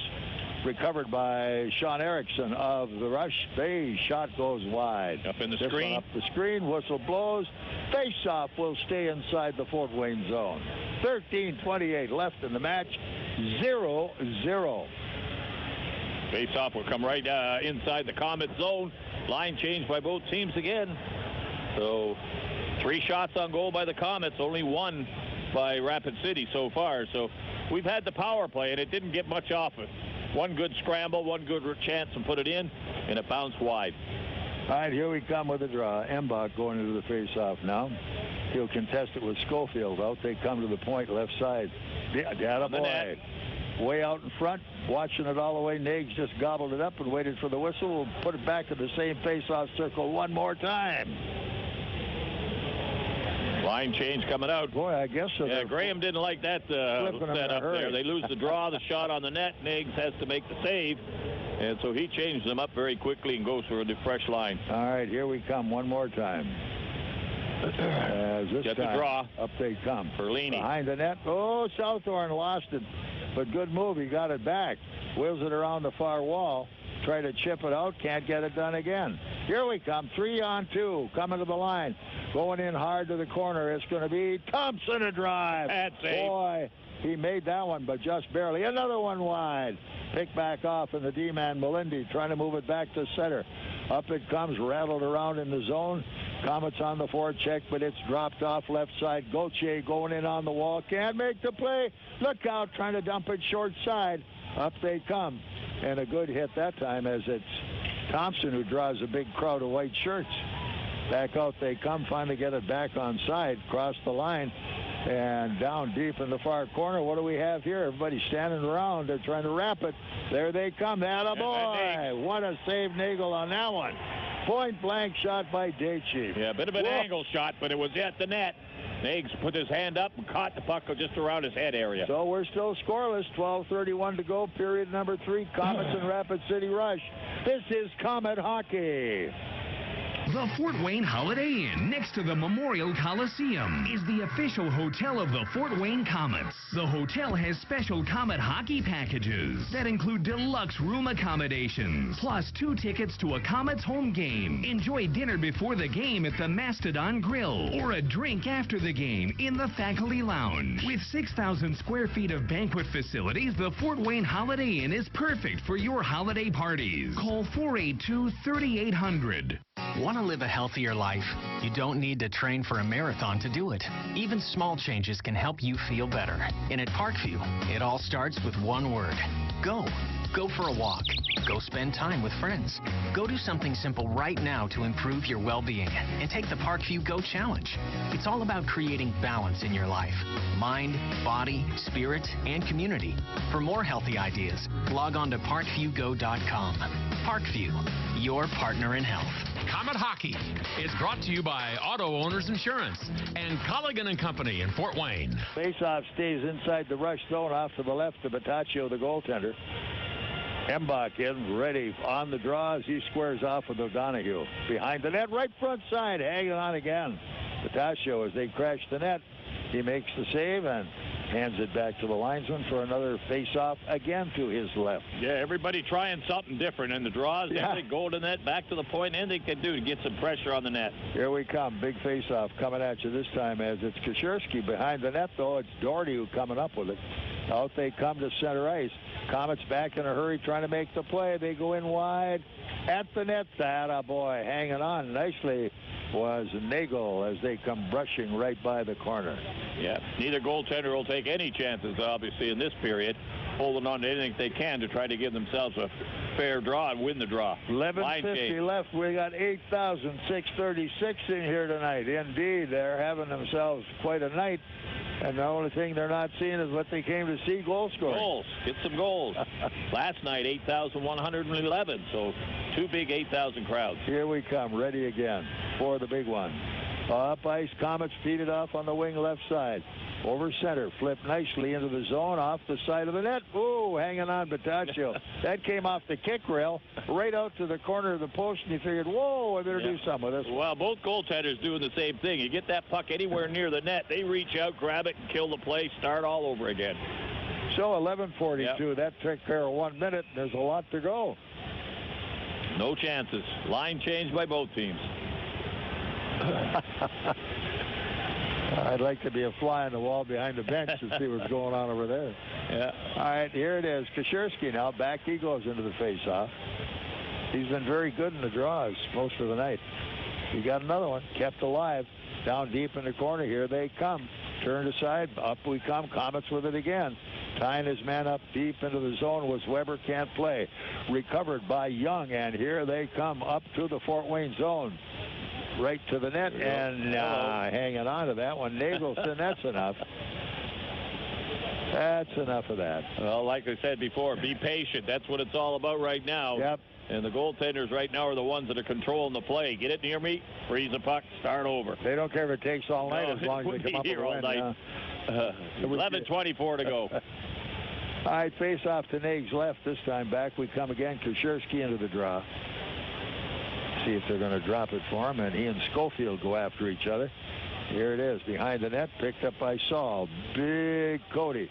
Recovered by Sean Erickson of the rush. The shot goes wide. Up in the this screen. One up the screen. Whistle blows. Face-off will stay inside the Fort Wayne zone. 13:28 left in the match. 0-0. Face-off will come right inside the Comet zone. Line change by both teams again. So 3 shots on goal by the Komets, only 1 by Rapid City so far. So we've had the power play, and it didn't get much off it. 1 good scramble, 1 good chance and put it in, and it bounced wide. All right, here we come with a draw. Embach going into the face-off now. He'll contest it with Schofield. Out they come to the point, left side. Attaboy. Way out in front, watching it all the way. Nags just gobbled it up and waited for the whistle. We'll put it back in the same face-off circle one more time. Line change coming out. Boy, I guess so. Yeah, Graham didn't like that setup there. They lose the draw, the shot on the net. Nags has to make the save. And so he changed them up very quickly and goes for the fresh line. All right, here we come one more time. Get the draw. Up they come. Perlini. Behind the net. Oh, Southorn lost it. But good move. He got it back. Wheels it around the far wall. Try to chip it out. Can't get it done again. Here we come. 3-on-2. Coming to the line. Going in hard to the corner. It's going to be Thompson a drive. Bad save. Boy, he made that one, but just barely. Another one wide. Picked back off, and the D-man, Melindi, trying to move it back to center. Up it comes, rattled around in the zone. Komets on the forecheck, but it's dropped off left side. Gauthier going in on the wall. Can't make the play. Look out, trying to dump it short side. Up they come. And a good hit that time, as it's Thompson who draws a big crowd of white shirts. Back out they come, finally get it back on side, cross the line, and down deep in the far corner. What do we have here? Everybody's standing around. They're trying to wrap it. There they come. Attaboy. What a save, Nagle, on that one. Point-blank shot by Daychief. Yeah, a bit of an angle shot, but it was at the net. Nags put his hand up and caught the puck just around his head area. So we're still scoreless. 12:31 to go. Period number 3. Komets and Rapid City Rush. This is Comet Hockey. The Fort Wayne Holiday Inn, next to the Memorial Coliseum, is the official hotel of the Fort Wayne Komets. The hotel has special Komet hockey packages that include deluxe room accommodations, plus 2 tickets to a Komets home game. Enjoy dinner before the game at the Mastodon Grill, or a drink after the game in the Faculty Lounge. With 6,000 square feet of banquet facilities, the Fort Wayne Holiday Inn is perfect for your holiday parties. Call 482-3800. Want to live a healthier life? You don't need to train for a marathon to do it. Even small changes can help you feel better. And at Parkview, it all starts with one word: go. Go for a walk. Go spend time with friends. Go do something simple right now to improve your well-being and take the Parkview Go Challenge. It's all about creating balance in your life: mind, body, spirit, and community. For more healthy ideas, log on to parkviewgo.com. Parkview, your partner in health. Komet Hockey is brought to you by Auto Owners Insurance and Colligan and Company in Fort Wayne. Faceoff stays inside the rush zone off to the left to Bataccio, the goaltender. Embach in, ready on the draw as he squares off with O'Donoghue. Behind the net, right front side, hanging on again. Bataccio, as they crash the net, he makes the save and hands it back to the linesman for another face-off again to his left. Yeah, everybody trying something different in the draws. Yeah. They go to the net, back to the point, and they can do to get some pressure on the net. Here we come. Big face-off coming at you this time as it's Kosierski behind the net, though. It's Doherty who coming up with it. Out they come to center ice. Komets back in a hurry trying to make the play. They go in wide at the net. That a boy hanging on nicely was Nagle as they come brushing right by the corner. Yeah, neither goaltender will take any chances, obviously, in this period, holding on to anything they can to try to give themselves a fair draw and win the draw. 11:50 left. We got 8,636 in here tonight. Indeed, they're having themselves quite a night. And the only thing they're not seeing is what they came to see: goal scoring. Goals. Get some goals. Last night, 8,111. So 2 big 8,000 crowds. Here we come. Ready again for the big one. Up ice, Komets feed it off on the wing left side. Over center, flip nicely into the zone, off the side of the net. Ooh, hanging on Bataccio. That came off the kick rail, right out to the corner of the post, and you figured, whoa, I better do something with this. Well, both goaltenders doing the same thing. You get that puck anywhere near the net, they reach out, grab it, and kill the play, start all over again. So 11:42, that took care of 1 minute, and there's a lot to go. No chances. Line change by both teams. I'd like to be a fly on the wall behind the bench and see what's going on over there. Yeah. All right, here it is. Kosierski now. Back he goes into the face-off. He's been very good in the draws most of the night. He got another one. Kept alive. Down deep in the corner. Here they come. Turned aside. Up we come. Komets with it again. Tying his man up deep into the zone was Weber. Can't play. Recovered by Young. And here they come up to the Fort Wayne zone. Right to the net, and hanging on to that one. Nagelson, that's enough. That's enough of that. Well, like I said before, be patient. That's what it's all about right now. Yep. And the goaltenders right now are the ones that are controlling the play. Get it near me, freeze the puck, start over. They don't care if it takes all night as long as they come up with a win. 11:24 to go. All right, face off to Nags left. This time back we come again. Kosierski into the draw. See if they're going to drop it for him, and he and Schofield go after each other. Here it is, behind the net, picked up by Saul. Big Cody.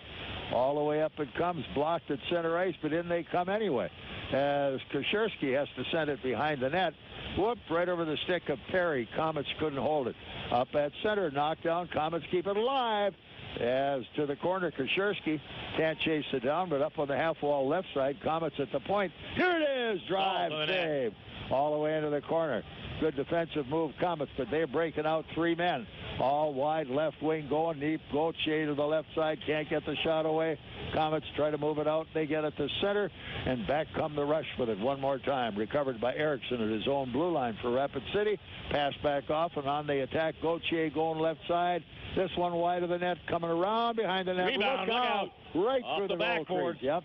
All the way up it comes, blocked at center ice, but in they come anyway. As Kosierski has to send it behind the net. Whoop, right over the stick of Perry. Komets couldn't hold it. Up at center, knockdown. Komets keep it alive. As to the corner, Kosierski can't chase it down, but up on the half wall left side, Komets at the point. Here it is, drive, save. All the way into the corner. Good defensive move, Komets, but they're breaking out 3 men. All wide left wing going deep. Gauthier to the left side. Can't get the shot away. Komets try to move it out. They get it to center, and back come the rush with it one more time. Recovered by Erickson at his own blue line for Rapid City. Pass back off, and on the attack, Gauthier going left side. This one wide of the net, coming around behind the net. Rebound, look out. Right off through the backboard. Yep.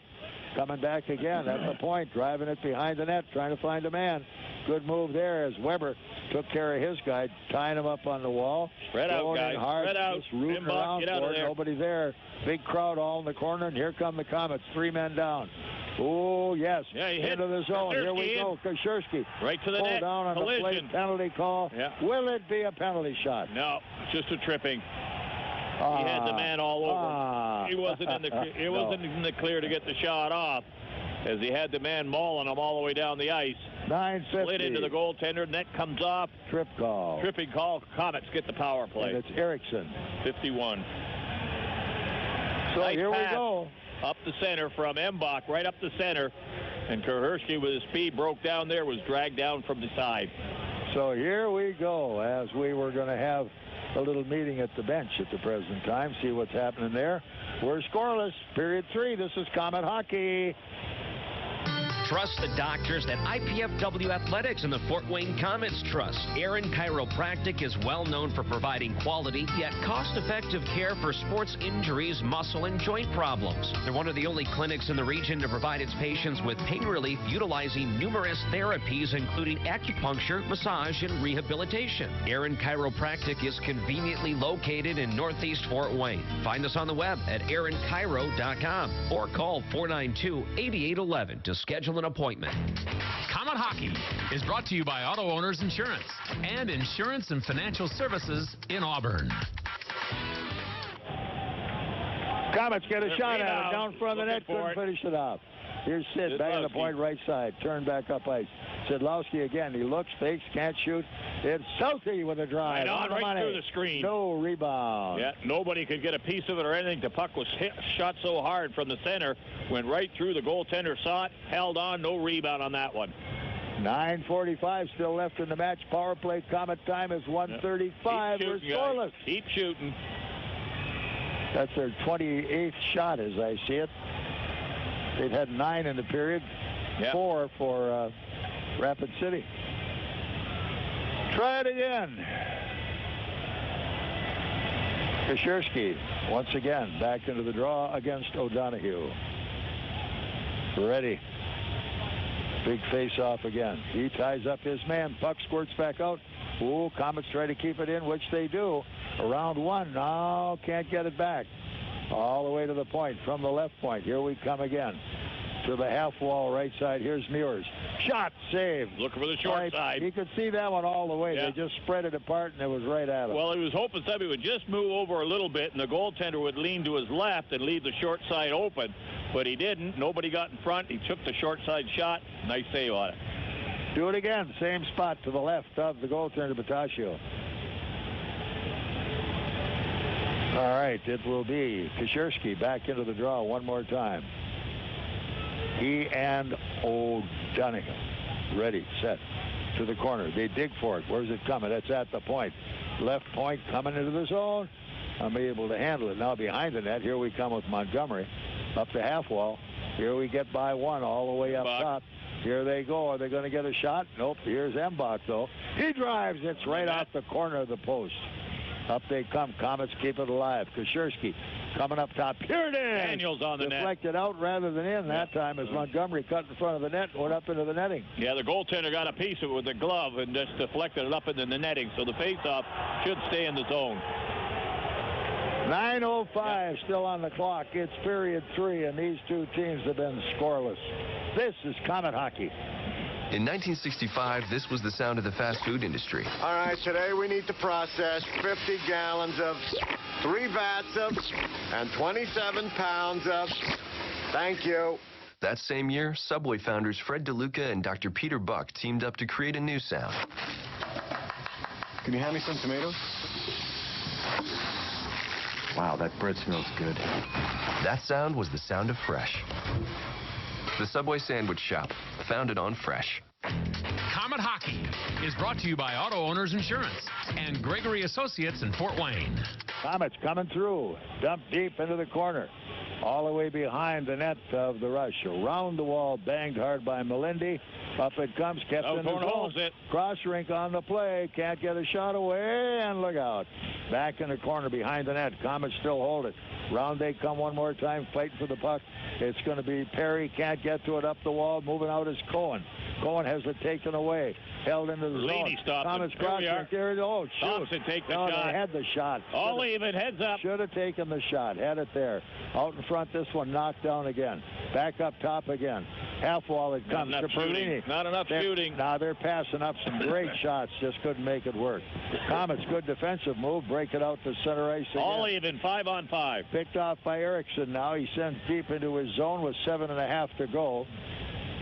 Coming back again at the point, driving it behind the net, trying to find a man. Good move there as Weber took care of his guy, tying him up on the wall. Spread out, guys. Hard, Spread out. just rooting around get out for of it. there. Nobody there. Big crowd all in the corner, and here come the Komets. 3 men down. Oh, yes. Yeah, he hit into the zone. Here we go. Kosierski. Right to the net. Down on Collision. the plate. Penalty call. Yeah. Will it be a penalty shot? No, just a tripping. He had the man all over. He wasn't in the. It wasn't in the clear to get the shot off, as he had the man mauling him all the way down the ice. 9:50. Slid into the goaltender. Net comes off. Trip call. Tripping call. Komets get the power play. And it's Eriksson. 51. So nice here pass we go. Up the center from Mbach, right up the center. And Kosierski, with his speed, broke down there, was dragged down from the side. So here we go, as we were going to have a little meeting at the bench at the present time, see what's happening there. We're scoreless. Period 3. This is Komet Hockey. Trust the doctors at IPFW Athletics and the Fort Wayne Komets Trust. Aaron Chiropractic is well known for providing quality yet cost-effective care for sports injuries, muscle, and joint problems. They're one of the only clinics in the region to provide its patients with pain relief utilizing numerous therapies, including acupuncture, massage, and rehabilitation. Aaron Chiropractic is conveniently located in Northeast Fort Wayne. Find us on the web at aaronchiro.com or call 492-8811 to schedule an appointment. Komet Hockey is brought to you by Auto Owners Insurance and Insurance and Financial Services in Auburn. Komets get a shot at it. Down front of the net. Couldn't finish it off. Here's Sid back in the point right side. Turn back up ice. Szydlowski again. He looks, fakes, can't shoot. It's Southie with a drive. Right through the screen. No rebound. Yeah, nobody could get a piece of it or anything. The puck was shot so hard from the center. Went right through. The goaltender saw it. Held on. No rebound on that one. 9:45 still left in the match. Power play. Komet time is 1:35. We're scoreless. Keep shooting. That's their 28th shot as I see it. They've had 9 in the period. 4 for Rapid City. Try it again. Kosierski once again back into the draw against O'Donoghue. Ready. Big face-off again. He ties up his man. Puck squirts back out. Ooh, Komets try to keep it in, which they do. Around 1. No, can't get it back. All the way to the point from the left point. Here we come again. To the half wall right side. Here's Muirs. Shot saved. Looking for the short side. You could see that one all the way. Yeah. They just spread it apart and it was right at him. Well, he was hoping somebody would just move over a little bit and the goaltender would lean to his left and leave the short side open. But he didn't. Nobody got in front. He took the short side shot. Nice save on it. Do it again. Same spot to the left of the goaltender, Batascio. All right, it will be Kosierski back into the draw one more time. He and O'Donoghue. Ready, set, to the corner. They dig for it. Where's it coming? That's at the point. Left point coming into the zone. I'm able to handle it. Now behind the net, here we come with Montgomery. Up the half wall. Here we get by 1 all the way up top. Here they go. Are they going to get a shot? Nope. Here's Mbach, though. He drives. It's right off the corner of the post. Up they come. Komets keep it alive. Kosierski coming up top. Here it is. Daniels on the net. Deflected out rather than in that time as Montgomery cut in front of the net and went up into the netting. Yeah, the goaltender got a piece of it with the glove and just deflected it up into the netting. So the faceoff should stay in the zone. 9:05 still on the clock. It's period 3, and these two teams have been scoreless. This is Komet Hockey. In 1965, this was the sound of the fast food industry. All right, today we need to process 50 gallons of, 3 vats of, and 27 pounds of. Thank you. That same year, Subway founders Fred DeLuca and Dr. Peter Buck teamed up to create a new sound. Can you hand me some tomatoes? Wow, that bread smells good. That sound was the sound of fresh. The Subway Sandwich Shop, founded on fresh. Komet Hockey is brought to you by Auto Owners Insurance and Gregory Associates in Fort Wayne. Komets coming through. Dumped deep into the corner. All the way behind the net of the Rush. Around the wall, banged hard by Melindi. Up it comes, kept in the zone. Cross rink on the play. Can't get a shot away, and look out. Back in the corner behind the net. Komets still hold it. Round they come one more time, fighting for the puck. It's going to be Perry. Can't get to it up the wall. Moving out is Cohen. Cohen has it taken away. Held into the zone. Perlini stopped Comets him. Here we are. crossing. Oh, shoot. Thompson take the no, shot. They had the shot. All even, heads up. Should have taken the shot. Had it there. Out in front, this one knocked down again. Back up top again. Half wall it comes to Perlini. Not enough shooting. Now they're passing up some great shots. Just couldn't make it work. Komets, good defensive move. Break it out to center ice again. All even, 5-on-5. Picked off by Eriksson now. He sends deep into his zone with 7.5 to go.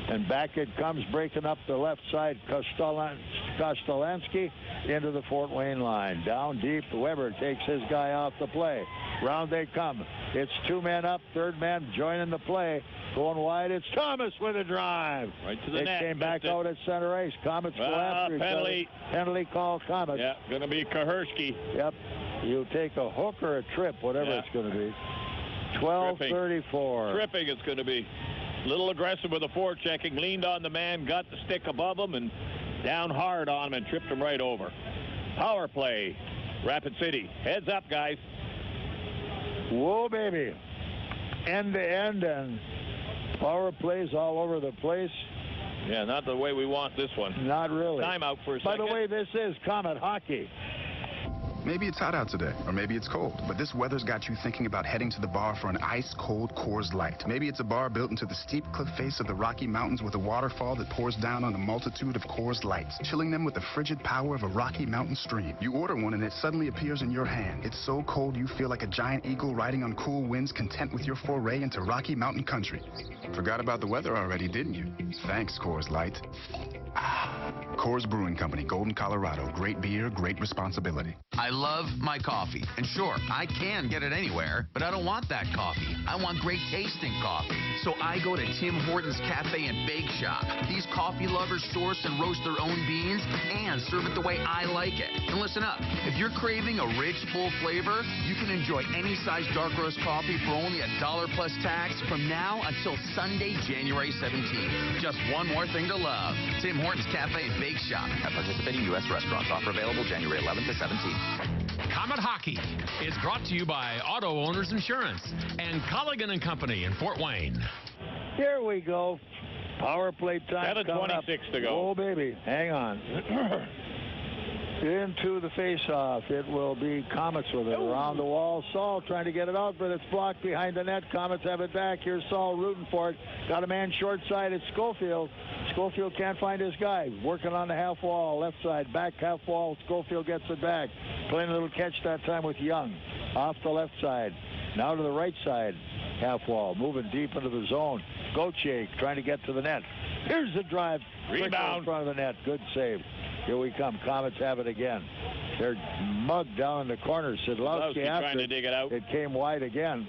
And back it comes, breaking up the left side. Kostolansky into the Fort Wayne line. Down deep, Weber takes his guy off the play. Round they come. It's 2 men up, 3rd man joining the play. Going wide, it's Thomas with a drive. Right to the it net. Came back out at center ice. Komets go after penalty. each other. Penalty call, Komets. Yeah, going to be Kahersky. Yep. You take a hook or a trip, whatever it's going to be. 12:34. Tripping it's going to be. A little aggressive with the forechecking. Leaned on the man, got the stick above him, and down hard on him and tripped him right over. Power play. Rapid City. Heads up, guys. Whoa, baby. End to end, and power plays all over the place. Yeah, not the way we want this one. Not really. Timeout for a By second. the way, this is Comet hockey. Maybe it's hot out today, or maybe it's cold, but this weather's got you thinking about heading to the bar for an ice-cold Coors Light. Maybe it's a bar built into the steep cliff face of the Rocky Mountains with a waterfall that pours down on a multitude of Coors Lights, chilling them with the frigid power of a Rocky Mountain stream. You order one and it suddenly appears in your hand. It's so cold you feel like a giant eagle riding on cool winds, content with your foray into Rocky Mountain country. Forgot about the weather already, didn't you? Thanks, Coors Light. Coors Brewing Company, Golden, Colorado. Great beer, great responsibility. I love my coffee. And sure, I can get it anywhere, but I don't want that coffee. I want great tasting coffee. So I go to Tim Hortons Cafe and Bake Shop. These coffee lovers source and roast their own beans and serve it the way I like it. And listen up, if you're craving a rich, full flavor, you can enjoy any size dark roast coffee for only $1 plus tax from now until Sunday, January 17th. Just one more thing to love. Tim Hortons Cafe and Bake Shop at participating U.S. restaurants. Offer available January 11th to 17th. Comet Hockey is brought to you by Auto Owners Insurance and Colligan and Company in Fort Wayne. Here we go. Power play time. 7:26 to go. Oh, baby. Hang on. Into the face-off. It will be Komets with it. Around the wall. Saul trying to get it out, but it's blocked behind the net. Komets have it back. Here's Saul rooting for it. Got a man short side. It's Schofield. Schofield can't find his guy. Working on the half wall. Left side. Back half wall. Schofield gets it back. Playing a little catch that time with Young. Off the left side. Now to the right side. Half wall. Moving deep into the zone. Gauthier trying to get to the net. Here's the drive. Rebound. In front of the net. Good save. Here we come. Komets have it again. They're mugged down in the corner. Szydlowski after trying to dig it out. It came wide again.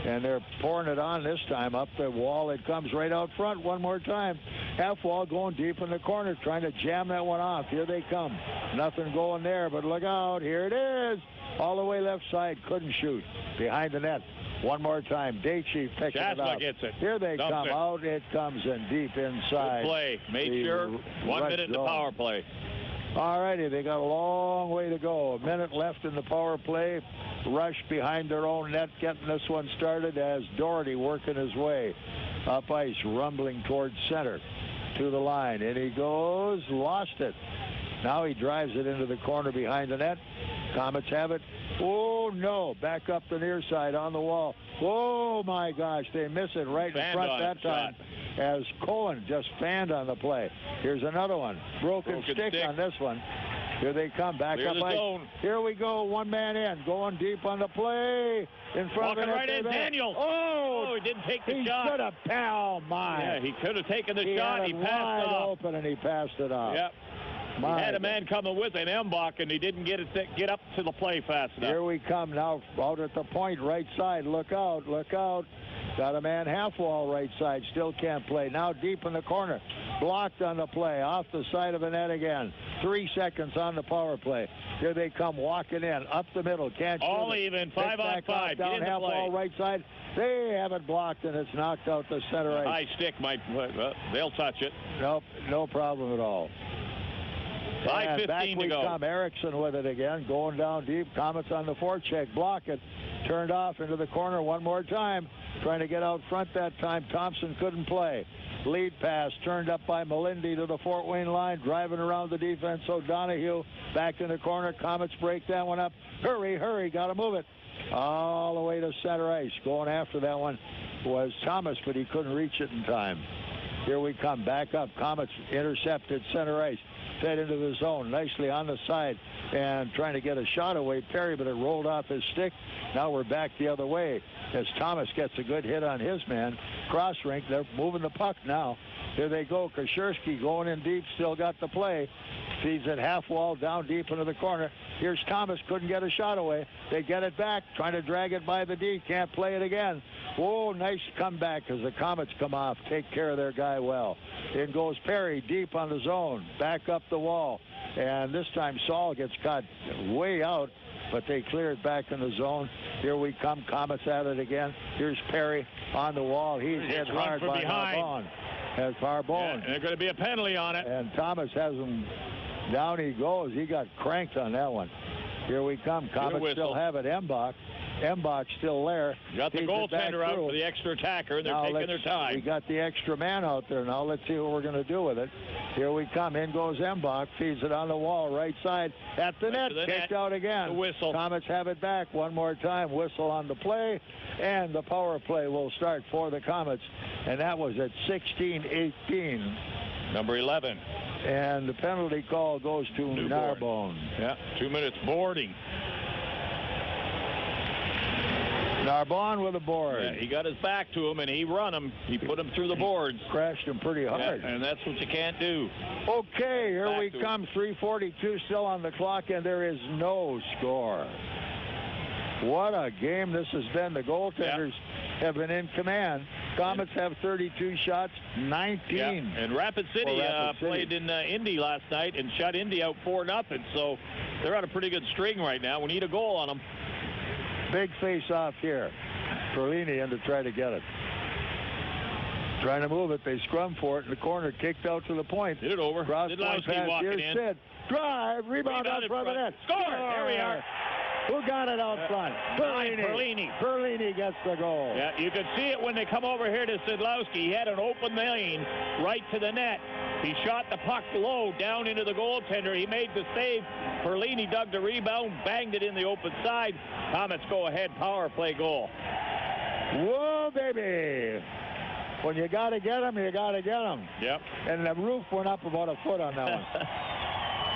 And they're pouring it on this time. Up the wall. It comes right out front one more time. Half wall going deep in the corner. Trying to jam that one off. Here they come. Nothing going there. But look out. Here it is. All the way left side. Couldn't shoot. Behind the net. One more time. Daychief picking it up. gets it. Here they Dumps come. it. Out it comes in deep inside. Good play. Made sure. 1 minute in the power play. All righty, they got a long way to go. A minute left in the power play. Rush behind their own net, getting this one started as Doherty working his way up ice, rumbling towards center to the line. And he goes, lost it. Now he drives it into the corner behind the net. Komets have it. Oh, no. Back up the near side on the wall. Oh, my gosh. They miss it right in front that time. As Cohen just fanned on the play. Here's another one. Broken stick on this one. Here they come. Back Clear up the ice. zone. Here we go. One man in. Going deep on the play. In front of the net. Right in, Daniel. Oh, he didn't take the shot. He could have. Oh, my. Yeah, he could have taken the shot. He passed wide off. open, and he passed it off. Yep. He had a man coming with an Mbach, and he didn't get up to the play fast enough. Here we come now, out at the point, right side. Look out, look out. Got a man half wall right side, still can't play. Now deep in the corner, blocked on the play, off the side of the net again. 3 seconds on the power play. Here they come walking in, up the middle, can't shoot. All even, 5-on-5. Down half wall right side. They have it blocked, and it's knocked out the center ice. High stick might, they'll touch it. Nope, no problem at all. 5:15 back to we go. come. Eriksson with it again, going down deep. Komets on the forecheck, block it. Turned off into the corner one more time. trying to get out front that time. Thompson couldn't play. Lead pass turned up by Melindy to the Fort Wayne line, driving around the defense. O'Donohue back in the corner. Komets break that one up. Hurry, got to move it. All the way to center ice. Going after that one was Thomas, but he couldn't reach it in time. Here we come, back up. Komets intercepted center ice. Fed into the zone, nicely on the side, and trying to get a shot away, Perry, but it rolled off his stick. Now we're back the other way as Thomas gets a good hit on his man. Cross rink, they're moving the puck now. Here they go. Krzyzewski going in deep, still got the play. Feeds it half wall down deep into the corner. Here's Thomas, couldn't get a shot away. They get it back, trying to drag it by the D, can't play it again. Whoa, nice comeback as the Komets come off, take care of their guy well. In goes Perry, deep on the zone, back up the wall. And this time Saul gets caught way out, but they clear it back in the zone. Here we come, Komets at it again. Here's Perry on the wall. He's hit hard by Harbone. As Harbone. Yeah, there's going to be a penalty on it. And Thomas has him. Down he goes. He got cranked on that one. Here we come. Komets still have it. Embach still there. Got the goaltender out for the extra attacker, and they're taking their time. We got the extra man out there now. Let's see what we're going to do with it. Here we come. In goes Embach. Feeds it on the wall, right side. At the net. Kicked out again. The whistle. Komets have it back one more time. Whistle on the play. And the power play will start for the Komets. And that was at 16-18. Number 11. And the penalty call goes to Narbonne. Yeah, 2 minutes boarding. Narbonne with a board. Yeah, he got his back to him, and he run him. He put him through the boards. Crashed him pretty hard. Yeah, and that's what you can't do. Okay, here we come. 3:42 still on the clock, and there is no score. What a game this has been. The goaltenders have been in command. Komets have 32 shots, 19. Yeah. And Rapid City played in Indy last night and shut Indy out 4-0. So they're on a pretty good string right now. We need a goal on them. Big face-off here. Perlini in to try to get it. Trying to move it. They scrum for it in the corner. Kicked out to the point. Hit it over. Szydlowski walking in. Sid. Drive. Rebound out front of the net. Score! There we are. Who got it out front? Perlini. Perlini gets the goal. Yeah, you can see it when they come over here to Szydlowski. He had an open lane right to the net. He shot the puck low down into the goaltender. He made the save. Perlini dug the rebound, banged it in the open side. Komets go ahead, power play goal. Whoa, baby. When you got to get them, you got to get them. Yep. And the roof went up about a foot on that one.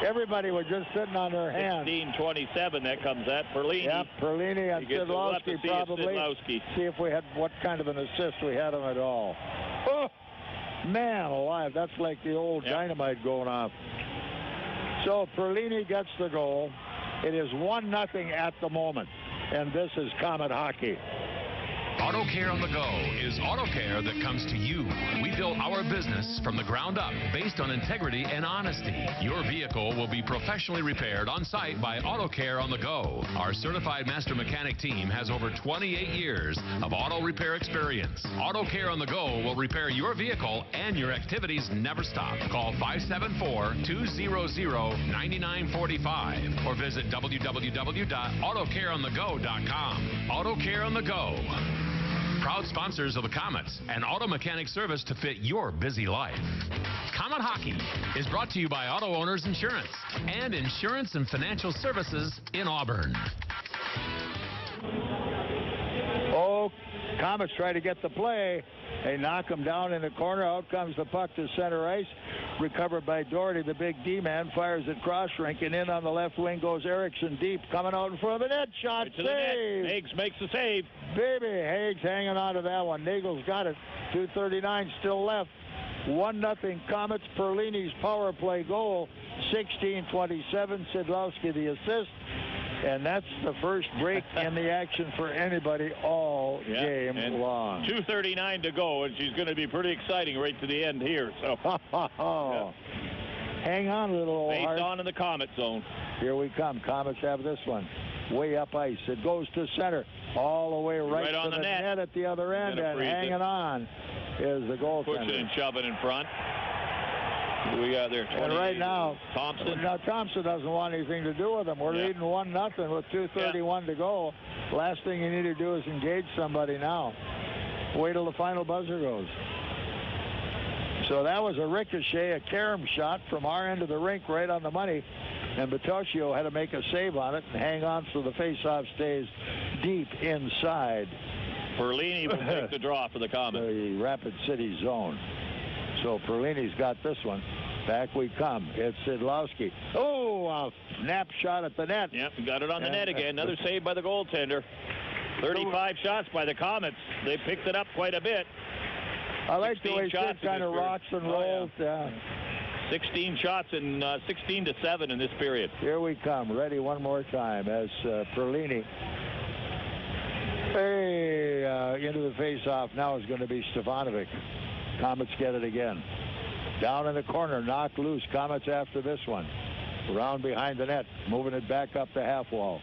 Everybody was just sitting on their hands. 16-27, that comes at Perlini. Yep, Perlini and Szydlowski probably. See if we had what kind of an assist we had him at all. Oh, man alive, that's like the old dynamite going off. So Perlini gets the goal. It is 1-0 at the moment, and this is Komet hockey. Auto Care on the Go is auto care that comes to you. We built our business from the ground up based on integrity and honesty. Your vehicle will be professionally repaired on site by Auto Care on the Go. Our certified master mechanic team has over 28 years of auto repair experience. Auto Care on the Go will repair your vehicle and your activities never stop. Call 574-200-9945 or visit www.autocareonthego.com. Auto Care on the Go. Proud sponsors of the Komets, an auto mechanic service to fit your busy life. Komet Hockey is brought to you by Auto Owners Insurance and Insurance and Financial Services in Auburn. Oh, Komets try to get the play. They knock him down in the corner. Out comes the puck to center ice. Recovered by Doherty, the big D-man. Fires it cross rink, and in on the left wing goes Erickson deep. Coming out in front of the net. Shot right to save. The net. Higgs makes the save. Baby, Higgs hanging on to that one. Nagle's got it. 2:39 still left. 1-0 Komets. Perlini's power play goal. 16-27. Szydlowski the assist. And that's the first break in the action for anybody all game long. 2:39 to go, and she's going to be pretty exciting right to the end here. So, hang on, little old face heart. on in the Komet zone. Here we come. Komets have this one. Way up ice. It goes to center. All the way right on to the net. At the other end, and hanging on is the goaltender. Pushing and shoving in front. Who we got there? And right now, Thompson. Now Thompson doesn't want anything to do with them. We're leading 1-0 with 2:31 to go. Last thing you need to do is engage somebody now. Wait till the final buzzer goes. So that was a ricochet, a carom shot from our end of the rink right on the money. And Bertocchio had to make a save on it and hang on so the faceoff stays deep inside. Perlini will take the draw for the Komets. The Rapid City zone. So Perlini's got this one. Back we come. It's Szydlowski. Oh, a snap shot at the net. Yep, got it on the net again. Another save by the goaltender. 35 shots by the Komets. They picked it up quite a bit. I like the way Sid kind of rocks and rolls. 16 shots and 16-7 in this period. Here we come. Ready one more time as Perlini. Into the face-off now is going to be Stefanovic. Komets get it again. Down in the corner, knocked loose. Komets after this one. Around behind the net, moving it back up the half wall.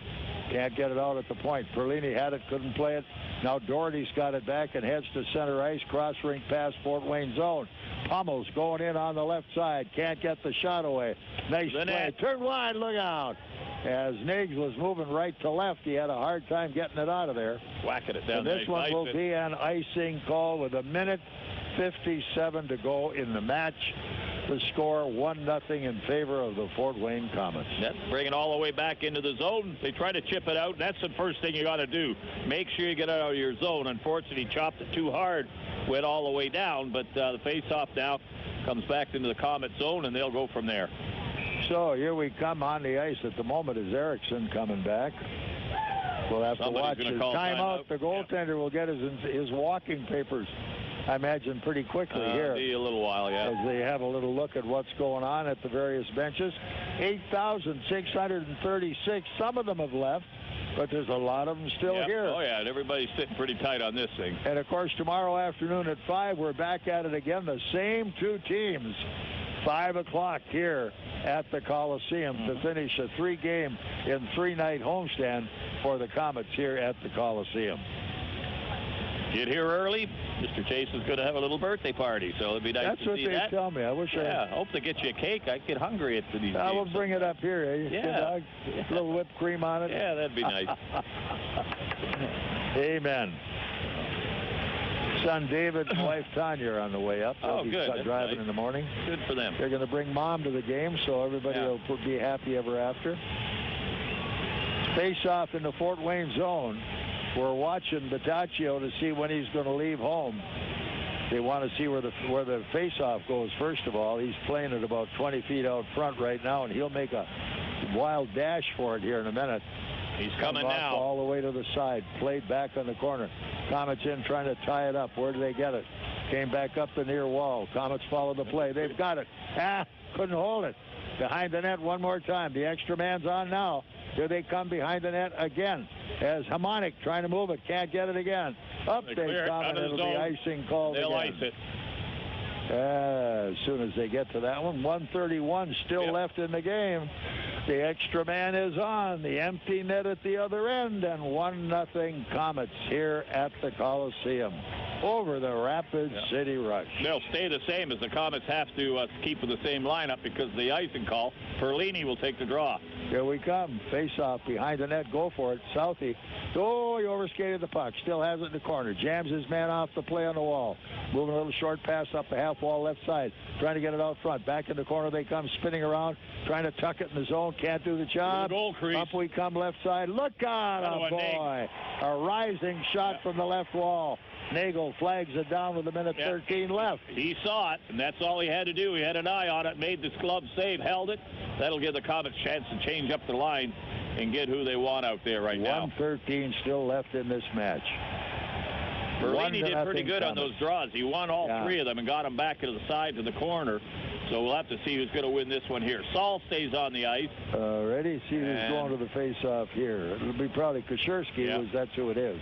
Can't get it out at the point. Perlini had it, couldn't play it. Now Doherty's got it back and heads to center ice. Cross rink past Fort Wayne zone. Pummels going in on the left side. Can't get the shot away. Nice play. Turn wide, look out. As Niggs was moving right to left, he had a hard time getting it out of there. Whacking it down. And this one will be an icing call with 1:57 to go in the match. The score 1-0 in favor of the Fort Wayne Komets. That's bringing all the way back into the zone. They try to chip it out, and that's the first thing you got to do. Make sure you get it out of your zone. Unfortunately, he chopped it too hard, went all the way down, but the face-off now comes back into the Komet zone, and they'll go from there. So here we come on the ice at the moment is Erickson coming back. We'll have to watch his timeout. The goaltender will get his walking papers, I imagine, pretty quickly here. Be a little while, yeah. As they have a little look at what's going on at the various benches. 8,636. Some of them have left, but there's a lot of them still here. Oh, yeah, and everybody's sitting pretty tight on this thing. And, of course, tomorrow afternoon at 5, we're back at it again. The same two teams. 5 o'clock here at the Coliseum to finish a 3-game and 3-night homestand for the Komets here at the Coliseum. Get here early. Mr. Chase is going to have a little birthday party, so it'd be nice to see that. That's what they tell me. I wish I hope to get you a cake. I get hungry at these I will bring it up here. A little whipped cream on it. Yeah, that'd be nice. Amen. Son David and wife Tanya are on the way up. They'll be driving in the morning. Good for them. They're going to bring Mom to the game, so everybody will be happy ever after. Face-off in the Fort Wayne zone. We're watching Bertocchio to see when he's going to leave home. They want to see where the face-off goes, first of all. He's playing it about 20 feet out front right now, and he'll make a wild dash for it here in a minute. He's coming now. All the way to the side. Played back on the corner. Komets in trying to tie it up. Where do they get it? Came back up the near wall. Komets follow the play. They've got it. Couldn't hold it. Behind the net one more time. The extra man's on now. Here they come behind the net again. As Hamonic trying to move it. Can't get it again. Up they come, and it'll be icing called again. They'll ice it. As soon as they get to that one. 1:31 still left in the game. The extra man is on. The empty net at the other end. And 1-0 Komets here at the Coliseum over the Rapid City Rush. They'll stay the same as the Komets have to keep with the same lineup because of the icing call. Perlini will take the draw. Here we come. Face-off behind the net. Go for it. Southie. Oh, he overskated the puck. Still has it in the corner. Jams his man off the play on the wall. Moving a little short pass up the half wall left side. Trying to get it out front. Back in the corner they come, spinning around. Trying to tuck it in the zone. Can't do the job. Goal crease. Up we come left side. Look out, boy. A rising shot from the left wall. Nagle flags it down with 1:13 left. He saw it, and that's all he had to do. He had an eye on it, made this glove save, held it. That'll give the Komets a chance to change up the line and get who they want out there right now. 1:13 still left in this match. Perlini did pretty good on those draws. He won all 3 of them and got them back to the side to the corner. So we'll have to see who's going to win this one here. Saul stays on the ice. Ready? See who's going to the face-off here. It'll be probably Koszerski, that's who it is.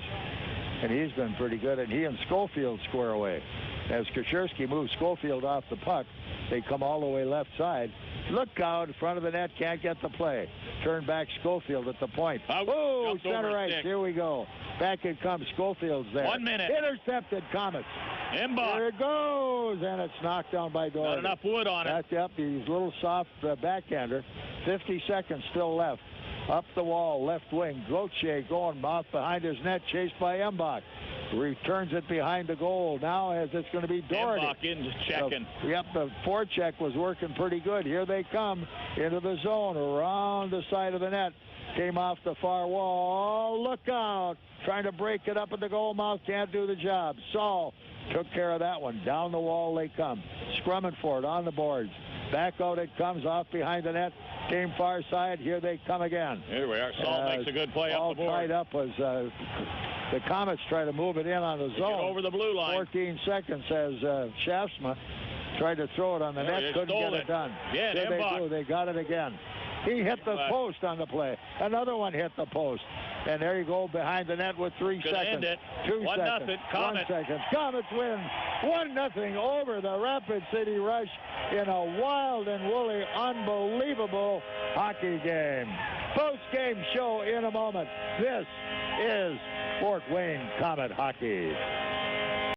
And he's been pretty good. And he and Schofield square away. As Koszerski moves Schofield off the puck, they come all the way left side. Look out in front of the net. Can't get the play. Turn back Schofield at the point. Oh, center ice. Here we go. Back it comes. Schofield's there. 1 minute. Intercepted Komets. Emba. There it goes. And it's knocked down by Doherty. Not enough wood on it. He's a little soft backhander. 50 seconds still left. Up the wall, left wing. Gauthier going off behind his net, chased by Embach. returns it behind the goal. Now as it's going to be Doherty. Embach in, just checking. Yep, the forecheck was working pretty good. Here they come into the zone, around the side of the net. Came off the far wall. Look out. Trying to break it up at the goal mouth. Can't do the job. Saul took care of that one. Down the wall they come. Scrumming for it on the boards. Back out it comes, off behind the net. Came far side. Here they come again. Here we are. Saul makes a good play up the board. All tied up was the Komets try to move it in on the zone. Over the blue line. 14 seconds as Shaftsma tried to throw it on the net. Couldn't get it done. Yeah, Here they do. They got it again. He hit the post on the play. Another one hit the post. And there you go behind the net with 3 seconds. End it. 2 1-0, seconds. Komets. 1 second. Komets win 1-0 over the Rapid City Rush in a wild and woolly, unbelievable hockey game. Post-game show in a moment. This is Fort Wayne Komet Hockey.